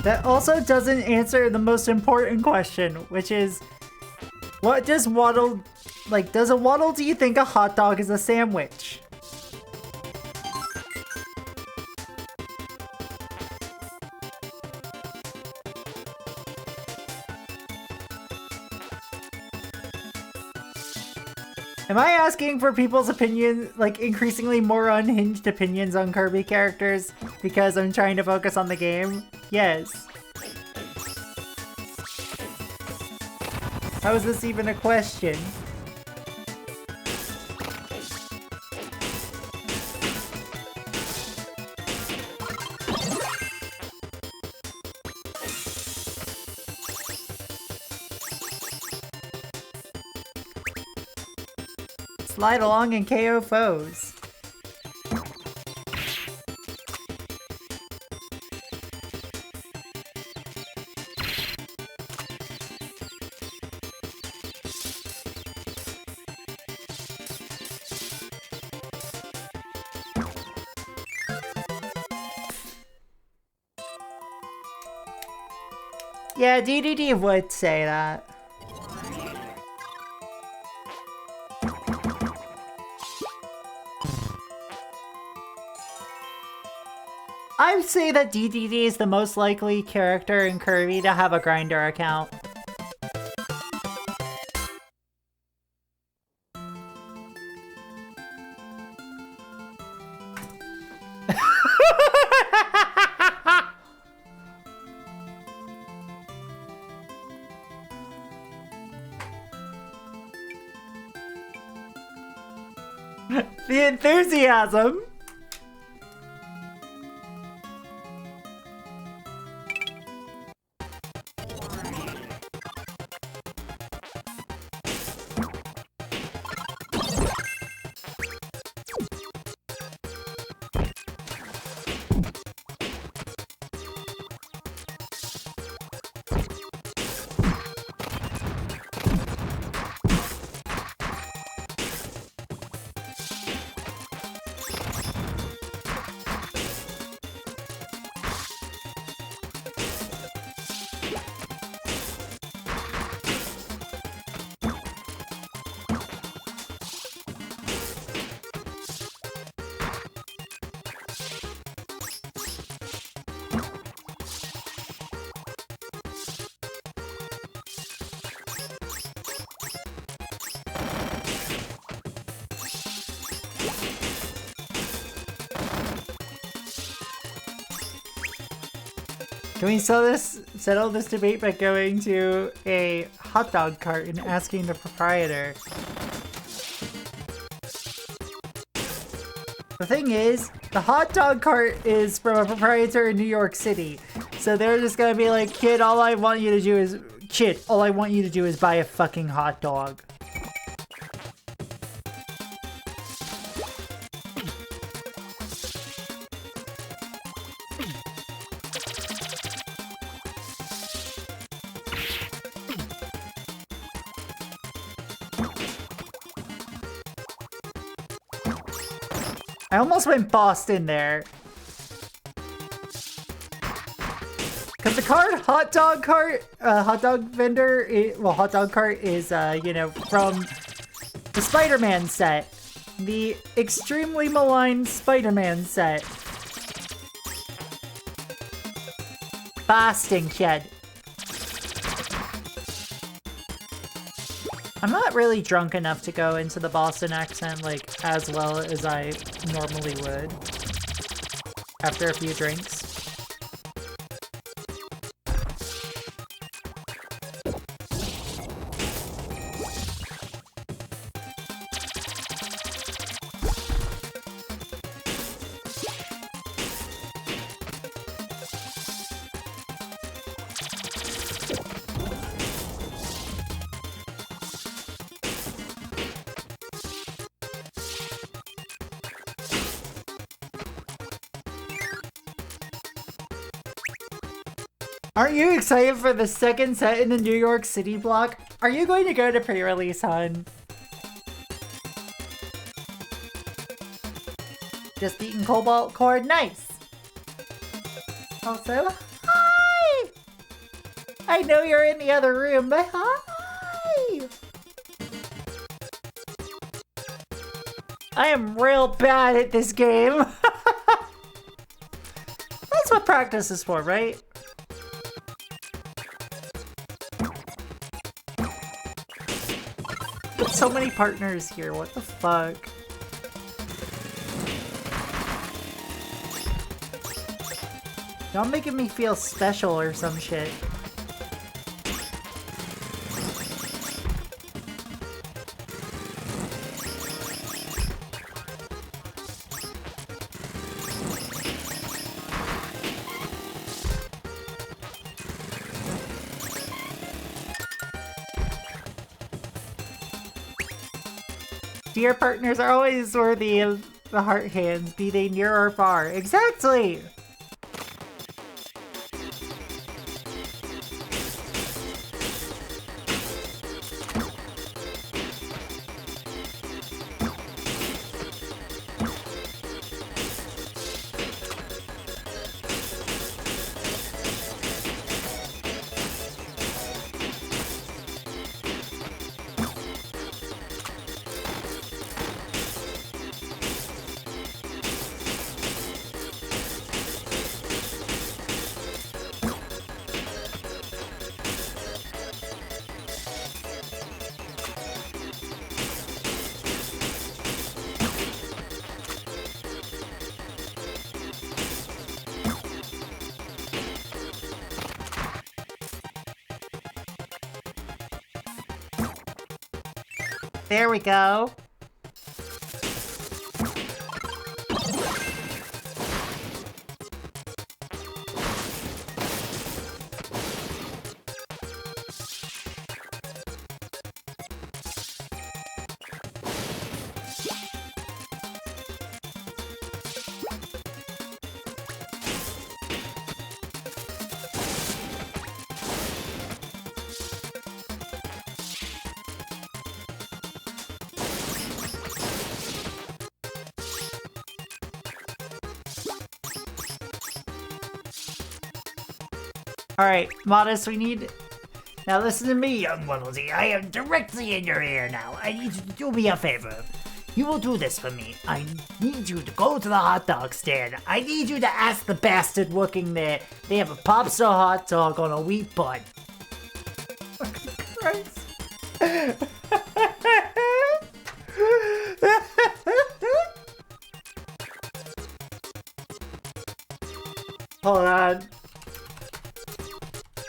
That also doesn't answer the most important question, which is, what does Waddle, like, does a Waddle do you think a hot dog is a sandwich? Am I asking for people's opinion, like increasingly more unhinged opinions on Kirby characters because I'm trying to focus on the game? Yes. How is this even a question? Slide along and KO foes. Yeah, DDD would say that. I would say that DDD is the most likely character in Kirby to have a grinder account. The enthusiasm! Can we settle this debate by going to a hot dog cart and asking the proprietor? The thing is, the hot dog cart is from a proprietor in New York City. So they're just gonna be like, kid, all I want you to do is buy a fucking hot dog. I almost went Boston there. Cause the hot dog cart vendor, hot dog cart is, you know, from the Spider-Man set. The extremely maligned Spider-Man set. Boston, kid. I'm not really drunk enough to go into the Boston accent, like, as well as I normally would. After a few drinks. Aren't you excited for the second set in the New York City block? Are you going to go to pre-release, hun? Just eating Cobalt Core, nice! Also, hi! I know you're in the other room, but hi! I am real bad at this game. That's what practice is for, right? So many partners here, what the fuck? Y'all making me feel special or some shit. Dear partners are always worthy of the heart hands, be they near or far. Exactly! There we go. Alright, Modest, we need... Now listen to me, young Waddlesy. I am directly in your ear now. I need you to do me a favor. You will do this for me. I need you to go to the hot dog stand. I need you to ask the bastard working there. They have a popstar hot dog on a wheat bun. Fucking Christ. Hold on.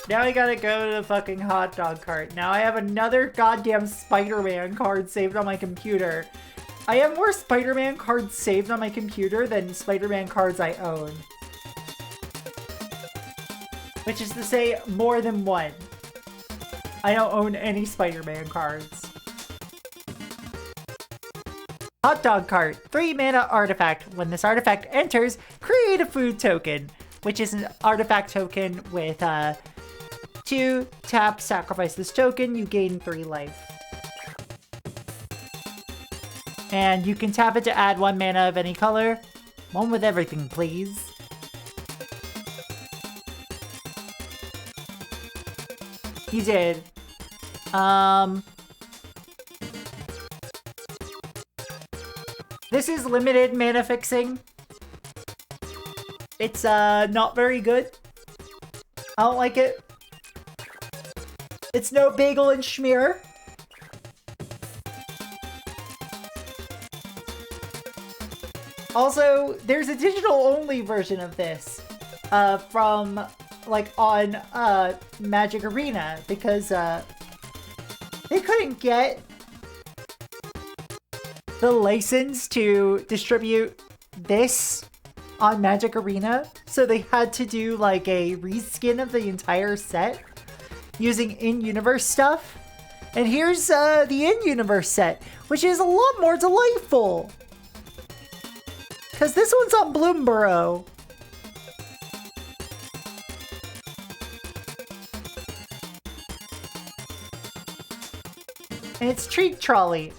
Now I gotta go to the fucking hot dog cart. Now I have another goddamn Spider-Man card saved on my computer. I have more Spider-Man cards saved on my computer than Spider-Man cards I own. Which is to say, more than one. I don't own any Spider-Man cards. Hot dog cart. 3 mana artifact. When this artifact enters, create a food token. Which is an artifact token with, 2, tap, sacrifice this token, you gain 3 life. And you can tap it to add 1 mana of any color. One with everything, please. You did. This is limited mana fixing. It's, not very good. I don't like it. It's no bagel and schmear. Also, there's a digital-only version of this from, like, on Magic Arena because they couldn't get the license to distribute this on Magic Arena, so they had to do, like, a reskin of the entire set using in-universe stuff. And here's the in-universe set, which is a lot more delightful. Because this one's on Bloomborough. And it's Treat Trolley.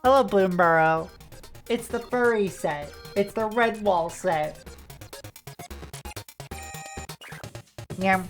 I love Bloomborough. It's the furry set. It's the red wall set. Yeah.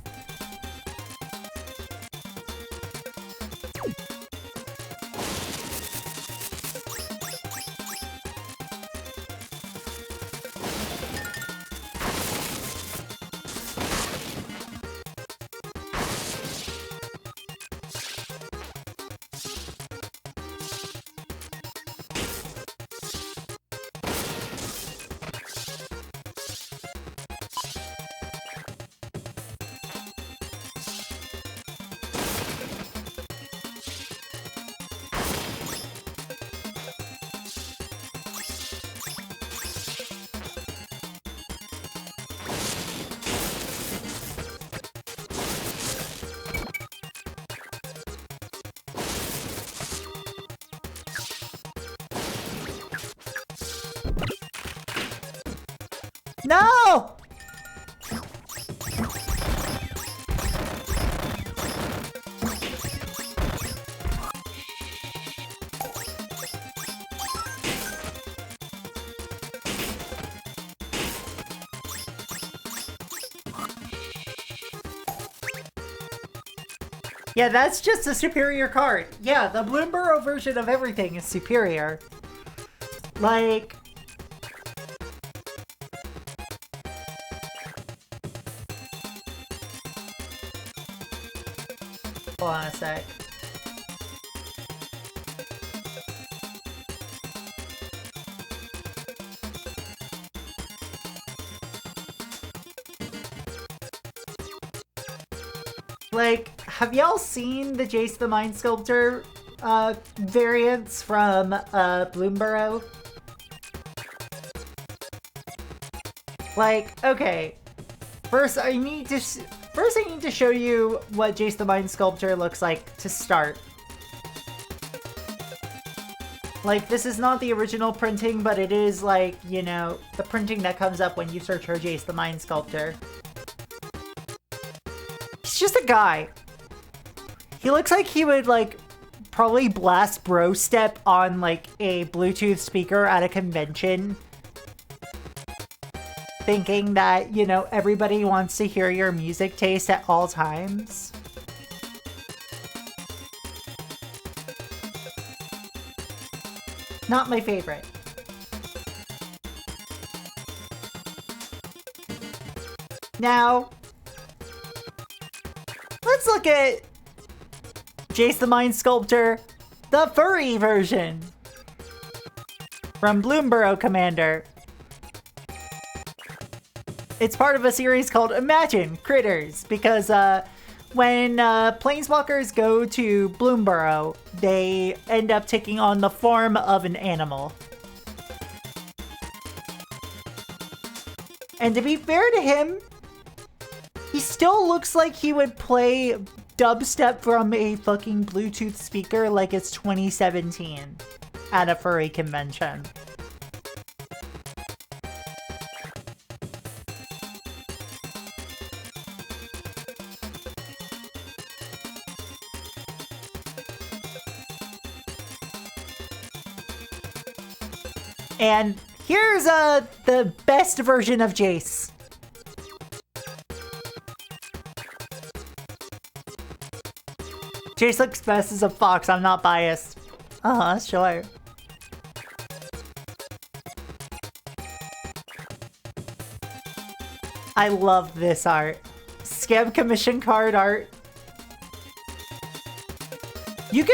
No! Yeah, that's just a superior card. Yeah, the Bloomburrow version of everything is superior. Like... Hold on a sec. Like, have y'all seen the Jace the Mind Sculptor variants from Bloomburrow? Like, okay. First I need to show you what Jace the Mind Sculptor looks like to start. Like, this is not the original printing, but it is like, you know, the printing that comes up when you search for Jace the Mind Sculptor. He's just a guy. He looks like he would, like, probably blast Bro Step on, like, a Bluetooth speaker at a convention. Thinking that, you know, everybody wants to hear your music taste at all times. Not my favorite. Now, let's look at Jace the Mind Sculptor, the furry version from Bloomburrow Commander. It's part of a series called Imagine Critters, because when planeswalkers go to Bloomburrow, they end up taking on the form of an animal. And to be fair to him, he still looks like he would play dubstep from a fucking Bluetooth speaker like it's 2017 at a furry convention. And here's the best version of Jace. Jace looks best as a fox, I'm not biased. Sure. I love this art. Scam commission card art. You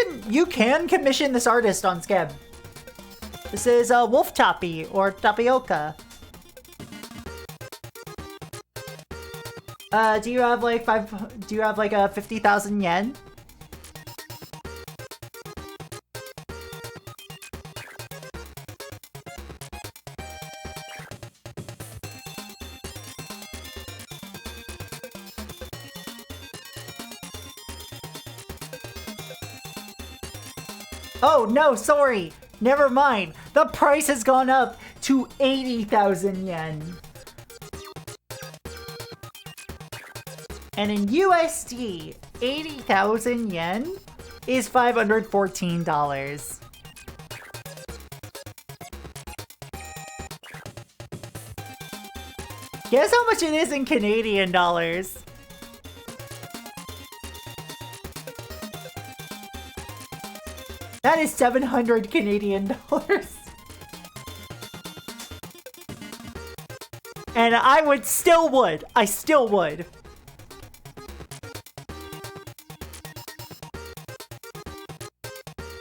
can commission this artist on Scab. This is Wolf Toppy or Tapioca. Do you have like a 50,000 yen? Oh no, sorry. Never mind. The price has gone up to 80,000 yen. And in USD, 80,000 yen is $514. Guess how much it is in Canadian dollars? That is 700 Canadian dollars. And I still would.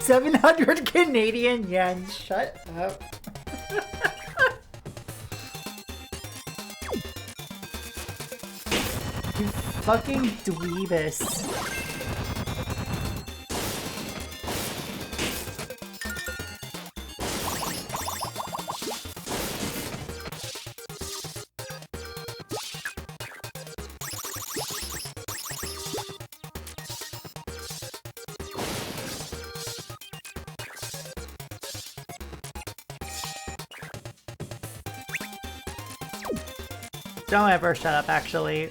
700 Canadian yen. Shut up. You fucking dweebus. Don't ever shut up, actually.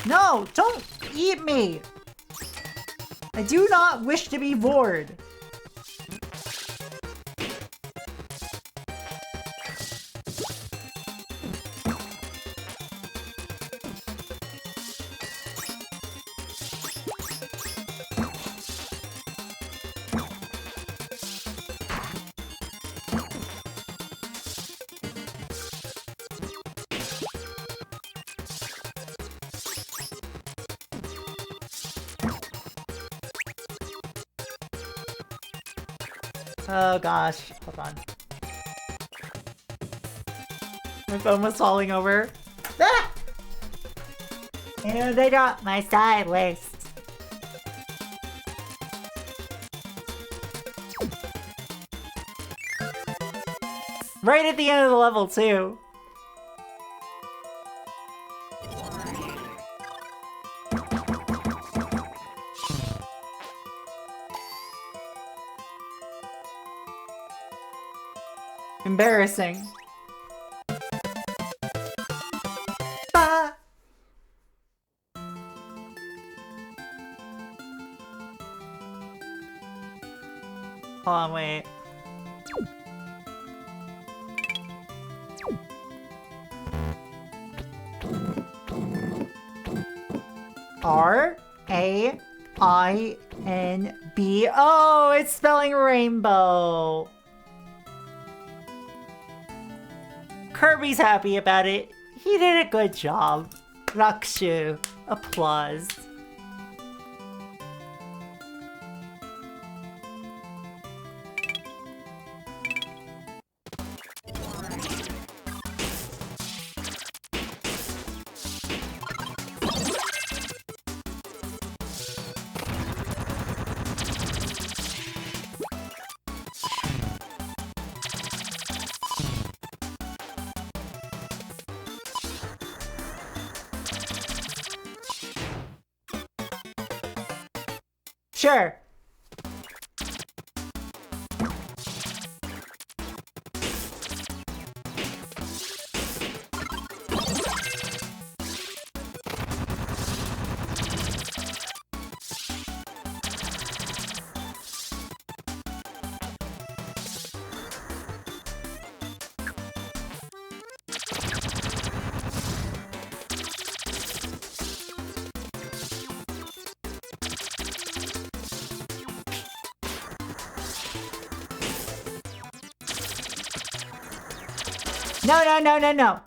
No, don't eat me! I do not wish to be bored. Oh gosh, hold on. My phone was falling over. Ah! And I dropped my side waist. Right at the end of the level, too. Embarrassing. Ah! Hold on, wait. R-A-I-N-B. Oh, it's spelling rainbow. Kirby's happy about it. He did a good job. Rakshu. Applause. Sure. No, no, no, no, no.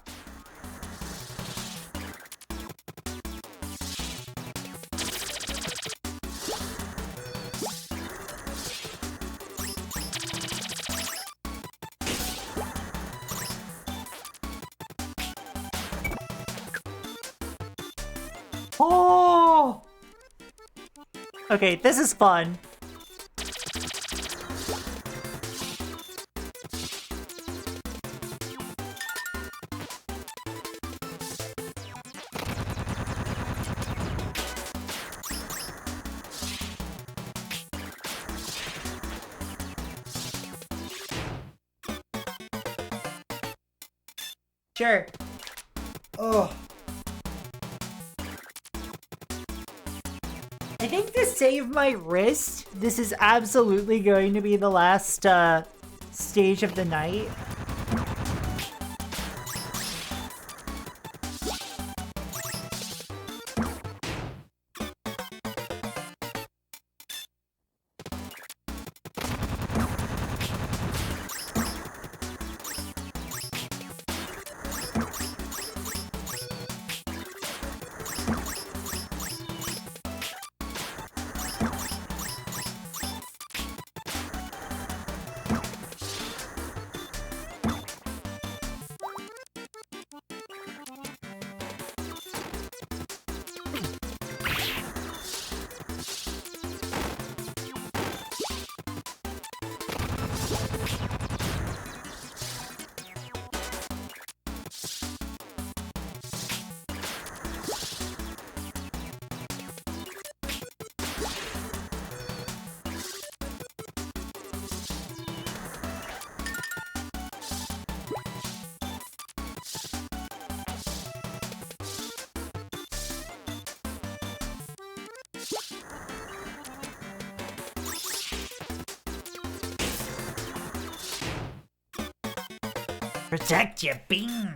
Oh! Okay, this is fun. Sure. Oh. I I think to save my wrist, this is absolutely going to be the last stage of the night. Protect your beans!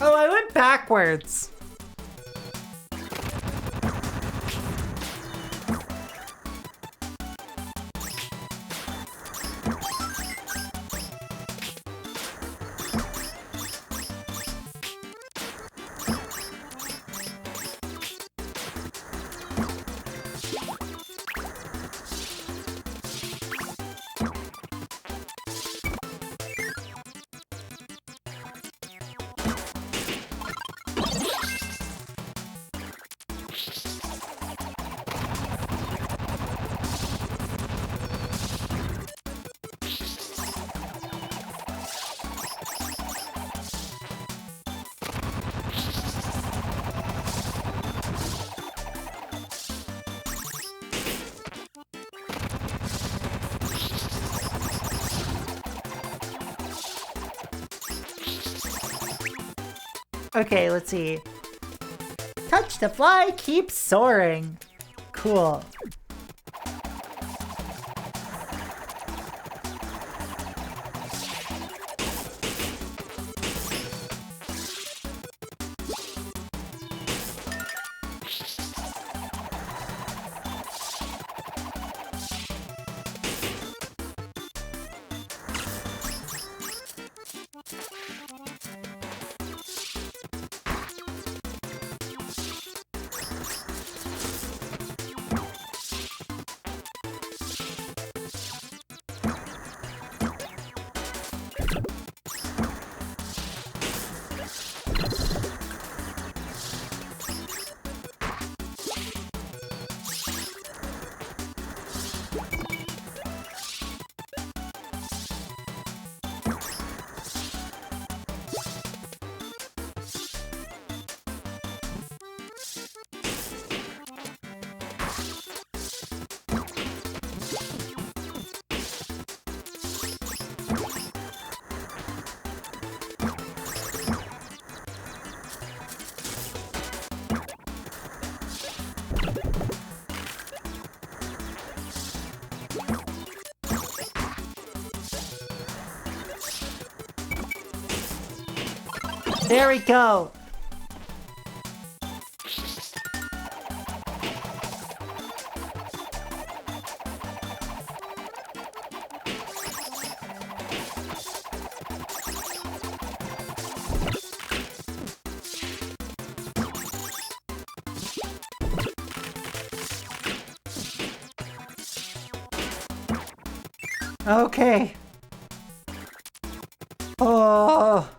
Oh, I went backwards! Okay, let's see. Touch to fly, keep soaring. Cool. There we go. Okay. Oh.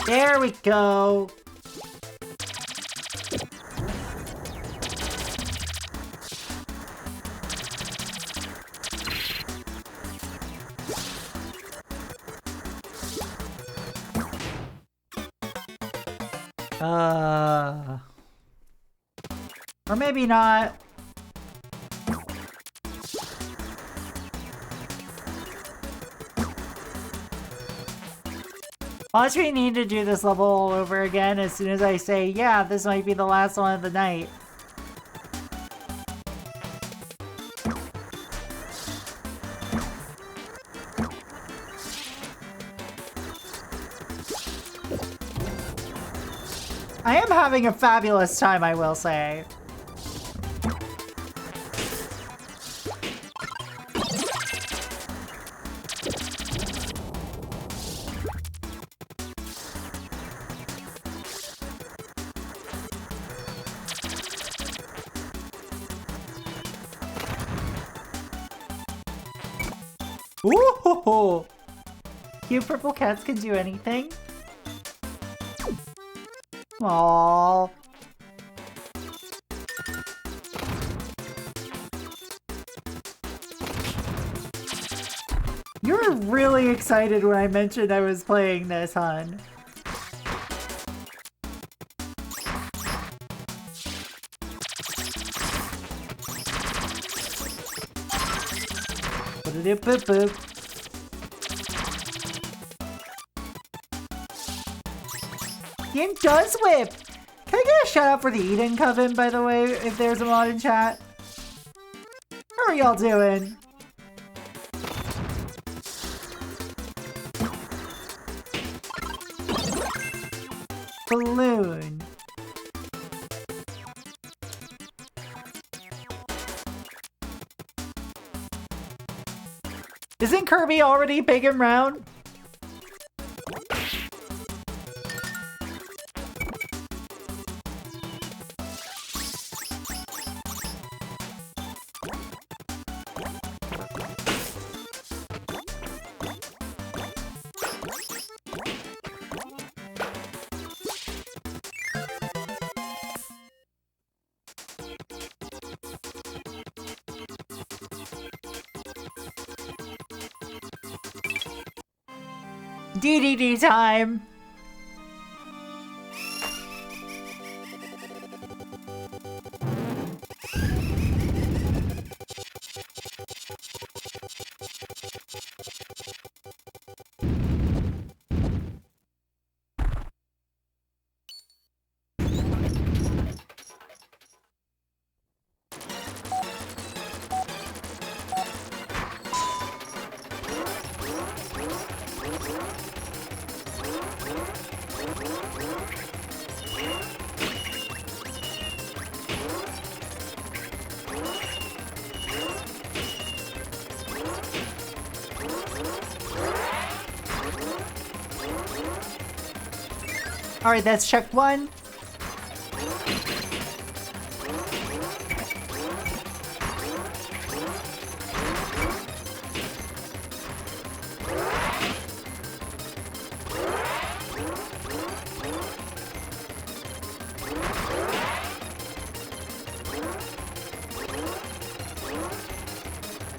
There we go. Or maybe not. Watch me need to do this level all over again as soon as I say, yeah, this might be the last one of the night. I am having a fabulous time, I will say. Ooh! Cute purple cats can do anything. Aww. You were really excited when I mentioned I was playing this, hun. Boop. Game does whip! Can I get a shout out for the Eden Coven, by the way, if there's a mod in chat? How are y'all doing? Balloon. Isn't Kirby already big and round? DDD time! Alright, that's check one.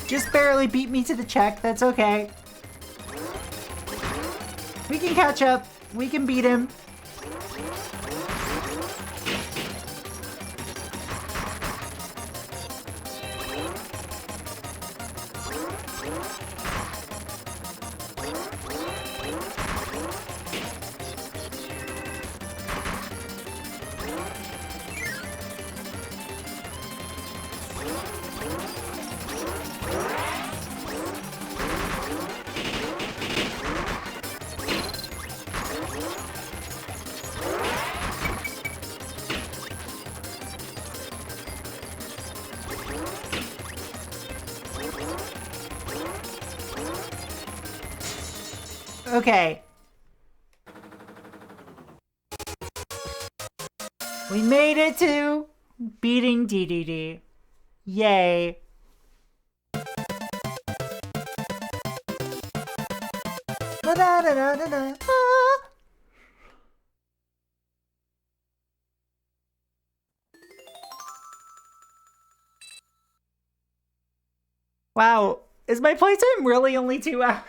Just barely beat me to the check, that's okay. We can catch up. We can beat him. Okay. We made it to beating DDD. Yay. Da-da-da-da-da-da. Ah. Wow, is my playtime really only 2 hours?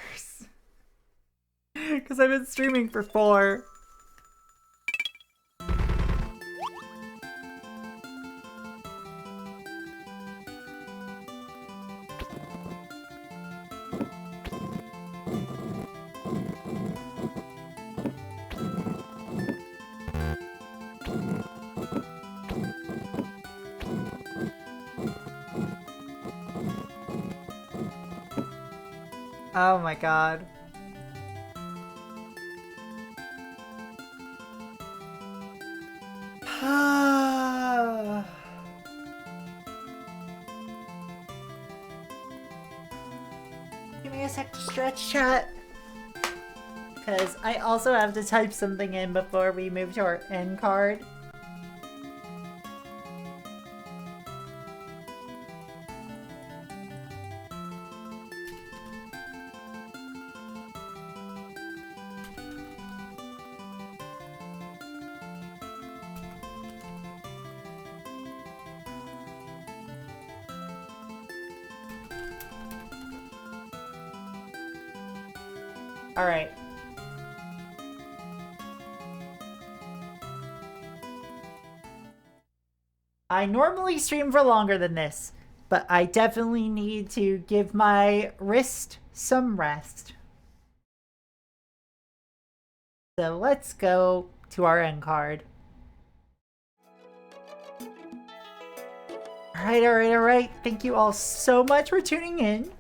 Because I've been streaming for 4. Oh my god. Give me a sec to stretch, chat. Because I also have to type something in before we move to our end card. Alright. I normally stream for longer than this, but I definitely need to give my wrist some rest. So let's go to our end card. Alright. Thank you all so much for tuning in.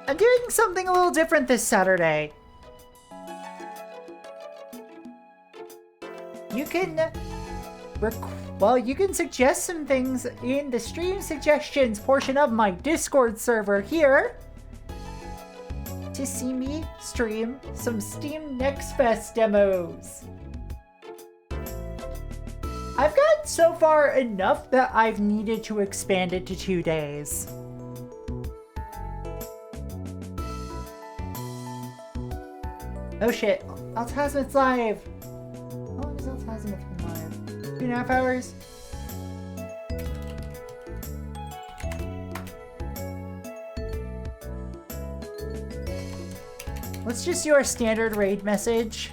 I'm doing something a little different this Saturday. You can you can suggest some things in the stream suggestions portion of my Discord server here to see me stream some Steam Next Fest demos. I've got so far enough that I've needed to expand it to 2 days. Oh shit, Altasmit's live! How long has Altasmit been live? 2.5 hours? Let's just do our standard raid message.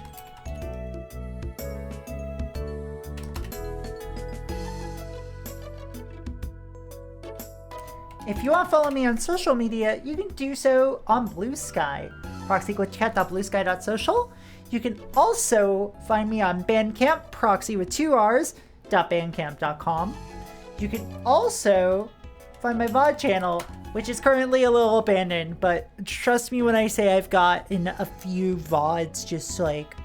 If you want to follow me on social media, you can do so on Blue Sky. proxyglitchcat.bluesky.social. You can also find me on Bandcamp, proxy with 2 R's, .bandcamp.com. You can also find my VOD channel, which is currently a little abandoned, but trust me when I say I've gotten a few VODs just like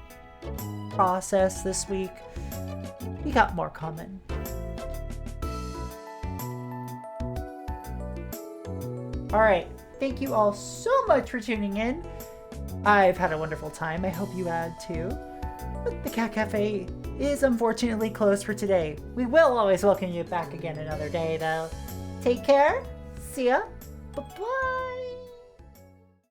processed this week. We got more coming. Alright, thank you all so much for tuning in. I've had a wonderful time. I hope you had too. But the Cat Cafe is unfortunately closed for today. We will always welcome you back again another day though. Take care. See ya. Bye-bye.